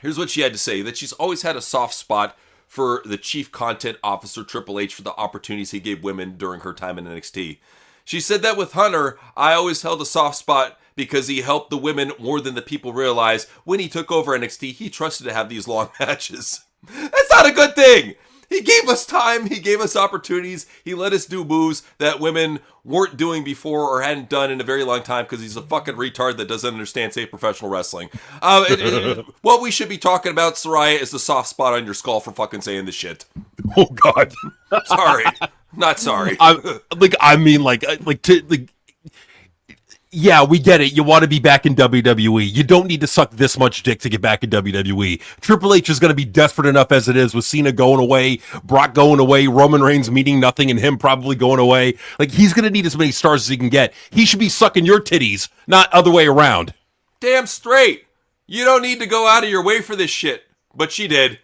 here's what she had to say, that she's always had a soft spot for the chief content officer Triple H for the opportunities he gave women during her time in NXT. She said that with Hunter, I always held a soft spot because he helped the women more than the people realize. When he took over NXT, he trusted to have these long matches. That's not a good thing. He gave us time. He gave us opportunities. He let us do moves that women weren't doing before or hadn't done in a very long time because he's a fucking retard that doesn't understand safe professional wrestling. What we should be talking about, Saraya, is the soft spot on your skull for fucking saying this shit. Oh, God. Sorry. Not sorry. Yeah, we get it. You want to be back in WWE. You don't need to suck this much dick to get back in WWE. Triple H is going to be desperate enough as it is with Cena going away, Brock going away, Roman Reigns meaning nothing, and him probably going away. Like, he's going to need as many stars as he can get. He should be sucking your titties, not other way around. Damn straight. You don't need to go out of your way for this shit. But she did.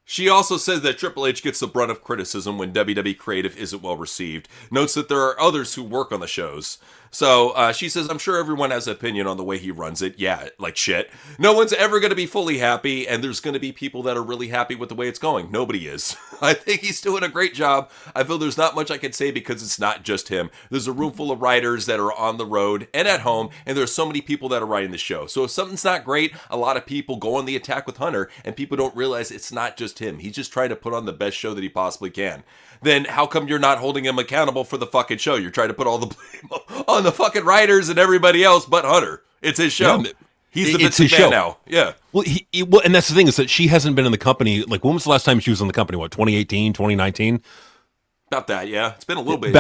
She also says that Triple H gets the brunt of criticism when WWE creative isn't well received. Notes that there are others who work on the shows. So she says, I'm sure everyone has an opinion on the way he runs it. Yeah, like shit. No one's ever going to be fully happy, and there's going to be people that are really happy with the way it's going. Nobody is. I think he's doing a great job. I feel there's not much I can say because it's not just him. There's a room full of writers that are on the road and at home, and there's so many people that are writing the show. So if something's not great, a lot of people go on the attack with Hunter, and people don't realize it's not just him. He's just trying to put on the best show that he possibly can. Then how come you're not holding him accountable for the fucking show? You're trying to put all the blame on the fucking writers and everybody else but Hunter. It's his show. Yeah, he's the Vince McMahon now. Yeah. Well, and that's the thing is that she hasn't been in the company. Like, when was the last time she was in the company? What, 2018, 2019? About that, yeah. It's been a little bit,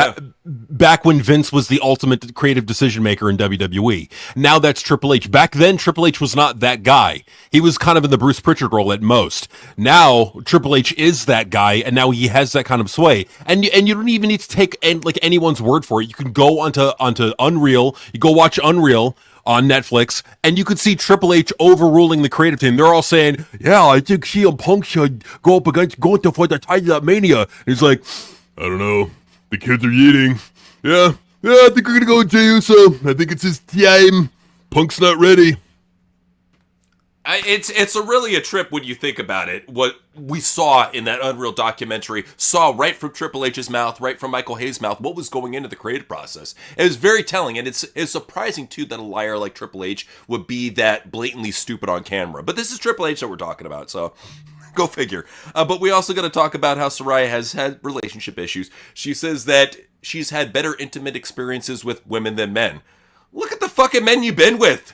Back when Vince was the ultimate creative decision maker in WWE. Now that's Triple H. Back then, Triple H was not that guy. He was kind of in the Bruce Pritchard role at most. Now, Triple H is that guy, and now he has that kind of sway. And you don't even need to take anyone's word for it. You can go onto Unreal. You go watch Unreal on Netflix, and you could see Triple H overruling the creative team. They're all saying, yeah, I think CM Punk should go up against Gunther for the title at Mania. And he's like, I don't know. The kids are eating. Yeah, I think we're gonna go with Jey Uso. I think it's his time. Punk's not ready. It's really a trip when you think about it. What we saw in that Unreal documentary, saw right from Triple H's mouth, right from Michael Hayes' mouth, what was going into the creative process. It was very telling, and it's surprising too that a liar like Triple H would be that blatantly stupid on camera. But this is Triple H that we're talking about, so go figure. But we also got to talk about how Saraya has had relationship issues. She says that she's had better intimate experiences with women than men. Look at the fucking men you've been with.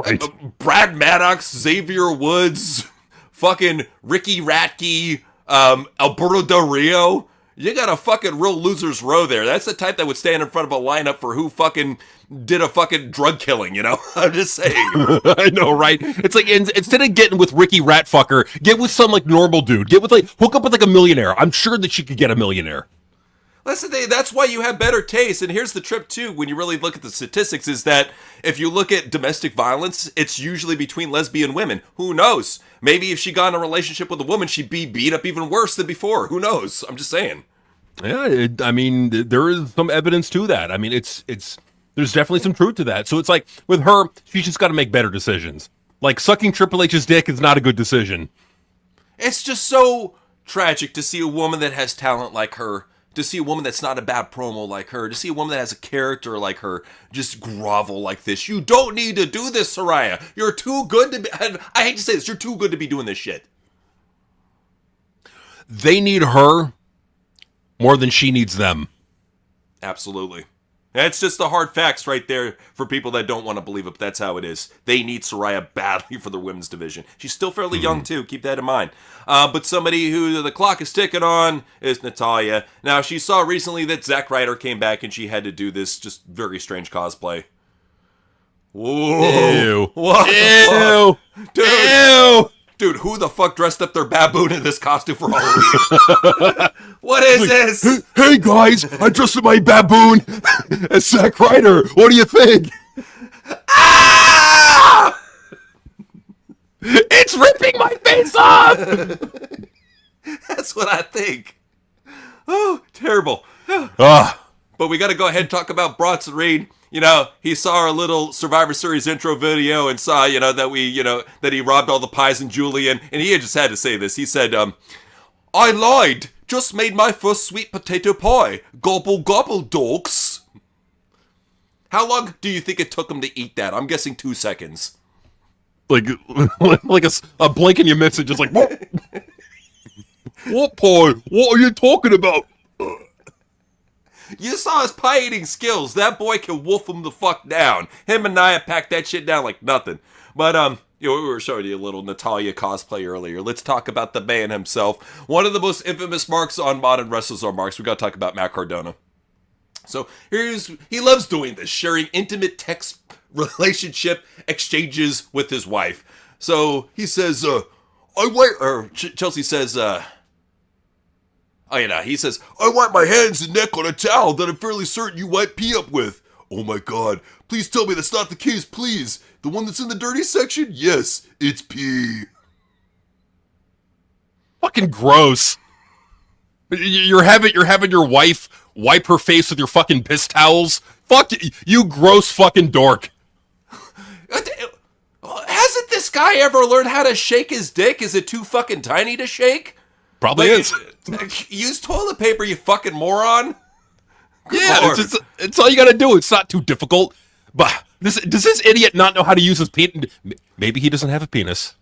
right. Brad Maddox, Xavier Woods, fucking Ricky Ratke, Alberto Del Rio. You got a fucking real loser's row there. That's the type that would stand in front of a lineup for who fucking did a fucking drug killing, you know? I'm just saying. I know, right? It's like, instead of getting with Ricky Ratfucker, get with some, like, normal dude. Get with, like, hook up with, like, a millionaire. I'm sure that she could get a millionaire. Listen, that's why you have better taste. And here's the trip, too, when you really look at the statistics, is that if you look at domestic violence, it's usually between lesbian women. Who knows? Maybe if she got in a relationship with a woman, she'd be beat up even worse than before. Who knows? I'm just saying. Yeah, I mean, there is some evidence to that. I mean, there's definitely some truth to that. So it's like, with her, she's just got to make better decisions. Like, sucking Triple H's dick is not a good decision. It's just so tragic to see a woman that has talent like her, to see a woman that's not a bad promo like her, to see a woman that has a character like her just grovel like this. You don't need to do this, Saraya. You're too good to be... I hate to say this, you're too good to be doing this shit. They need her more than she needs them. Absolutely. That's just the hard facts right there for people that don't want to believe it, but that's how it is. They need Saraya badly for their women's division. She's still fairly young, too. Keep that in mind. But somebody who the clock is ticking on is Natalya. Now, she saw recently that Zack Ryder came back and she had to do this just very strange cosplay. Whoa. Ew. What Ew. Dude. Ew. Dude, who the fuck dressed up their baboon in this costume for Halloween? What is this? Hey guys, I dressed up my baboon as Zack Ryder. What do you think? Ah! It's ripping my face off! That's what I think. Oh, terrible. Ah. But we got to go ahead and talk about Bronson Reed. You know, he saw our little Survivor Series intro video and saw, that he robbed all the pies and Julian. And he just had to say this. He said, I lied. Just made my first sweet potato pie. Gobble, gobble, dogs. How long do you think it took him to eat that? I'm guessing 2 seconds. Like a blink and you miss it, just like, what? What pie? What are you talking about? You saw his pie eating skills. That boy can wolf him the fuck down. Him and Nia packed that shit down like nothing. But we were showing you a little Natalya cosplay earlier. Let's talk about the man himself. One of the most infamous marks on modern wrestlers are marks. We got to talk about Matt Cardona. So he loves doing this, sharing intimate text relationship exchanges with his wife. So he says, Chelsea says, he says, I wipe my hands and neck on a towel that I'm fairly certain you wipe pee up with. Oh my god, please tell me that's not the case, please. The one that's in the dirty section? Yes, it's pee. Fucking gross. You're having your wife wipe her face with your fucking piss towels? Fuck you, gross fucking dork. Hasn't this guy ever learned how to shake his dick? Is it too fucking tiny to shake? Probably is. Use toilet paper, you fucking moron. Yeah, it's all you gotta do. It's not too difficult. But does this idiot not know how to use his penis? Maybe he doesn't have a penis.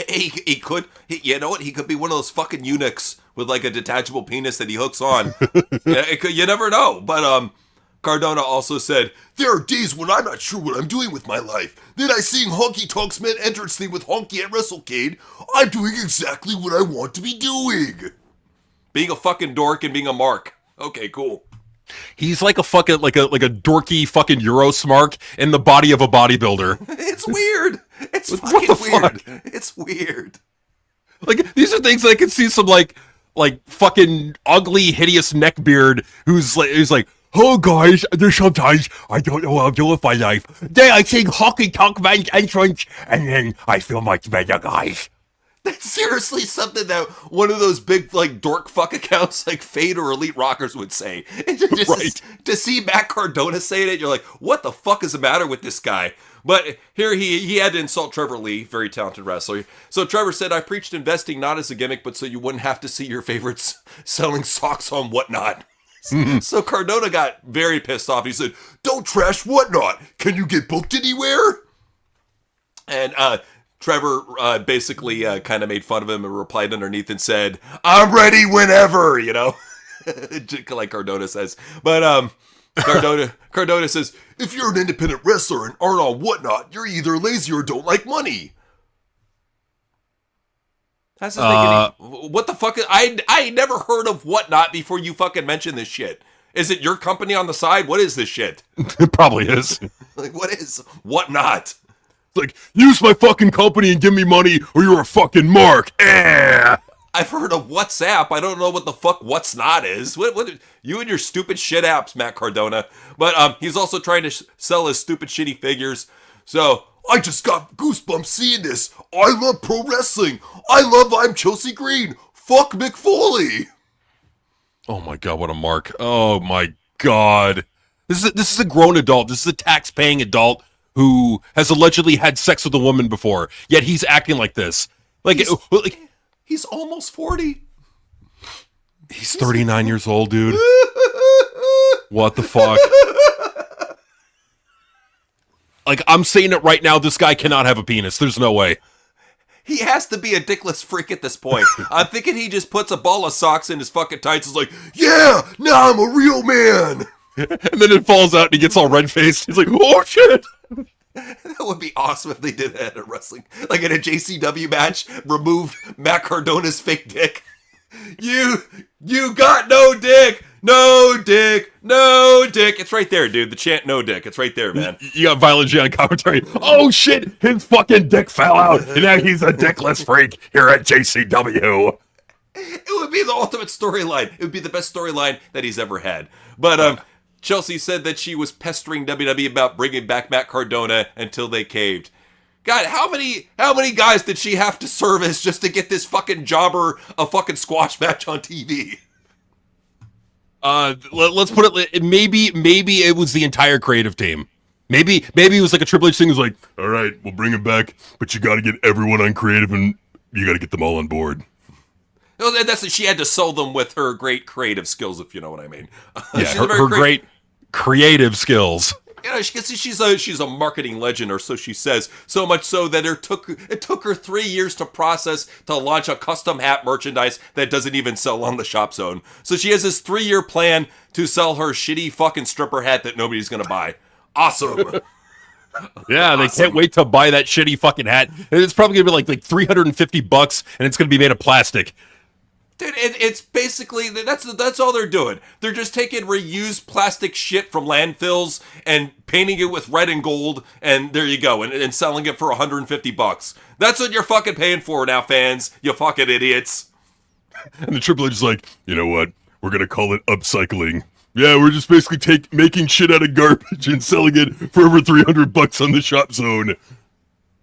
He could. You know what? He could be one of those fucking eunuchs with like a detachable penis that he hooks on. You never know. But Cardona also said, there are days when I'm not sure what I'm doing with my life. Then I sing Honky Tonk's main entrance theme with Honky at WrestleCade. I'm doing exactly what I want to be doing. Being a fucking dork and being a mark. Okay, cool. He's like a fucking like a dorky fucking Euro smark in the body of a bodybuilder. It's weird. It's fucking weird. It's weird. Like these are things I could see some like fucking ugly, hideous neckbeard who's like, oh guys, there's sometimes I don't know what I'll do with my life. Then I sing Hockey Tonk Man's entrance, and then I feel much better, guys. That's seriously something that one of those big like dork fuck accounts like Fade or Elite Rockers would say. And just to see Matt Cardona saying it, you're like, what the fuck is the matter with this guy? But here he had to insult Trevor Lee, very talented wrestler. So Trevor said, I preached investing not as a gimmick, but so you wouldn't have to see your favorites selling socks on Whatnot. So Cardona got very pissed off. He said, don't trash Whatnot. Can you get booked anywhere? And Trevor basically kind of made fun of him and replied underneath and said, I'm ready whenever, you know, like Cardona says. But Cardona says, if you're an independent wrestler and aren't on Whatnot, you're either lazy or don't like money. That's what the fuck? I never heard of Whatnot before you fucking mentioned this shit. Is it your company on the side? What is this shit? It probably is. Like, what is Whatnot? Like, use my fucking company and give me money or you're a fucking mark. I've heard of WhatsApp. I don't know what the fuck What's Not is. What you and your stupid shit apps, Matt Cardona. But he's also trying to sell his stupid shitty figures. So, I just got goosebumps seeing this. I love pro wrestling. I love I'm Chelsea Green. Fuck Mick Foley. Oh my god, what a mark. Oh my god. This is a grown adult. This is a tax-paying adult who has allegedly had sex with a woman before, yet he's acting like this. He's almost 40. He's 39 years old, dude. What the fuck? Like, I'm saying it right now, this guy cannot have a penis. There's no way. He has to be a dickless freak at this point. I'm thinking he just puts a ball of socks in his fucking tights and is like, yeah, now I'm a real man. And then it falls out and he gets all red-faced. He's like, oh, shit. That would be awesome if they did that at wrestling. Like in a JCW match, removed Matt Cardona's fake dick. You got no dick. No dick. No dick. It's right there, dude. The chant no dick. It's right there, man. You got Violent J on commentary. Oh, shit. His fucking dick fell out. And now he's a dickless freak here at JCW. It would be the ultimate storyline. It would be the best storyline that he's ever had. But Chelsea said that she was pestering WWE about bringing back Matt Cardona until they caved. God, how many guys did she have to service just to get this fucking jobber a fucking squash match on TV? Let's put it. Maybe it was the entire creative team. Maybe it was like a Triple H thing. It was like, all right, we'll bring him back, but you got to get everyone on creative, and you got to get them all on board. No, she had to sell them with her great creative skills, if you know what I mean. Yeah, her great creative skills. You know, she's a marketing legend, or so she says. So much so that it took her 3 years to process to launch a custom hat merchandise that doesn't even sell on the Shop Zone. So she has this 3-year plan to sell her shitty fucking stripper hat that nobody's gonna buy. Awesome. Yeah, they can't wait to buy that shitty fucking hat. It's probably gonna be like $350, and it's gonna be made of plastic. Dude, it's basically, that's all they're doing. They're just taking reused plastic shit from landfills and painting it with red and gold, and there you go, and selling it for $150. That's what you're fucking paying for now, fans. You fucking idiots. And the Triple H is like, you know what? We're going to call it upcycling. Yeah, we're just basically making shit out of garbage and selling it for over $300 on the Shop Zone.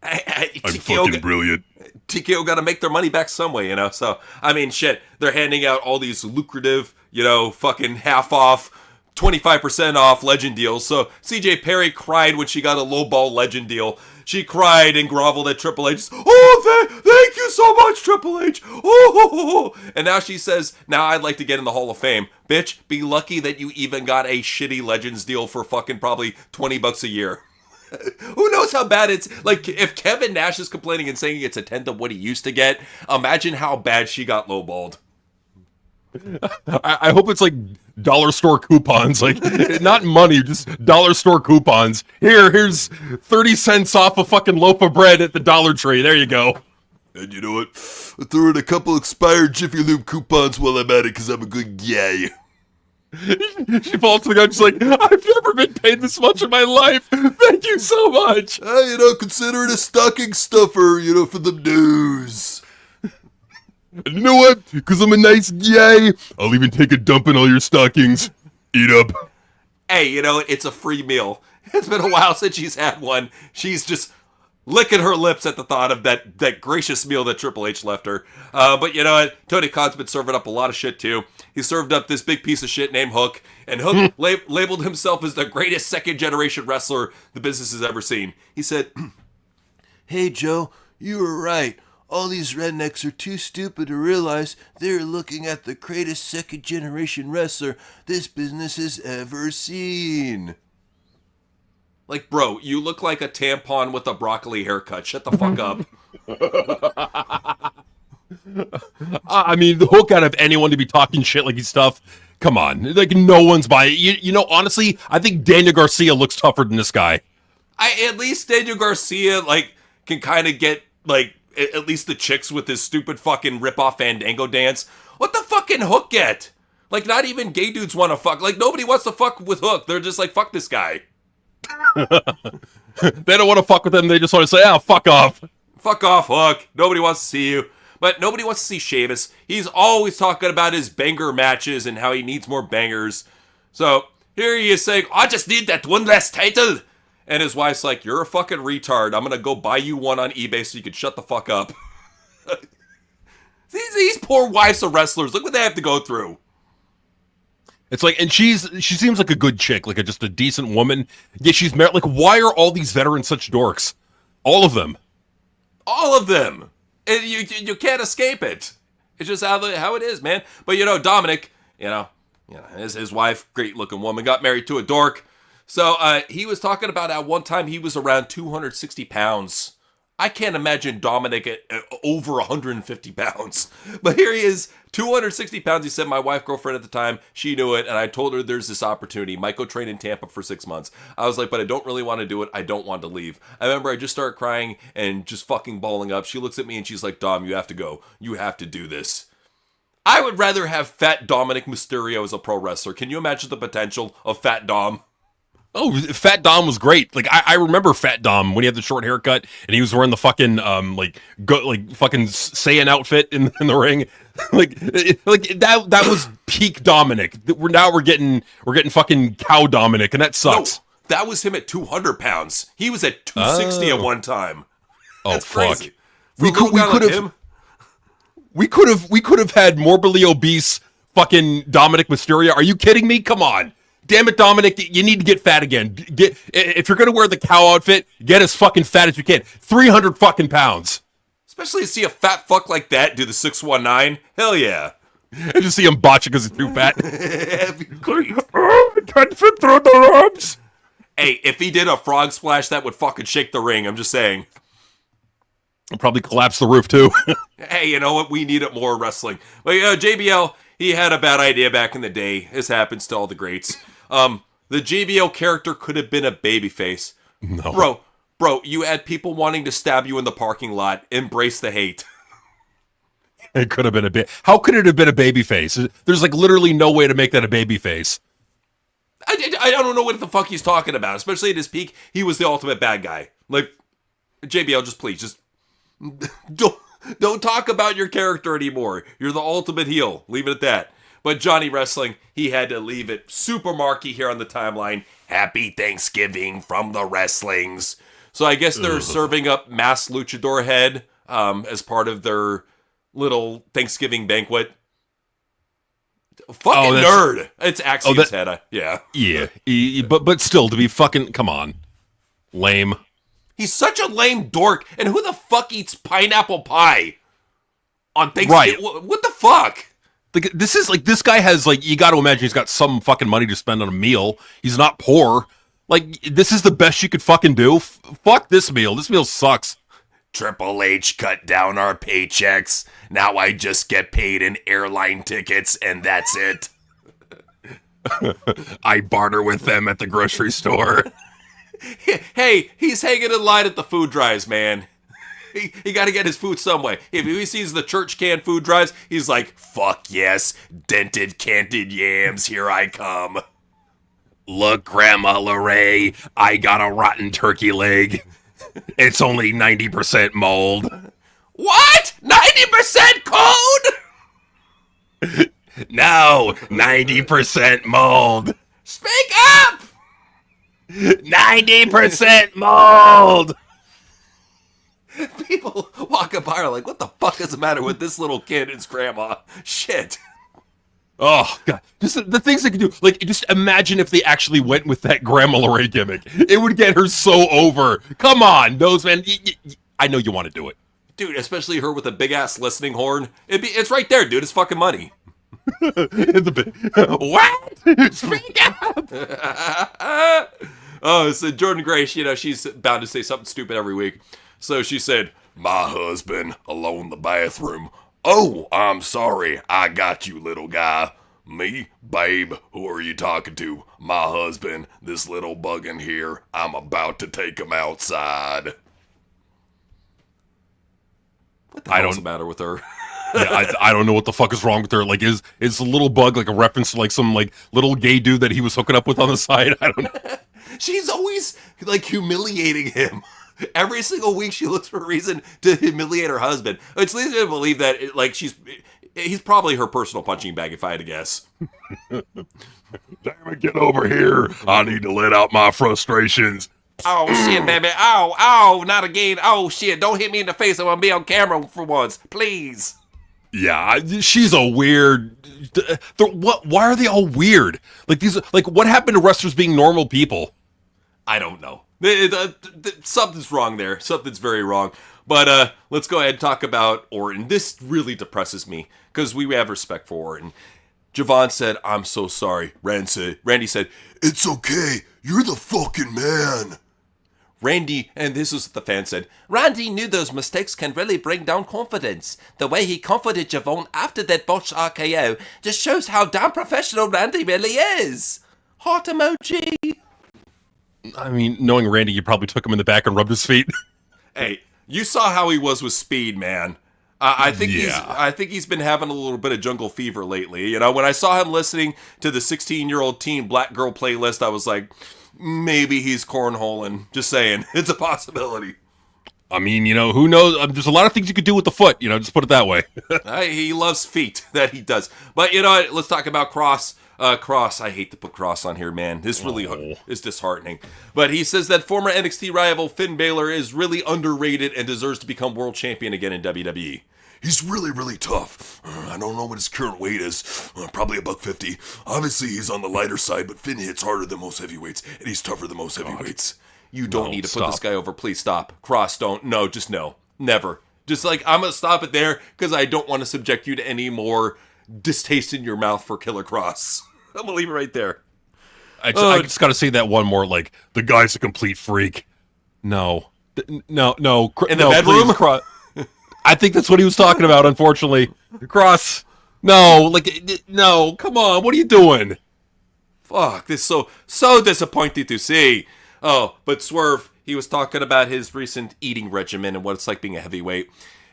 I'm fucking brilliant. TKO got to make their money back some way, you know? So, I mean, shit, they're handing out all these lucrative, you know, fucking half off, 25% off legend deals. So, CJ Perry cried when she got a lowball legend deal. She cried and groveled at Triple H. Oh, thank you so much, Triple H. Oh, and now she says, now I'd like to get in the Hall of Fame. Bitch, be lucky that you even got a shitty legends deal for fucking probably $20 a year. Who knows how bad it's, like, if Kevin Nash is complaining and saying it's a tenth of what he used to get, imagine how bad she got lowballed. I hope it's like dollar store coupons, like not money, just dollar store coupons. Here's 30 cents off a fucking loaf of bread at the Dollar Tree. There you go. And you know what? I threw in a couple expired Jiffy Lube coupons while I'm at it because I'm a good guy. She falls to the ground, she's like, I've never been paid this much in my life. Thank you so much. You know, consider it a stocking stuffer, you know, for the news. And you know what? Because I'm a nice guy, I'll even take a dump in all your stockings. Eat up. Hey, you know, it's a free meal. It's been a while since she's had one. She's just licking her lips at the thought of that gracious meal that Triple H left her. But you know what? Tony Khan's been serving up a lot of shit too. He served up this big piece of shit named Hook, and Hook labeled himself as the greatest second generation wrestler the business has ever seen. He said, "Hey Joe, you were right. All these rednecks are too stupid to realize they're looking at the greatest second generation wrestler this business has ever seen." Like, bro, you look like a tampon with a broccoli haircut. Shut the fuck up. I mean, the Hook, out of anyone to be talking shit like he's tough, come on. Like, no one's buying it. You know, honestly, I think Daniel Garcia looks tougher than this guy. At least Daniel Garcia, like, can kind of get, like, at least the chicks with his stupid fucking rip-off Fandango dance. What the fucking Hook get? Like, not even gay dudes want to fuck. Like, nobody wants to fuck with Hook. They're just like, fuck this guy. They don't want to fuck with him. They just want to say, fuck off. Fuck off, Hook. Nobody wants to see you. But nobody wants to see Sheamus. He's always talking about his banger matches and how he needs more bangers. So here he is saying, I just need that one last title. And his wife's like, you're a fucking retard. I'm going to go buy you one on eBay so you can shut the fuck up. These poor wives of wrestlers, look what they have to go through. It's like, and she seems like a good chick, like just a decent woman. Yet she's married. Like, why are all these veterans such dorks? All of them. All of them. And you can't escape it. It's just how it is, man. But you know, Dominic, you know, his wife, great looking woman, got married to a dork. So he was talking about how one time he was around 260 pounds. I can't imagine Dominic at over 150 pounds. But here he is, 260 pounds. He said, my wife, girlfriend at the time, she knew it. And I told her there's this opportunity. Might go train in Tampa for 6 months. I was like, but I don't really want to do it. I don't want to leave. I remember I just started crying and just fucking bawling up. She looks at me and she's like, Dom, you have to go. You have to do this. I would rather have Fat Dominic Mysterio as a pro wrestler. Can you imagine the potential of Fat Dom? Oh, Fat Dom was great. Like I remember Fat Dom when he had the short haircut and he was wearing the fucking fucking Saiyan outfit in the ring. like that was peak Dominic. We're getting fucking cow Dominic, and that sucks. No, that was him at 200 pounds. He was at 260 at one time. That's fuck. Crazy. We could have had morbidly obese fucking Dominic Mysterio. Are you kidding me? Come on. Damn it, Dominic, you need to get fat again. If you're going to wear the cow outfit, get as fucking fat as you can. 300 fucking pounds. Especially to see a fat fuck like that do the 619. Hell yeah. I just see him botch it because he's too fat. I can't fit through the ropes. Hey, if he did a frog splash, that would fucking shake the ring. I'm just saying. I'll probably collapse the roof, too. Hey, you know what? We need it more wrestling. But JBL, he had a bad idea back in the day. This happens to all the greats. The JBL character could have been a babyface. No. Bro, you had people wanting to stab you in the parking lot. Embrace the hate. It could have been How could it have been a babyface? There's like literally no way to make that a babyface. I don't know what the fuck he's talking about. Especially at his peak, he was the ultimate bad guy. Like, JBL, just don't talk about your character anymore. You're the ultimate heel. Leave it at that. But Johnny Wrestling, he had to leave it super marky here on the timeline. Happy Thanksgiving from the Wrestlings. So I guess they're serving up mass luchador head as part of their little Thanksgiving banquet. Fucking nerd. It's Axion's head. Yeah. Yeah. But still, to be fucking, come on. Lame. He's such a lame dork. And who the fuck eats pineapple pie on Thanksgiving? Right. What the fuck? Like, this guy has, like, you got to imagine he's got some fucking money to spend on a meal. He's not poor. Like, this is the best you could fucking do. Fuck this meal. This meal sucks. Triple H cut down our paychecks. Now I just get paid in airline tickets, and that's it. I barter with them at the grocery store. Hey, he's hanging in line at the food drives, man. He got to get his food some way. If he sees the church canned food drives, he's like, fuck yes, dented canted yams, here I come. Look, Grandma LeRae, I got a rotten turkey leg. It's only 90% mold. What? 90% code? No, 90% mold. Speak up! 90% mold. People walking by are like, what the fuck is the matter with this little kid and his grandma? Shit. Oh, God. Just the things they could do. Like, just imagine if they actually went with that Grandma Lorraine gimmick. It would get her so over. Come on, those men. I know you want to do it. Dude, especially her with a big-ass listening horn. It's right there, dude. It's fucking money. What? Speak up! Oh, so Jordan Gray, she's bound to say something stupid every week. So she said, my husband alone in the bathroom. Oh, I'm sorry. I got you, little guy. Me? Babe, who are you talking to? My husband, this little bug in here. I'm about to take him outside. What the hell's the matter with her? Yeah, I don't know what the fuck is wrong with her. Like, is the little bug like a reference to like some like little gay dude that he was hooking up with on the side? I don't know. She's always like humiliating him. Every single week she looks for a reason to humiliate her husband. Which leads me to believe that he's probably her personal punching bag, if I had to guess. Damn it, get over here. I need to let out my frustrations. Oh, shit, baby. Oh, not again. Oh, shit. Don't hit me in the face. I want to be on camera for once. Please. Yeah, she's a weird. Why are they all weird? Like these. Like, what happened to wrestlers being normal people? I don't know. Something's wrong there. Something's very wrong. But let's go ahead and talk about Orton. This really depresses me because we have respect for Orton. Javon said, I'm so sorry. Randy said, it's okay. You're the fucking man. Randy, and this is what the fan said, Randy knew those mistakes can really bring down confidence. The way he comforted Javon after that botched RKO just shows how damn professional Randy really is. Heart emoji. I mean, knowing Randy, you probably took him in the back and rubbed his feet. Hey, you saw how he was with Speed, man. I think he's been having a little bit of jungle fever lately. You know, when I saw him listening to the 16-year-old teen Black Girl playlist, I was like, maybe he's cornholing. Just saying, it's a possibility. I mean, you know, who knows? There's a lot of things you could do with the foot. You know, just put it that way. He loves feet. That he does. But you know what? Let's talk about Cross. Cross, I hate to put Cross on here, man. This really is disheartening. But he says that former NXT rival Finn Balor is really underrated and deserves to become world champion again in WWE. He's really, really tough. I don't know what his current weight is. Probably $150. Obviously, he's on the lighter side, but Finn hits harder than most heavyweights, and he's tougher than most heavyweights. You don't need to put this guy over. Please stop. Cross, don't. No, just no. Never. Just like, I'm going to stop it there because I don't want to subject you to any more distaste in your mouth for Killer Cross. I'm going to leave it right there. I just got to say that one more, like, the guy's a complete freak. No. No. In the bedroom? Please, I think that's what he was talking about, unfortunately. Cross. No, no, come on, what are you doing? Fuck, this is so disappointing to see. Oh, but Swerve, he was talking about his recent eating regimen and what it's like being a heavyweight.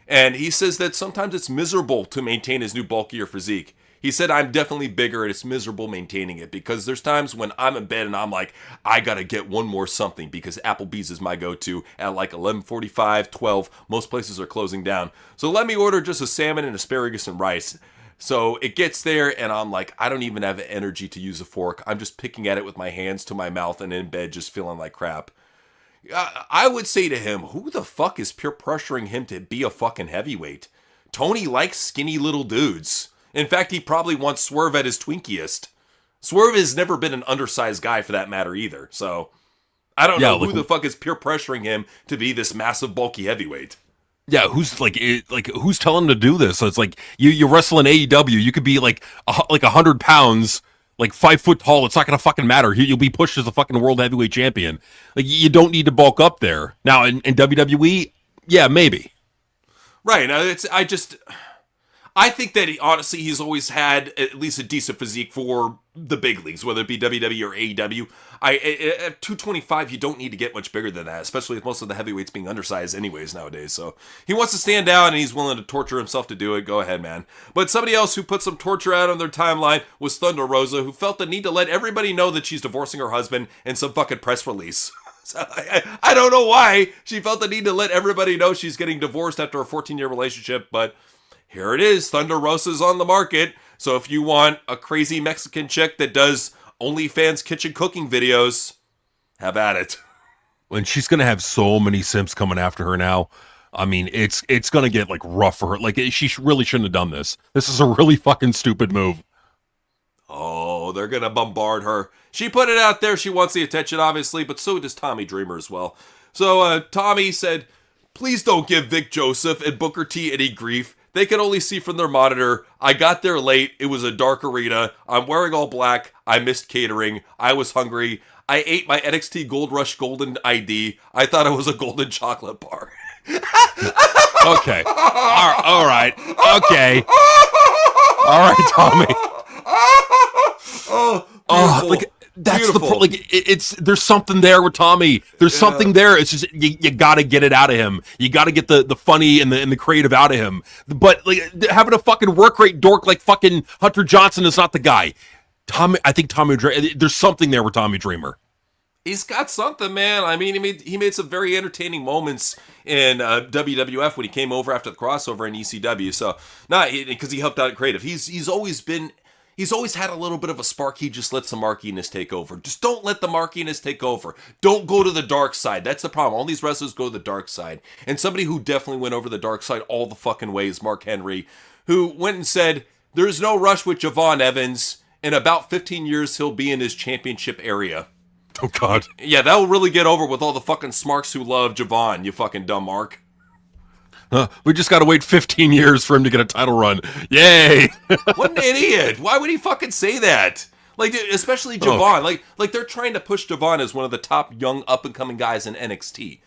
And he says that sometimes it's miserable to maintain his new bulkier physique. He said, I'm definitely bigger and it's miserable maintaining it because there's times when I'm in bed and I'm like, I gotta get one more something because Applebee's is my go-to at like 11:45, 12. Most places are closing down. So let me order just a salmon and asparagus and rice. So it gets there and I'm like, I don't even have the energy to use a fork. I'm just picking at it with my hands to my mouth and in bed just feeling like crap. I would say to him, who the fuck is peer pressuring him to be a fucking heavyweight? Tony likes skinny little dudes. In fact, he probably wants Swerve at his twinkiest. Swerve has never been an undersized guy for that matter either. So I don't know who the fuck is peer pressuring him to be this massive, bulky heavyweight. Yeah, who's who's telling him to do this? So it's like you wrestle in AEW, you could be like 100 pounds, like 5 foot tall. It's not gonna fucking matter. You'll be pushed as a fucking world heavyweight champion. Like you don't need to bulk up there. Now in WWE, yeah, maybe. Right. I think that he's always had at least a decent physique for the big leagues, whether it be WWE or AEW. At 225, you don't need to get much bigger than that, especially with most of the heavyweights being undersized anyways nowadays. So he wants to stand out and he's willing to torture himself to do it. Go ahead, man. But somebody else who put some torture out on their timeline was Thunder Rosa, who felt the need to let everybody know that she's divorcing her husband in some fucking press release. So I don't know why she felt the need to let everybody know she's getting divorced after a 14-year relationship, but here it is. Thunder Rosa's on the market. So if you want a crazy Mexican chick that does OnlyFans kitchen cooking videos. Have at it. And she's gonna have so many simps coming after her now. I mean, it's gonna get like rough for her. Like she really shouldn't have done this. This is a really fucking stupid move. Oh, they're gonna bombard her. She put it out there. She wants the attention, obviously, but so does Tommy Dreamer as well. So Tommy said, "Please don't give Vic Joseph and Booker T any grief. They can only see from their monitor. I got there late. It was a dark arena. I'm wearing all black. I missed catering. I was hungry. I ate my NXT Gold Rush Golden ID. I thought it was a golden chocolate bar." Okay. All right. Okay. All right, Tommy. Oh, like that's beautiful. it's there's something there with Tommy. There's something there. It's just you got to get it out of him. You got to get the funny and the creative out of him. But like having a fucking work rate dork like fucking Hunter Johnson is not the guy. I think there's something there with Tommy Dreamer. He's got something, man. I mean, he made some very entertaining moments in WWF when he came over after the crossover in ECW. So, because he helped out at creative. He's always had a little bit of a spark. He just lets the markiness take over. Just don't let the markiness take over. Don't go to the dark side. That's the problem. All these wrestlers go to the dark side. And somebody who definitely went over the dark side all the fucking way is Mark Henry, who went and said, "There's no rush with Javon Evans. In about 15 years, he'll be in his championship area." Oh, God. Yeah, that will really get over with all the fucking smarks who love Javon, you fucking dumb Mark. We just got to wait 15 years for him to get a title run. Yay! What an idiot. Why would he fucking say that? Like, especially Javon. Like they're trying to push Javon as one of the top young up-and-coming guys in NXT.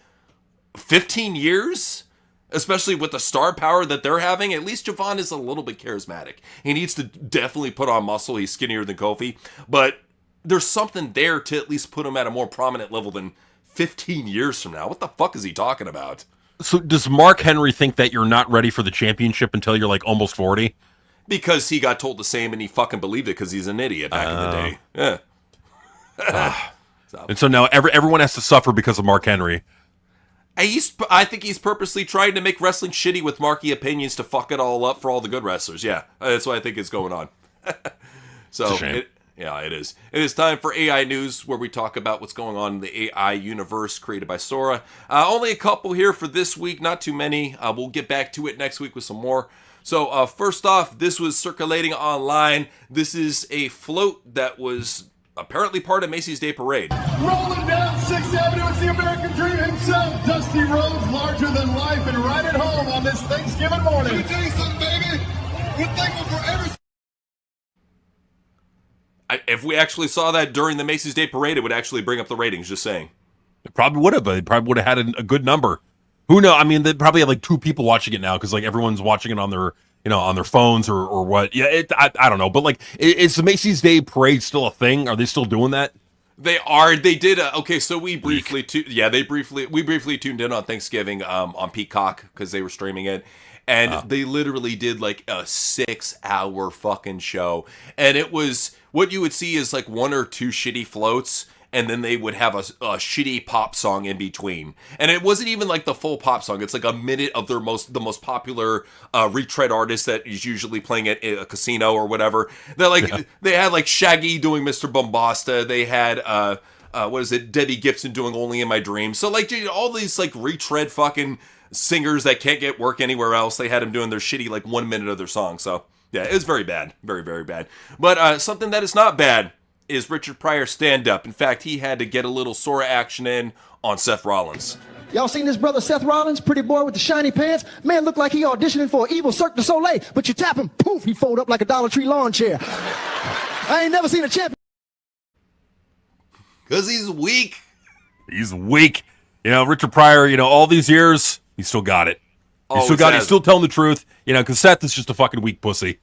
15 years? Especially with the star power that they're having, at least Javon is a little bit charismatic. He needs to definitely put on muscle. He's skinnier than Kofi. But there's something there to at least put him at a more prominent level than 15 years from now. What the fuck is he talking about? So does Mark Henry think that you're not ready for the championship until you're like almost 40? Because he got told the same and he fucking believed it because he's an idiot back in the day. Yeah. And so now everyone has to suffer because of Mark Henry. I think he's purposely trying to make wrestling shitty with marky opinions to fuck it all up for all the good wrestlers. Yeah, that's what I think is going on. So, it is. It is time for AI News, where we talk about what's going on in the AI universe created by Sora. Only a couple here for this week, not too many. We'll get back to it next week with some more. So, first off, this was circulating online. This is a float that was apparently part of Macy's Day Parade. Rolling down 6th Avenue, it's the American Dream himself, Dusty Rhodes, larger than life, and right at home on this Thanksgiving morning. Let me tell you something, baby. We're thankful for every... If we actually saw that during the Macy's Day Parade, it would actually bring up the ratings, just saying. It probably would have. It probably would have had a good number. Who knows? I mean, they probably have like 2 people watching it now because like everyone's watching it on their, on their phones or what. Yeah, I don't know. But like, is the Macy's Day Parade still a thing? Are they still doing that? They are. They did. Okay, so we briefly, briefly tuned in on Thanksgiving on Peacock because they were streaming it. And they literally did like a 6-hour fucking show. And it was, what you would see is like 1 or 2 shitty floats, and then they would have a shitty pop song in between. And it wasn't even like the full pop song. It's like a minute of the most popular retread artist that is usually playing at a casino or whatever. They had like Shaggy doing Mr. Bombasta. They had Debbie Gibson doing Only in My Dreams. So like all these like retread fucking singers that can't get work anywhere else, they had them doing their shitty like 1 minute of their song. So yeah, it was very bad, very, very bad. But something that is not bad is Richard Pryor's stand-up. In fact, he had to get a little Sora action in on Seth Rollins. Y'all seen this brother Seth Rollins, pretty boy with the shiny pants? Man, looked like he auditioning for an evil Cirque du Soleil, but you tap him, poof, he fold up like a Dollar Tree lawn chair. I ain't never seen a champion. Because he's weak. He's weak. Richard Pryor, all these years, he still got it. He's still telling the truth, because Seth is just a fucking weak pussy.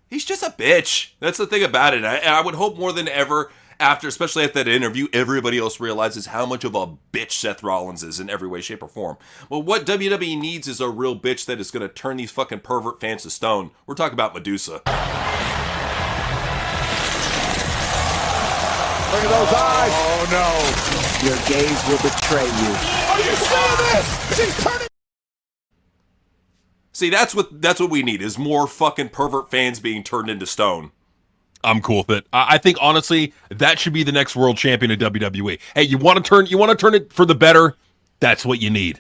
He's just a bitch. That's the thing about it. I would hope more than ever, especially after that interview, everybody else realizes how much of a bitch Seth Rollins is in every way, shape, or form. Well, what WWE needs is a real bitch that is going to turn these fucking pervert fans to stone. We're talking about Medusa. Look at those eyes. Oh, no. Your gaze will betray you. Are you seeing this? She's turning. See, that's what we need, is more fucking pervert fans being turned into stone. I'm cool with it. I think honestly that should be the next world champion of WWE. Hey, you want to turn it for the better? That's what you need.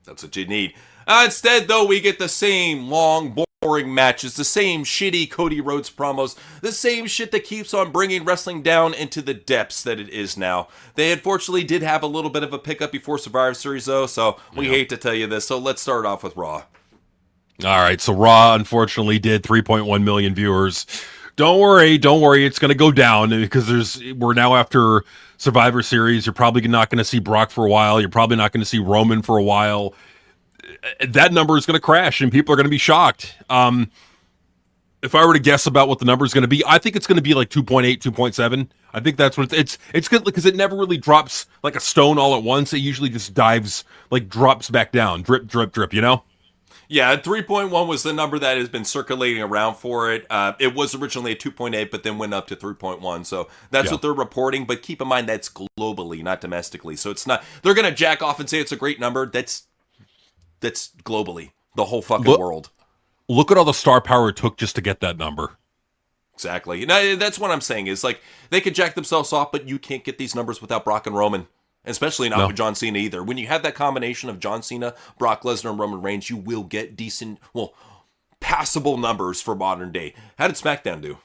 That's what you need. Instead, though, we get the same long, boring matches, the same shitty Cody Rhodes promos, the same shit that keeps on bringing wrestling down into the depths that it is now. They unfortunately did have a little bit of a pickup before Survivor Series, though, so we hate to tell you this. So let's start off with Raw. All right, so Raw unfortunately did 3.1 million viewers. Don't worry, it's going to go down because we're now after Survivor Series. You're probably not going to see Brock for a while. You're probably not going to see Roman for a while. That number is going to crash and people are going to be shocked. If I were to guess about what the number is going to be, I think it's going to be like 2.8, 2.7. I think that's what it's good because it never really drops like a stone all at once. It usually just drops back down, drip, drip, drip, you know? Yeah, 3.1 was the number that has been circulating around for it. It was originally at 2.8, but then went up to 3.1. So that's what they're reporting. But keep in mind that's globally, not domestically. So it's not. They're gonna jack off and say it's a great number. That's globally, the whole fucking world. Look at all the star power it took just to get that number. Exactly. Now, that's what I'm saying. Is like they could jack themselves off, but you can't get these numbers without Brock and Roman. Especially not with John Cena either. When you have that combination of John Cena, Brock Lesnar, and Roman Reigns, you will get decent, passable numbers for modern day. How did SmackDown do?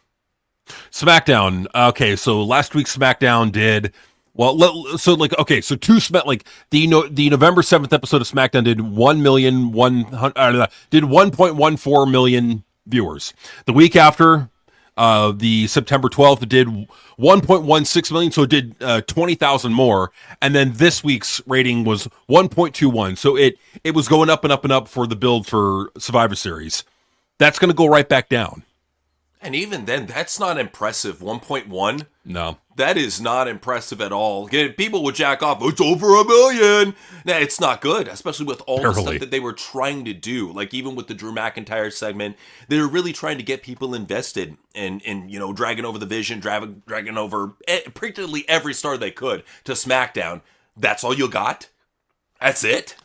SmackDown. Okay, so last week SmackDown did the November 7th episode of SmackDown did 1.14 million viewers. The week after, the September 12th, it did 1.16 million, so it did 20,000 more. And then this week's rating was 1.21, so it was going up and up and up for the build for Survivor Series. That's going to go right back down. And even then, that's not impressive. 1.1? No. That is not impressive at all. People would jack off, it's over 1 million. Nah, it's not good, especially with all the stuff that they were trying to do. Like even with the Drew McIntyre segment, they were really trying to get people invested and dragging over the Vision, dragging over practically every star they could to SmackDown. That's all you got? That's it?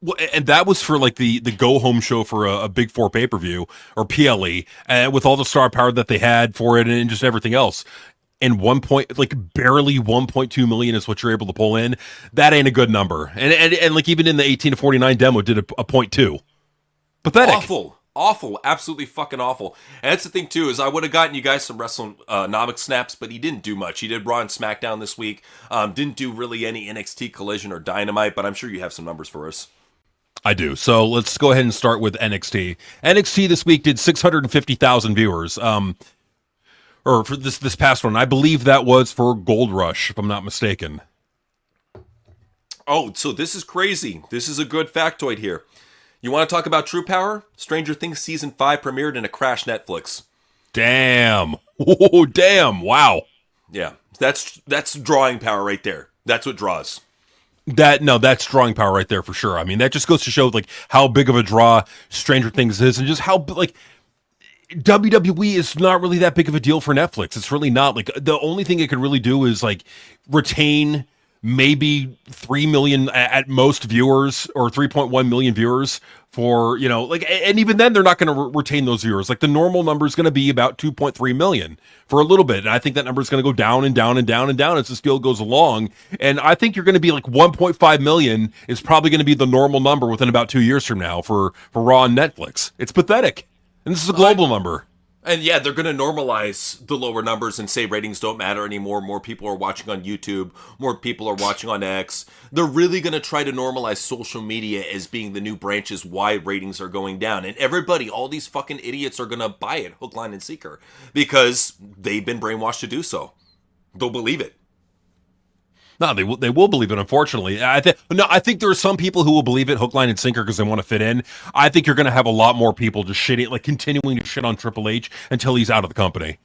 Well, and that was for like the go home show for a Big Four pay-per-view or PLE, and with all the star power that they had for it and just everything else. And barely 1.2 million is what you're able to pull in. That ain't a good number. And like even in the 18 to 49 demo did a 0.2. Pathetic. Awful, absolutely fucking awful. And that's the thing too, is I would have gotten you guys some WrestleNomics snaps, but he didn't do much. He did Raw and SmackDown this week. Didn't do really any NXT Collision or Dynamite, but I'm sure you have some numbers for us. I do. So let's go ahead and start with NXT. NXT this week did 650,000 viewers. Or for this past one, I believe that was for Gold Rush, if I'm not mistaken. Oh, so this is crazy. This is a good factoid here. You want to talk about True Power? Stranger Things Season 5 premiered in a crash Netflix. Damn. Oh, damn. Wow. Yeah, that's drawing power right there. That's what draws. That's drawing power right there for sure. I mean, that just goes to show like how big of a draw Stranger Things is, and just how like WWE is not really that big of a deal for Netflix. It's really not. Like the only thing it could really do is like retain maybe 3 million at most viewers or 3.1 million viewers for, and even then they're not going to retain those viewers. Like the normal number is going to be about 2.3 million for a little bit. And I think that number is going to go down and down and down and down as the skill goes along. And I think you're going to be like 1.5 million is probably going to be the normal number within about 2 years from now for Raw and Netflix. It's pathetic. And this is a global number. And yeah, they're going to normalize the lower numbers and say ratings don't matter anymore. More people are watching on YouTube. More people are watching on X. They're really going to try to normalize social media as being the new branches why ratings are going down. And everybody, all these fucking idiots are going to buy it, hook, line, and sinker, because they've been brainwashed to do so. They'll believe it. No, they will believe it, unfortunately. I think there are some people who will believe it hook, line, and sinker because they want to fit in. I think you're going to have a lot more people just shitting, like continuing to shit on Triple H until he's out of the company.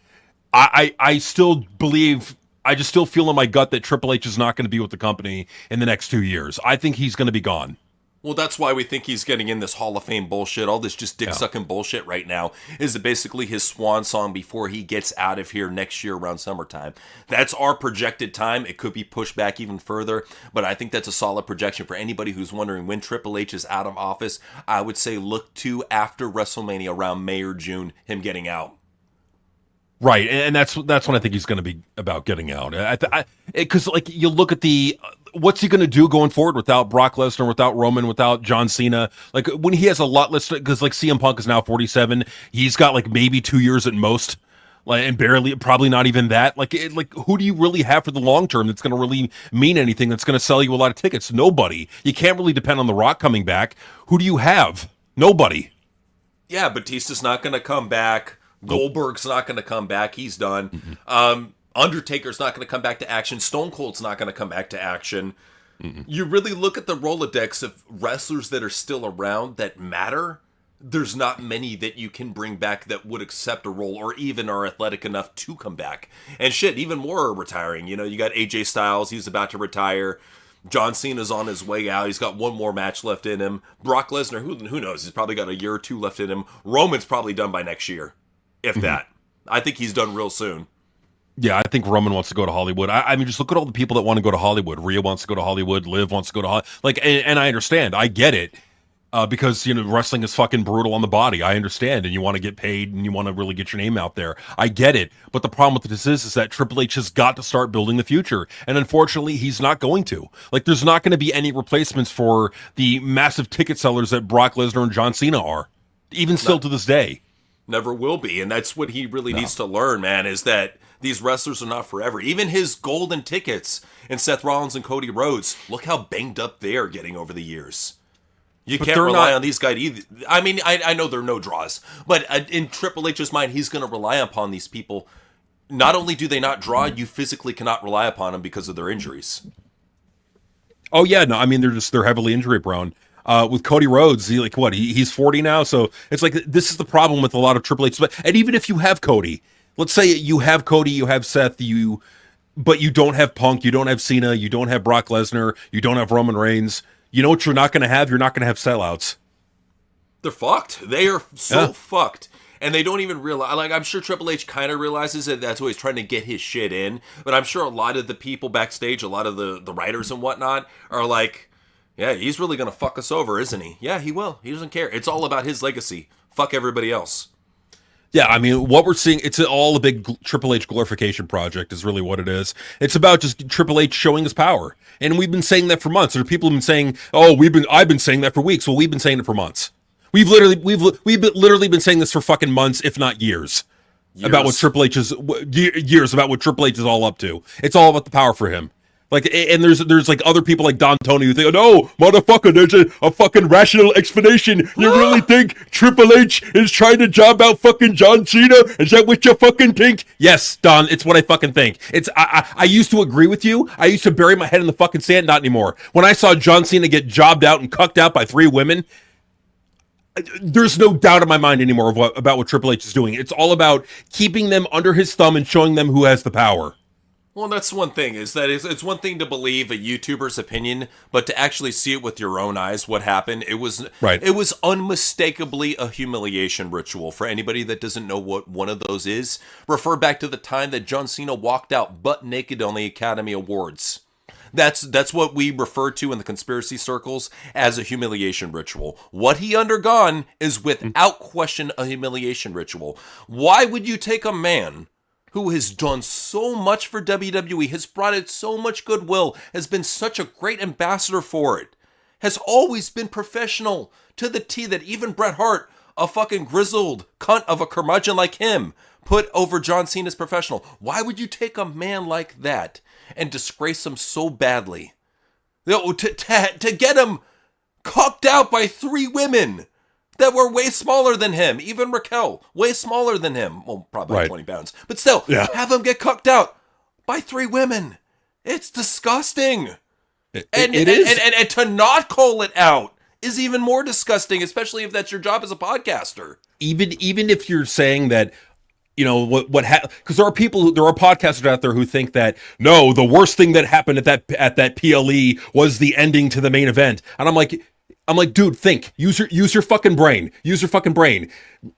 I still believe, I just still feel in my gut that Triple H is not going to be with the company in the next 2 years. I think he's going to be gone. Well, that's why we think he's getting in this Hall of Fame bullshit. All this just dick-sucking bullshit right now is basically his swan song before he gets out of here next year around summertime. That's our projected time. It could be pushed back even further, but I think that's a solid projection for anybody who's wondering when Triple H is out of office. I would say look to after WrestleMania around May or June, him getting out. Right, and that's when I think he's going to be about getting out. Because like you look at what's he going to do going forward without Brock Lesnar, without Roman, without John Cena? Like when he has a lot less, because like CM Punk is now 47, he's got like maybe 2 years at most, like and barely, probably not even that. Like who do you really have for the long term that's going to really mean anything? That's going to sell you a lot of tickets? Nobody. You can't really depend on The Rock coming back. Who do you have? Nobody. Yeah, Batista's not going to come back. Goldberg's not going to come back. He's done. Undertaker's not going to come back to action. Stone Cold's not going to come back to action. You really look at the Rolodex of wrestlers that are still around that matter. There's not many that you can bring back that would accept a role or even are athletic enough to come back. And shit, even more are retiring. You know, you got AJ Styles. He's about to retire. John Cena's on his way out. He's got one more match left in him. Brock Lesnar, who knows? He's probably got a year or two left in him. Roman's probably done by next year. If that. I think he's done real soon. Yeah, I think Roman wants to go to Hollywood. I mean, just look at all the people that want to go to Hollywood. Rhea wants to go to Hollywood. Liv wants to go to Hollywood. Like, and I understand. I get it. Because, you know, wrestling is fucking brutal on the body. I understand. And you want to get paid and you want to really get your name out there. I get it. But the problem with this is that Triple H has got to start building the future. And unfortunately, he's not going to. Like, there's not going to be any replacements for the massive ticket sellers that Brock Lesnar and John Cena are. Even still to this day. Never will be. And that's what he really needs to learn, man, is that these wrestlers are not forever. Even his golden tickets and Seth Rollins and Cody Rhodes, look how banged up they are getting over the years. You can't rely on these guys either. I mean, I know they're no draws, but in Triple H's mind, he's going to rely upon these people. Not only do they not draw, you physically cannot rely upon them because of their injuries. Oh, yeah. No, I mean, they're heavily injury prone. With Cody Rhodes, he's 40 now, so it's like this is the problem with a lot of Triple H. And even if you have Cody, let's say you have Cody, you have Seth, but you don't have Punk, you don't have Cena, you don't have Brock Lesnar, you don't have Roman Reigns. You know what you're not going to have? You're not going to have sellouts. They're fucked. They are so fucked. And they don't even realize, like, I'm sure Triple H kind of realizes that that's why he's trying to get his shit in. But I'm sure a lot of the people backstage, a lot of the writers and whatnot are like, yeah, he's really going to fuck us over, isn't he? Yeah, he will. He doesn't care. It's all about his legacy. Fuck everybody else. Yeah, I mean, what we're seeing, it's all a big Triple H glorification project is really what it is. It's about just Triple H showing his power. And we've been saying that for months. There are people who've been saying, I've been saying that for weeks. Well, we've been saying it for months. We've literally been saying this for fucking months, if not years. About what Triple H is, about what Triple H is all up to. It's all about the power for him. Like, and there's like other people like Don Tony who think, no, motherfucker, there's a fucking rational explanation. You really think Triple H is trying to job out fucking John Cena? Is that what you fucking think? Yes, Don, it's what I fucking think. I used to agree with you. I used to bury my head in the fucking sand, not anymore. When I saw John Cena get jobbed out and cucked out by 3 women, there's no doubt in my mind anymore about what Triple H is doing. It's all about keeping them under his thumb and showing them who has the power. Well, that's one thing, is that it's one thing to believe a YouTuber's opinion, but to actually see it with your own eyes, what happened, it was unmistakably a humiliation ritual. For anybody that doesn't know what one of those is, refer back to the time that John Cena walked out butt naked on the Academy Awards. That's what we refer to in the conspiracy circles as a humiliation ritual. What he undergone is without question a humiliation ritual. Why would you take a man who has done so much for WWE, has brought it so much goodwill, has been such a great ambassador for it, has always been professional to the T, that even Bret Hart, a fucking grizzled cunt of a curmudgeon like him, put over John Cena's professional? Why would you take a man like that and disgrace him so badly? To get him cocked out by 3 women that were way smaller than him. Even Raquel, way smaller than him. Well, probably 20 pounds. But still, have him get cucked out by 3 women. It's disgusting. And to not call it out is even more disgusting, especially if that's your job as a podcaster. Even if you're saying that, you know, because there are podcasters out there who think that, no, the worst thing that happened at that PLE was the ending to the main event. And I'm like, dude, think. Use your fucking brain. Use your fucking brain.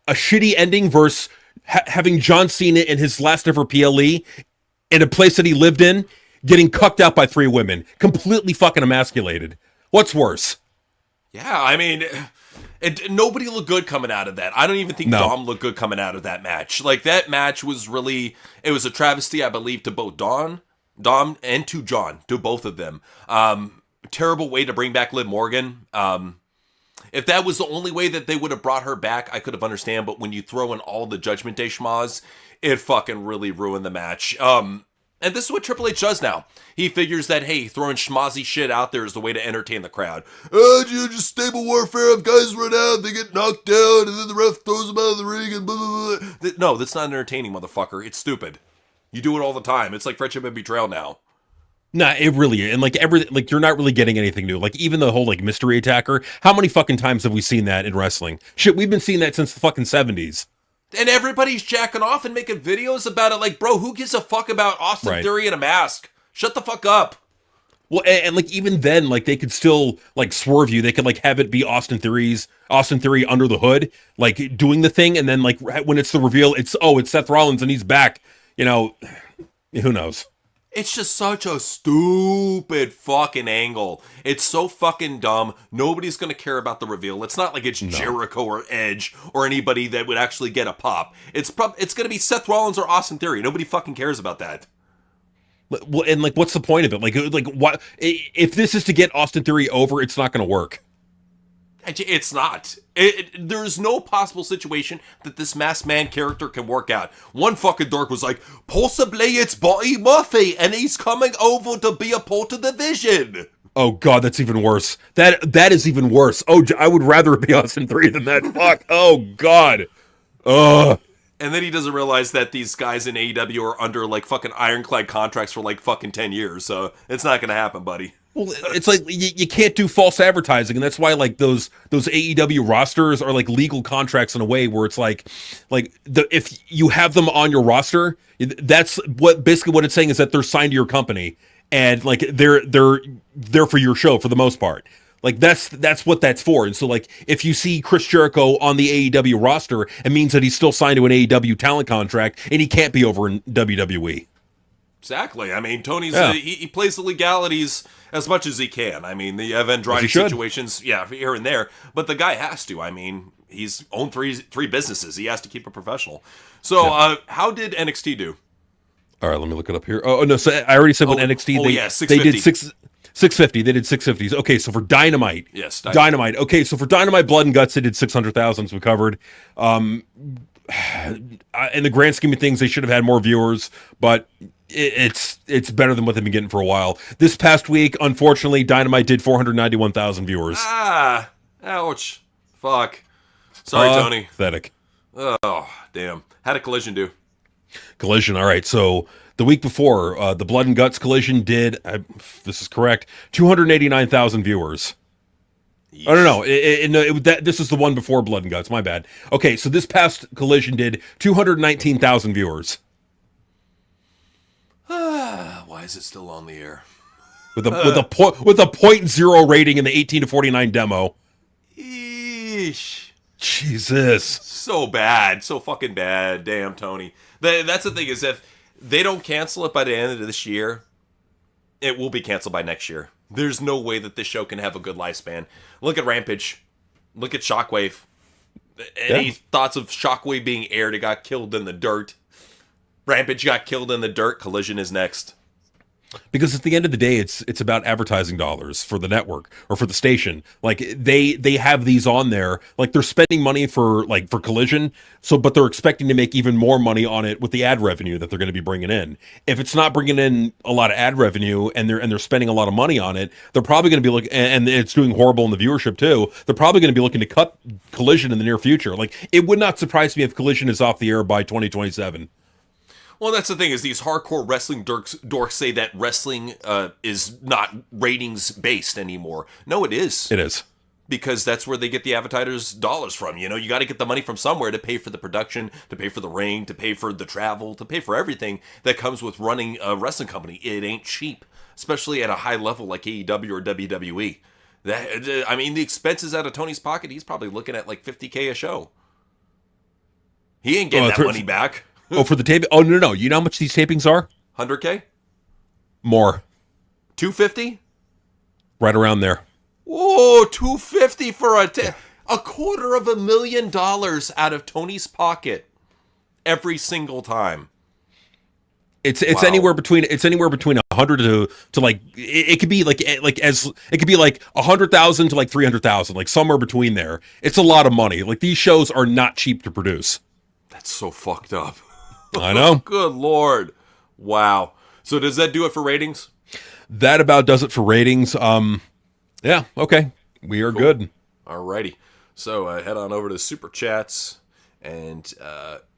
A shitty ending versus having John Cena in his last ever PLE in a place that he lived in, getting cucked out by 3 women, completely fucking emasculated. What's worse? Yeah, I mean, And nobody looked good coming out of that. I don't even think Dom looked good coming out of that match. Like, that match was really, it was a travesty, I believe, to both Dom, and to John, to both of them. Terrible way to bring back Liv Morgan. If that was the only way that they would have brought her back, I could have understand. But when you throw in all the Judgment Day schmaz, it fucking really ruined the match. And this is what Triple H does now. He figures that, hey, throwing schmozzy shit out there is the way to entertain the crowd. Just stable warfare. If guys run out, they get knocked down, and then the ref throws them out of the ring, and blah, blah, blah. No, that's not entertaining, motherfucker. It's stupid. You do it all the time. It's like friendship and betrayal now. Nah, it really is. And like you're not really getting anything new. Like even the whole like mystery attacker. How many fucking times have we seen that in wrestling? Shit, we've been seeing that since the fucking 70s. And everybody's jacking off and making videos about it. Like, bro, who gives a fuck about Austin Theory in a mask? Shut the fuck up. Well, and like even then, like they could still like swerve you. They could like have it be Austin Theory under the hood, like doing the thing, and then like when it's the reveal, it's Seth Rollins and he's back. You know, who knows? It's just such a stupid fucking angle. It's so fucking dumb. Nobody's going to care about the reveal. It's not like it's Jericho or Edge or anybody that would actually get a pop. It's going to be Seth Rollins or Austin Theory. Nobody fucking cares about that. Well, and like, what's the point of it? Like what if this is to get Austin Theory over? It's not going to work. It's not. There's no possible situation that this masked man character can work out. One fucking dork was like, possibly it's Buddy Murphy, and he's coming over to be a part of the Vision. Oh god, that's even worse. That is even worse. Oh, I would rather it be Austin 3 than that. Fuck. Oh god. Ugh. And then he doesn't realize that these guys in AEW are under like fucking ironclad contracts for like fucking 10 years. So it's not going to happen, buddy. Well, it's like you can't do false advertising, and that's why like those AEW rosters are like legal contracts in a way where it's like if you have them on your roster, that's basically what it's saying is that they're signed to your company and like they're for your show for the most part. Like that's what that's for. And so like if you see Chris Jericho on the AEW roster, it means that he's still signed to an AEW talent contract and he can't be over in WWE. Exactly. I mean, Tony's he plays the legalities as much as he can. I mean, the Andrade situations, here and there, but the guy has to. I mean, he's owned three businesses. He has to keep it professional. So, how did NXT do? All right, let me look it up here. Oh no, so I already said with NXT they did 650. They did 650s. Okay, so for Dynamite, yes, Dynamite. Okay, so for Dynamite, Blood and Guts, they did 600,000. We covered. In the grand scheme of things, they should have had more viewers, but it's better than what they've been getting for a while. This past week, unfortunately, Dynamite did 491,000 viewers. Ouch. Fuck. Sorry, Tony. Pathetic. Oh, damn. How did Collision do? Collision, all right. So the week before, the Blood and Guts Collision did, if this is correct, 289,000 viewers. Yeesh. Oh, no. This is the one before Blood and Guts. My bad. Okay, so this past Collision did 219,000 viewers. Why is it still on the air? With a 0.0 rating in the 18 to 49 demo. Eesh. Jesus. So bad. So fucking bad. Damn, Tony. That's the thing is if they don't cancel it by the end of this year, it will be canceled by next year. There's no way that this show can have a good lifespan. Look at Rampage. Look at Shockwave. Any thoughts of Shockwave being aired? It got killed in the dirt. Rampage got killed in the dirt. Collision is next. Because at the end of the day, it's about advertising dollars for the network or for the station. Like they have these on there, like they're spending money for Collision. But they're expecting to make even more money on it with the ad revenue that they're going to be bringing in. If it's not bringing in a lot of ad revenue and they're spending a lot of money on it, they're probably going to be looking, and it's doing horrible in the viewership too. They're probably going to be looking to cut Collision in the near future. Like it would not surprise me if Collision is off the air by 2027. Well, that's the thing is these hardcore wrestling dorks say that wrestling is not ratings based anymore. No, it is. It is. Because that's where they get the advertisers' dollars from. You know, you got to get the money from somewhere to pay for the production, to pay for the ring, to pay for the travel, to pay for everything that comes with running a wrestling company. It ain't cheap, especially at a high level like AEW or WWE. The expenses out of Tony's pocket, he's probably looking at like $50K a show. He ain't getting that money back. For the tape? Oh, no. You know how much these tapings are? 100K? More. 250? Right around there. Whoa, 250 for a $250,000 out of Tony's pocket every single time. It's anywhere between 100 to like it could be like it could be like 100,000 to like 300,000, like somewhere between there. It's a lot of money. Like these shows are not cheap to produce. That's so fucked up. I know. Good Lord. Wow. So does that do it for ratings? That about does it for ratings. Yeah. Okay. We are good. Alrighty. So head on over to Super Chats, and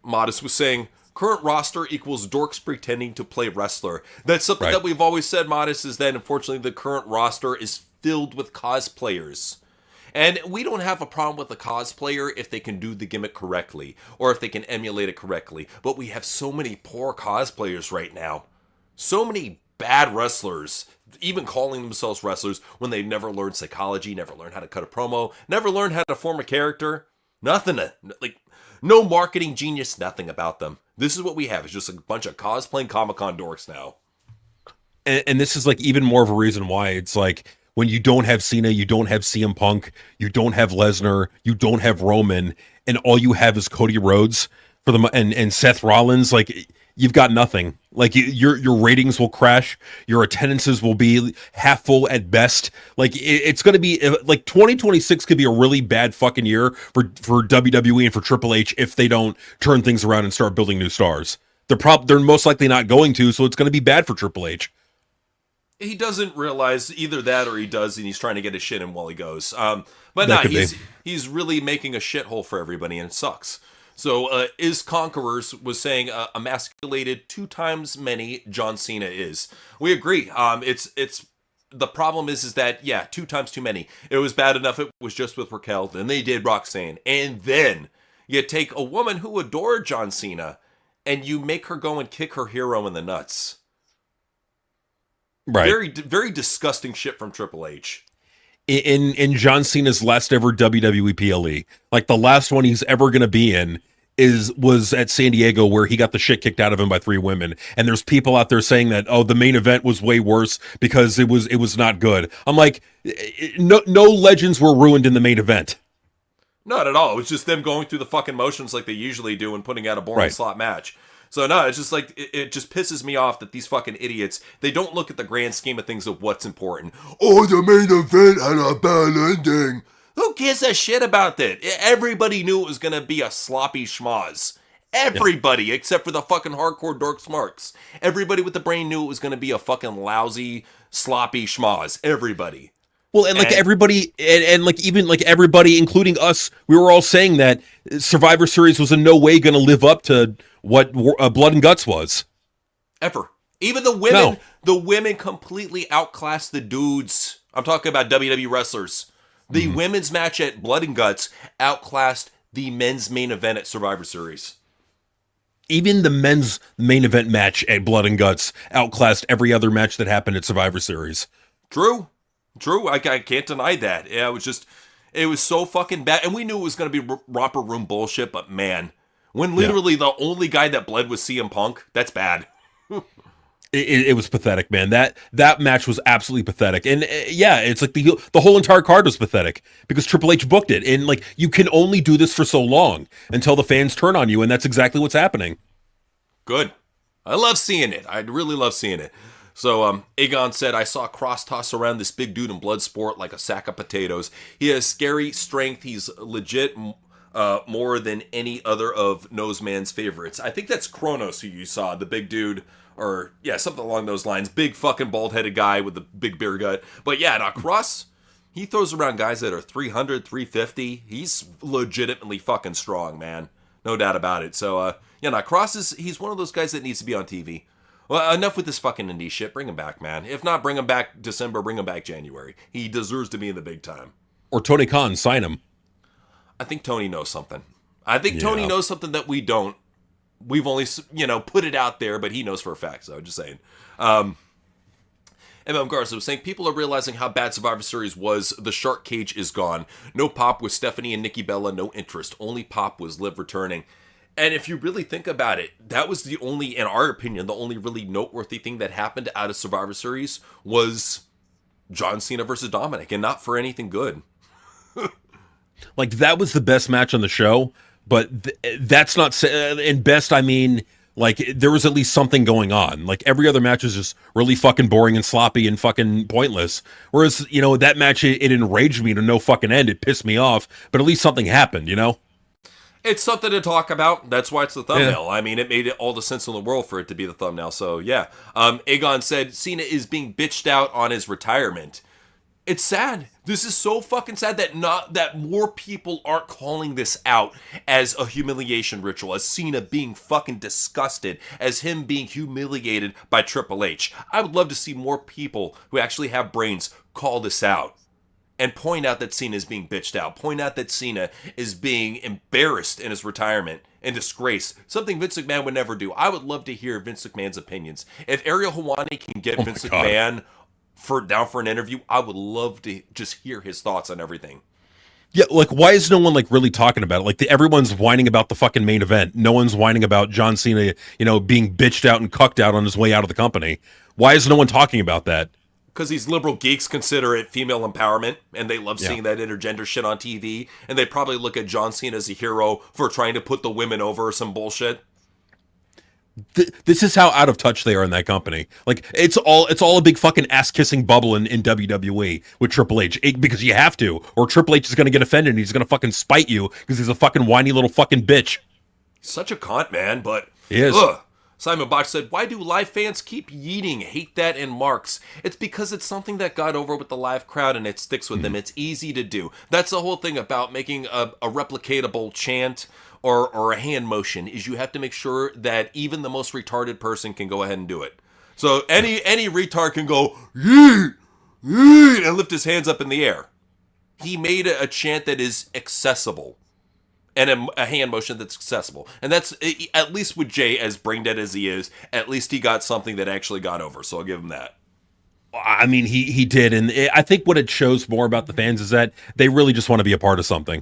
Modest was saying, current roster equals dorks pretending to play wrestler. That's something that we've always said, Modest, is that unfortunately the current roster is filled with cosplayers. And we don't have a problem with a cosplayer if they can do the gimmick correctly, or if they can emulate it correctly. But we have so many poor cosplayers right now. So many bad wrestlers, even calling themselves wrestlers, when they've never learned psychology, never learned how to cut a promo, never learned how to form a character. Nothing. Like, no marketing genius, nothing about them. This is what we have. It's just a bunch of cosplaying Comic-Con dorks now. And this is like even more of a reason why it's like when you don't have Cena, you don't have CM Punk, you don't have Lesnar, you don't have Roman, and all you have is Cody Rhodes for them and Seth Rollins. Like you've got nothing. Like your ratings will crash. Your attendances will be half full at best. Like it's going to be like 2026 could be a really bad fucking year for WWE and for Triple H if they don't turn things around and start building new stars. They're most likely not going to, so it's going to be bad for Triple H. He doesn't realize either that or he does, and he's trying to get his shit in while he goes. But no, he's really making a shithole for everybody, and it sucks. So, Is Conquerors was saying emasculated 2 times many John Cena is. We agree. It's the problem is that, yeah, 2 times too many. It was bad enough it was just with Raquel, then they did Roxanne, and then you take a woman who adored John Cena, and you make her go and kick her hero in the nuts. Right. Very, very disgusting shit from Triple H. In John Cena's last ever WWE PLE, like the last one he's ever going to be in was at San Diego, where he got the shit kicked out of him by 3 women. And there's people out there saying that, oh, the main event was way worse because it was not good. I'm like, no legends were ruined in the main event. Not at all. It was just them going through the fucking motions like they usually do and putting out a boring slot match. So no, it's just like, it just pisses me off that these fucking idiots, they don't look at the grand scheme of things of what's important. Oh, the main event had a bad ending. Who gives a shit about that? Everybody knew it was going to be a sloppy schmoz. Everybody, except for the fucking hardcore dork smarks. Everybody with the brain knew it was going to be a fucking lousy, sloppy schmoz. Everybody. Well, and like everybody, and like even like everybody, including us, we were all saying that Survivor Series was in no way going to live up to what Blood and Guts was. Ever. Even the women, the women completely outclassed the dudes. I'm talking about WWE wrestlers. The women's match at Blood and Guts outclassed the men's main event at Survivor Series. Even the men's main event match at Blood and Guts outclassed every other match that happened at Survivor Series. True. I can't deny that. Yeah, it was so fucking bad. And we knew it was going to be romper room bullshit, but man, when literally the only guy that bled was CM Punk, that's bad. It was pathetic, man. That match was absolutely pathetic. And yeah, it's like the whole entire card was pathetic because Triple H booked it. And like, you can only do this for so long until the fans turn on you. And that's exactly what's happening. Good. I love seeing it. I really love seeing it. So, Aegon said, I saw Cross toss around this big dude in Bloodsport like a sack of potatoes. He has scary strength. He's legit more than any other of Noseman's favorites. I think that's Kronos who you saw, the big dude, or yeah, something along those lines. Big fucking bald-headed guy with the big beer gut. But yeah, now Cross, he throws around guys that are 300, 350. He's legitimately fucking strong, man. No doubt about it. So, yeah, now Cross he's one of those guys that needs to be on TV. Well, enough with this fucking indie shit. Bring him back, man. If not, bring him back December, bring him back January. He deserves to be in the big time. Or Tony Khan, sign him. I think Tony knows something. I think Tony knows something that we don't. We've only, put it out there, but he knows for a fact, so I'm just saying. MM Garza was saying, people are realizing how bad Survivor Series was. The shark cage is gone. No pop with Stephanie and Nikki Bella, no interest. Only pop was Liv returning. And if you really think about it, that was the only, in our opinion, the only really noteworthy thing that happened out of Survivor Series was John Cena versus Dominic, and not for anything good. Like, that was the best match on the show, but that's not, in best, I mean, like, there was at least something going on. Like, every other match was just really fucking boring and sloppy and fucking pointless. Whereas, you know, that match, it enraged me to no fucking end. It pissed me off, but at least something happened, you know? It's something to talk about. That's why it's the thumbnail. Yeah. I mean, it made all the sense in the world for it to be the thumbnail. So, yeah. Aegon said Cena is being bitched out on his retirement. It's sad. This is so fucking sad that more people aren't calling this out as a humiliation ritual, as Cena being fucking disgusted, as him being humiliated by Triple H. I would love to see more people who actually have brains call this out and point out that Cena is being bitched out. Point out that Cena is being embarrassed in his retirement and disgrace. Something Vince McMahon would never do. I would love to hear Vince McMahon's opinions. If Ariel Helwani can get Vince McMahon down for an interview, I would love to just hear his thoughts on everything. Yeah, like, why is no one, like, really talking about it? Like, everyone's whining about the fucking main event. No one's whining about John Cena, you know, being bitched out and cucked out on his way out of the company. Why is no one talking about that? Because these liberal geeks consider it female empowerment, and they love seeing that intergender shit on TV, and they probably look at John Cena as a hero for trying to put the women over or some bullshit. This is how out of touch they are in that company. Like, it's all a big fucking ass-kissing bubble in WWE with Triple H, because you have to, or Triple H is going to get offended and he's going to fucking spite you because he's a fucking whiny little fucking bitch. Such a cunt, man, but... He is. Ugh. Simon Botch said, why do live fans keep yeeting hate that and marks? It's because it's something that got over with the live crowd and it sticks with them. It's easy to do. That's the whole thing about making a replicatable chant or a hand motion, is you have to make sure that even the most retarded person can go ahead and do it. So any retard can go, yeet, yeet, and lift his hands up in the air. He made a chant that is accessible. And a hand motion that's accessible. And that's, at least with Jay, as brain dead as he is, at least he got something that actually got over. So I'll give him that. I mean, he did. And I think what it shows more about the fans is that they really just want to be a part of something.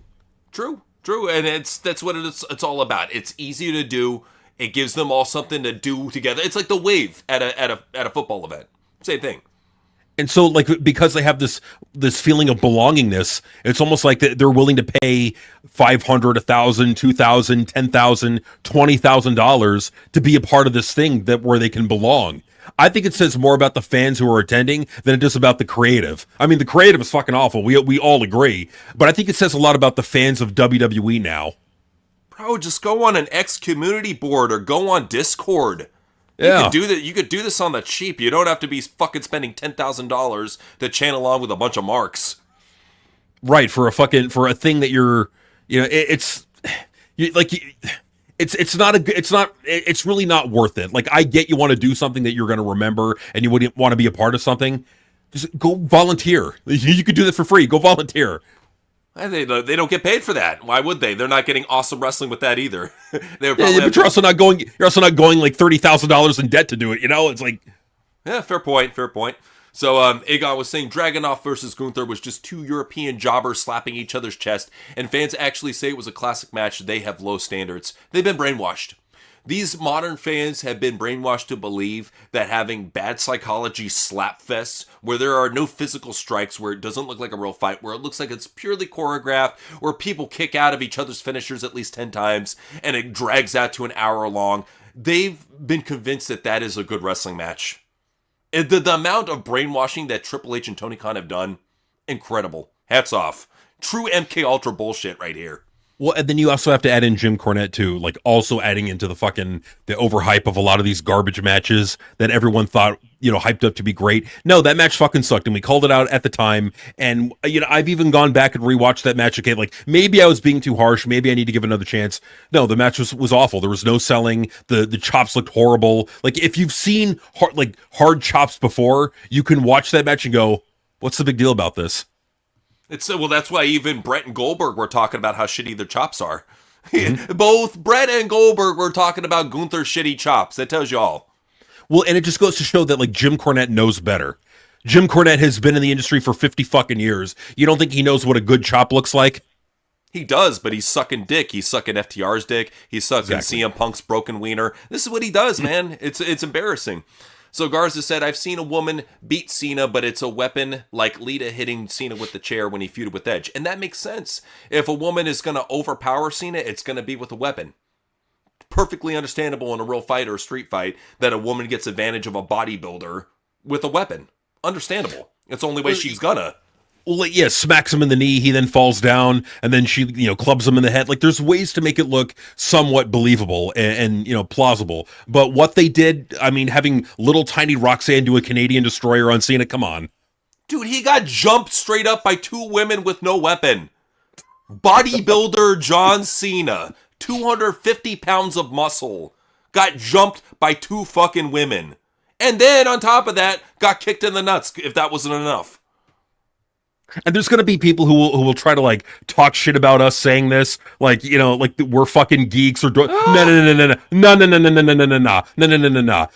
True. And that's what it's all about. It's easy to do. It gives them all something to do together. It's like the wave at a football event. Same thing. And so, like, because they have this feeling of belongingness, it's almost like they're willing to pay $500, $1,000, $2,000, $10,000, $20,000 to be a part of this thing where they can belong. I think it says more about the fans who are attending than it does about the creative. I mean, the creative is fucking awful. We all agree. But I think it says a lot about the fans of WWE now. Bro, just go on an X community board or go on Discord. Yeah. You could do this on the cheap. You don't have to be fucking spending $10,000 to chant along with a bunch of marks. Right, for a thing that you're, you know, it's really not worth it. Like, I get you want to do something that you're going to remember and you wouldn't want to be a part of something. Just go volunteer. You could do that for free. Go volunteer. They don't get paid for that. Why would they? They're not getting awesome wrestling with that either. But you're also not going like $30,000 in debt to do it. You know, it's like, yeah, fair point. So Aegon was saying Dragunov versus Gunther was just two European jobbers slapping each other's chest, and fans actually say it was a classic match. They have low standards. They've been brainwashed. These modern fans have been brainwashed to believe that having bad psychology slap fests, where there are no physical strikes, where it doesn't look like a real fight, where it looks like it's purely choreographed, where people kick out of each other's finishers at least 10 times, and it drags out to an hour long, they've been convinced that that is a good wrestling match. The amount of brainwashing that Triple H and Tony Khan have done, incredible. Hats off. True MK Ultra bullshit right here. Well, and then you also have to add in Jim Cornette too, like also adding into the overhype of a lot of these garbage matches that everyone thought, you know, hyped up to be great. No, that match fucking sucked, and we called it out at the time. And, you know, I've even gone back and rewatched that match again. Like, maybe I was being too harsh. Maybe I need to give another chance. No, the match was awful. There was no selling. The chops looked horrible. Like, if you've seen hard chops before, you can watch that match and go, what's the big deal about this? That's why even Brett and Goldberg were talking about how shitty their chops are. Both Brett and Goldberg were talking about Gunther's shitty chops. That tells you all. Well, and it just goes to show that, like, Jim Cornette knows better. Jim Cornette has been in the industry for 50 fucking years. You don't think he knows what a good chop looks like? He does, but he's sucking dick. He's sucking FTR's dick. He's sucking CM Punk's broken wiener. This is what he does, man. It's embarrassing. So Garza said, I've seen a woman beat Cena, but it's a weapon like Lita hitting Cena with the chair when he feuded with Edge. And that makes sense. If a woman is going to overpower Cena, it's going to be with a weapon. Perfectly understandable in a real fight or a street fight that a woman gets advantage of a bodybuilder with a weapon. Understandable. It's the only way she's gonna. Well, yeah, smacks him in the knee, he then falls down, and then she, clubs him in the head. Like, there's ways to make it look somewhat believable and plausible. But what they did, I mean, having little tiny Roxanne do a Canadian destroyer on Cena, come on. Dude, he got jumped straight up by 2 women with no weapon. Bodybuilder John Cena, 250 pounds of muscle, got jumped by 2 fucking women. And then, on top of that, got kicked in the nuts, if that wasn't enough. And there's going to be people who will try to like talk shit about us saying this, like we're fucking geeks or no.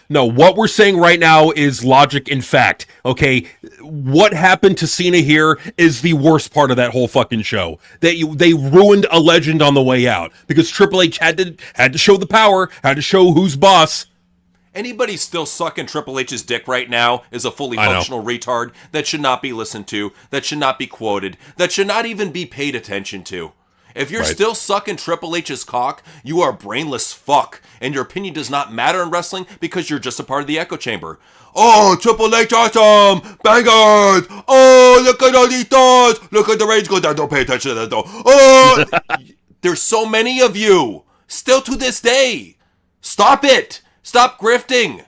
No, what we're saying right now is logic and fact. Okay, what happened to Cena here is the worst part of that whole fucking show. They ruined a legend on the way out because Triple H had to show the power, had to show who's boss. Anybody still sucking Triple H's dick right now is a fully functional retard that should not be listened to, that should not be quoted, that should not even be paid attention to. If you're still sucking Triple H's cock, you are a brainless fuck, and your opinion does not matter in wrestling because you're just a part of the echo chamber. Oh, Triple H awesome! Bangers! Oh, look at all these doors! Look at the ratings go down. Don't pay attention to that though. Oh! There's so many of you. Still to this day. Stop it! Stop grifting.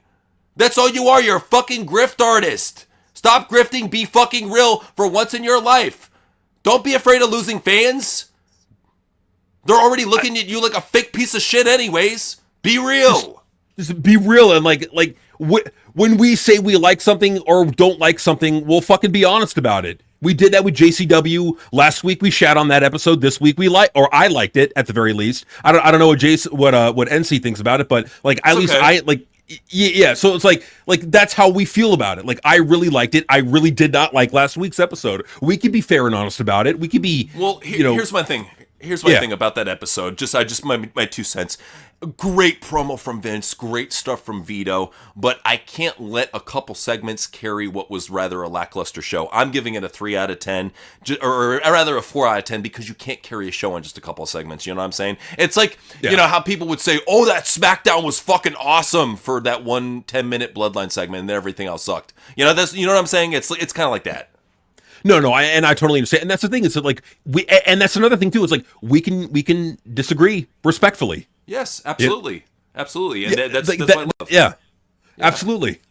That's all you are. You're a fucking grift artist. Stop grifting. Be fucking real for once in your life. Don't be afraid of losing fans. They're already looking at you like a fake piece of shit anyways. Be real. Just be real. And when we say we like something or don't like something, we'll fucking be honest about it. We did that with JCW last week. We shat on that episode. This week I liked it at the very least. I don't know what NC thinks about it, but yeah. So it's like that's how we feel about it. Like, I really liked it. I really did not like last week's episode. We could be fair and honest about it. We could be here's my thing. Here's my thing about that episode. My 2 cents. Great promo from Vince, great stuff from Vito, but I can't let a couple segments carry what was rather a lackluster show. I'm giving it a 3 out of 10, or rather a 4 out of 10, because you can't carry a show on just a couple of segments. You know what I'm saying? It's like, how people would say, oh, that SmackDown was fucking awesome for that 1 10-minute Bloodline segment, and then everything else sucked. You know what I'm saying? It's kind of like that. No, I totally understand, and that's the thing. Is that and that's another thing too. Is like we can disagree respectfully. Yes, absolutely, absolutely, and that's what I love. Yeah, absolutely.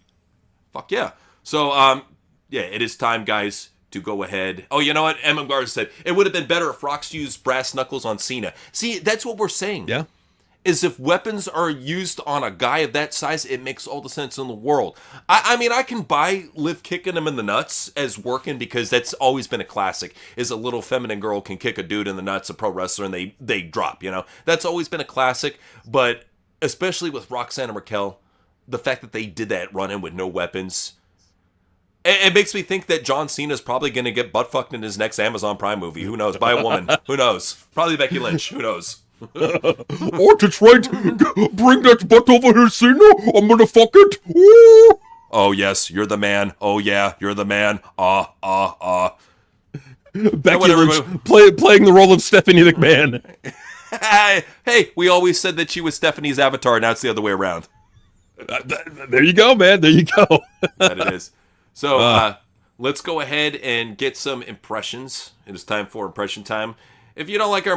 Fuck yeah. So it is time, guys, to go ahead. Oh, you know what? M. Garza said it would have been better if Rox used brass knuckles on Cena. See, that's what we're saying. Yeah. Is if weapons are used on a guy of that size, it makes all the sense in the world. I mean, I can buy Liv kicking him in the nuts as working because that's always been a classic. Is a little feminine girl can kick a dude in the nuts, a pro wrestler, and they drop, That's always been a classic, but especially with Roxanne and Raquel, the fact that they did that run-in with no weapons, it makes me think that John Cena is probably going to get butt-fucked in his next Amazon Prime movie. Who knows? By a woman. Who knows? Probably Becky Lynch. Who knows? Or to try to bring that butt over here, Cena. I'm gonna fuck it. Ooh. Oh yes, you're the man. Oh yeah, you're the man. Becky Lynch playing the role of Stephanie McMahon. Hey, we always said that she was Stephanie's avatar. Now it's the other way around. There you go, man. There you go. That it is. So let's go ahead and get some impressions. It is time for impression time. If you don't like our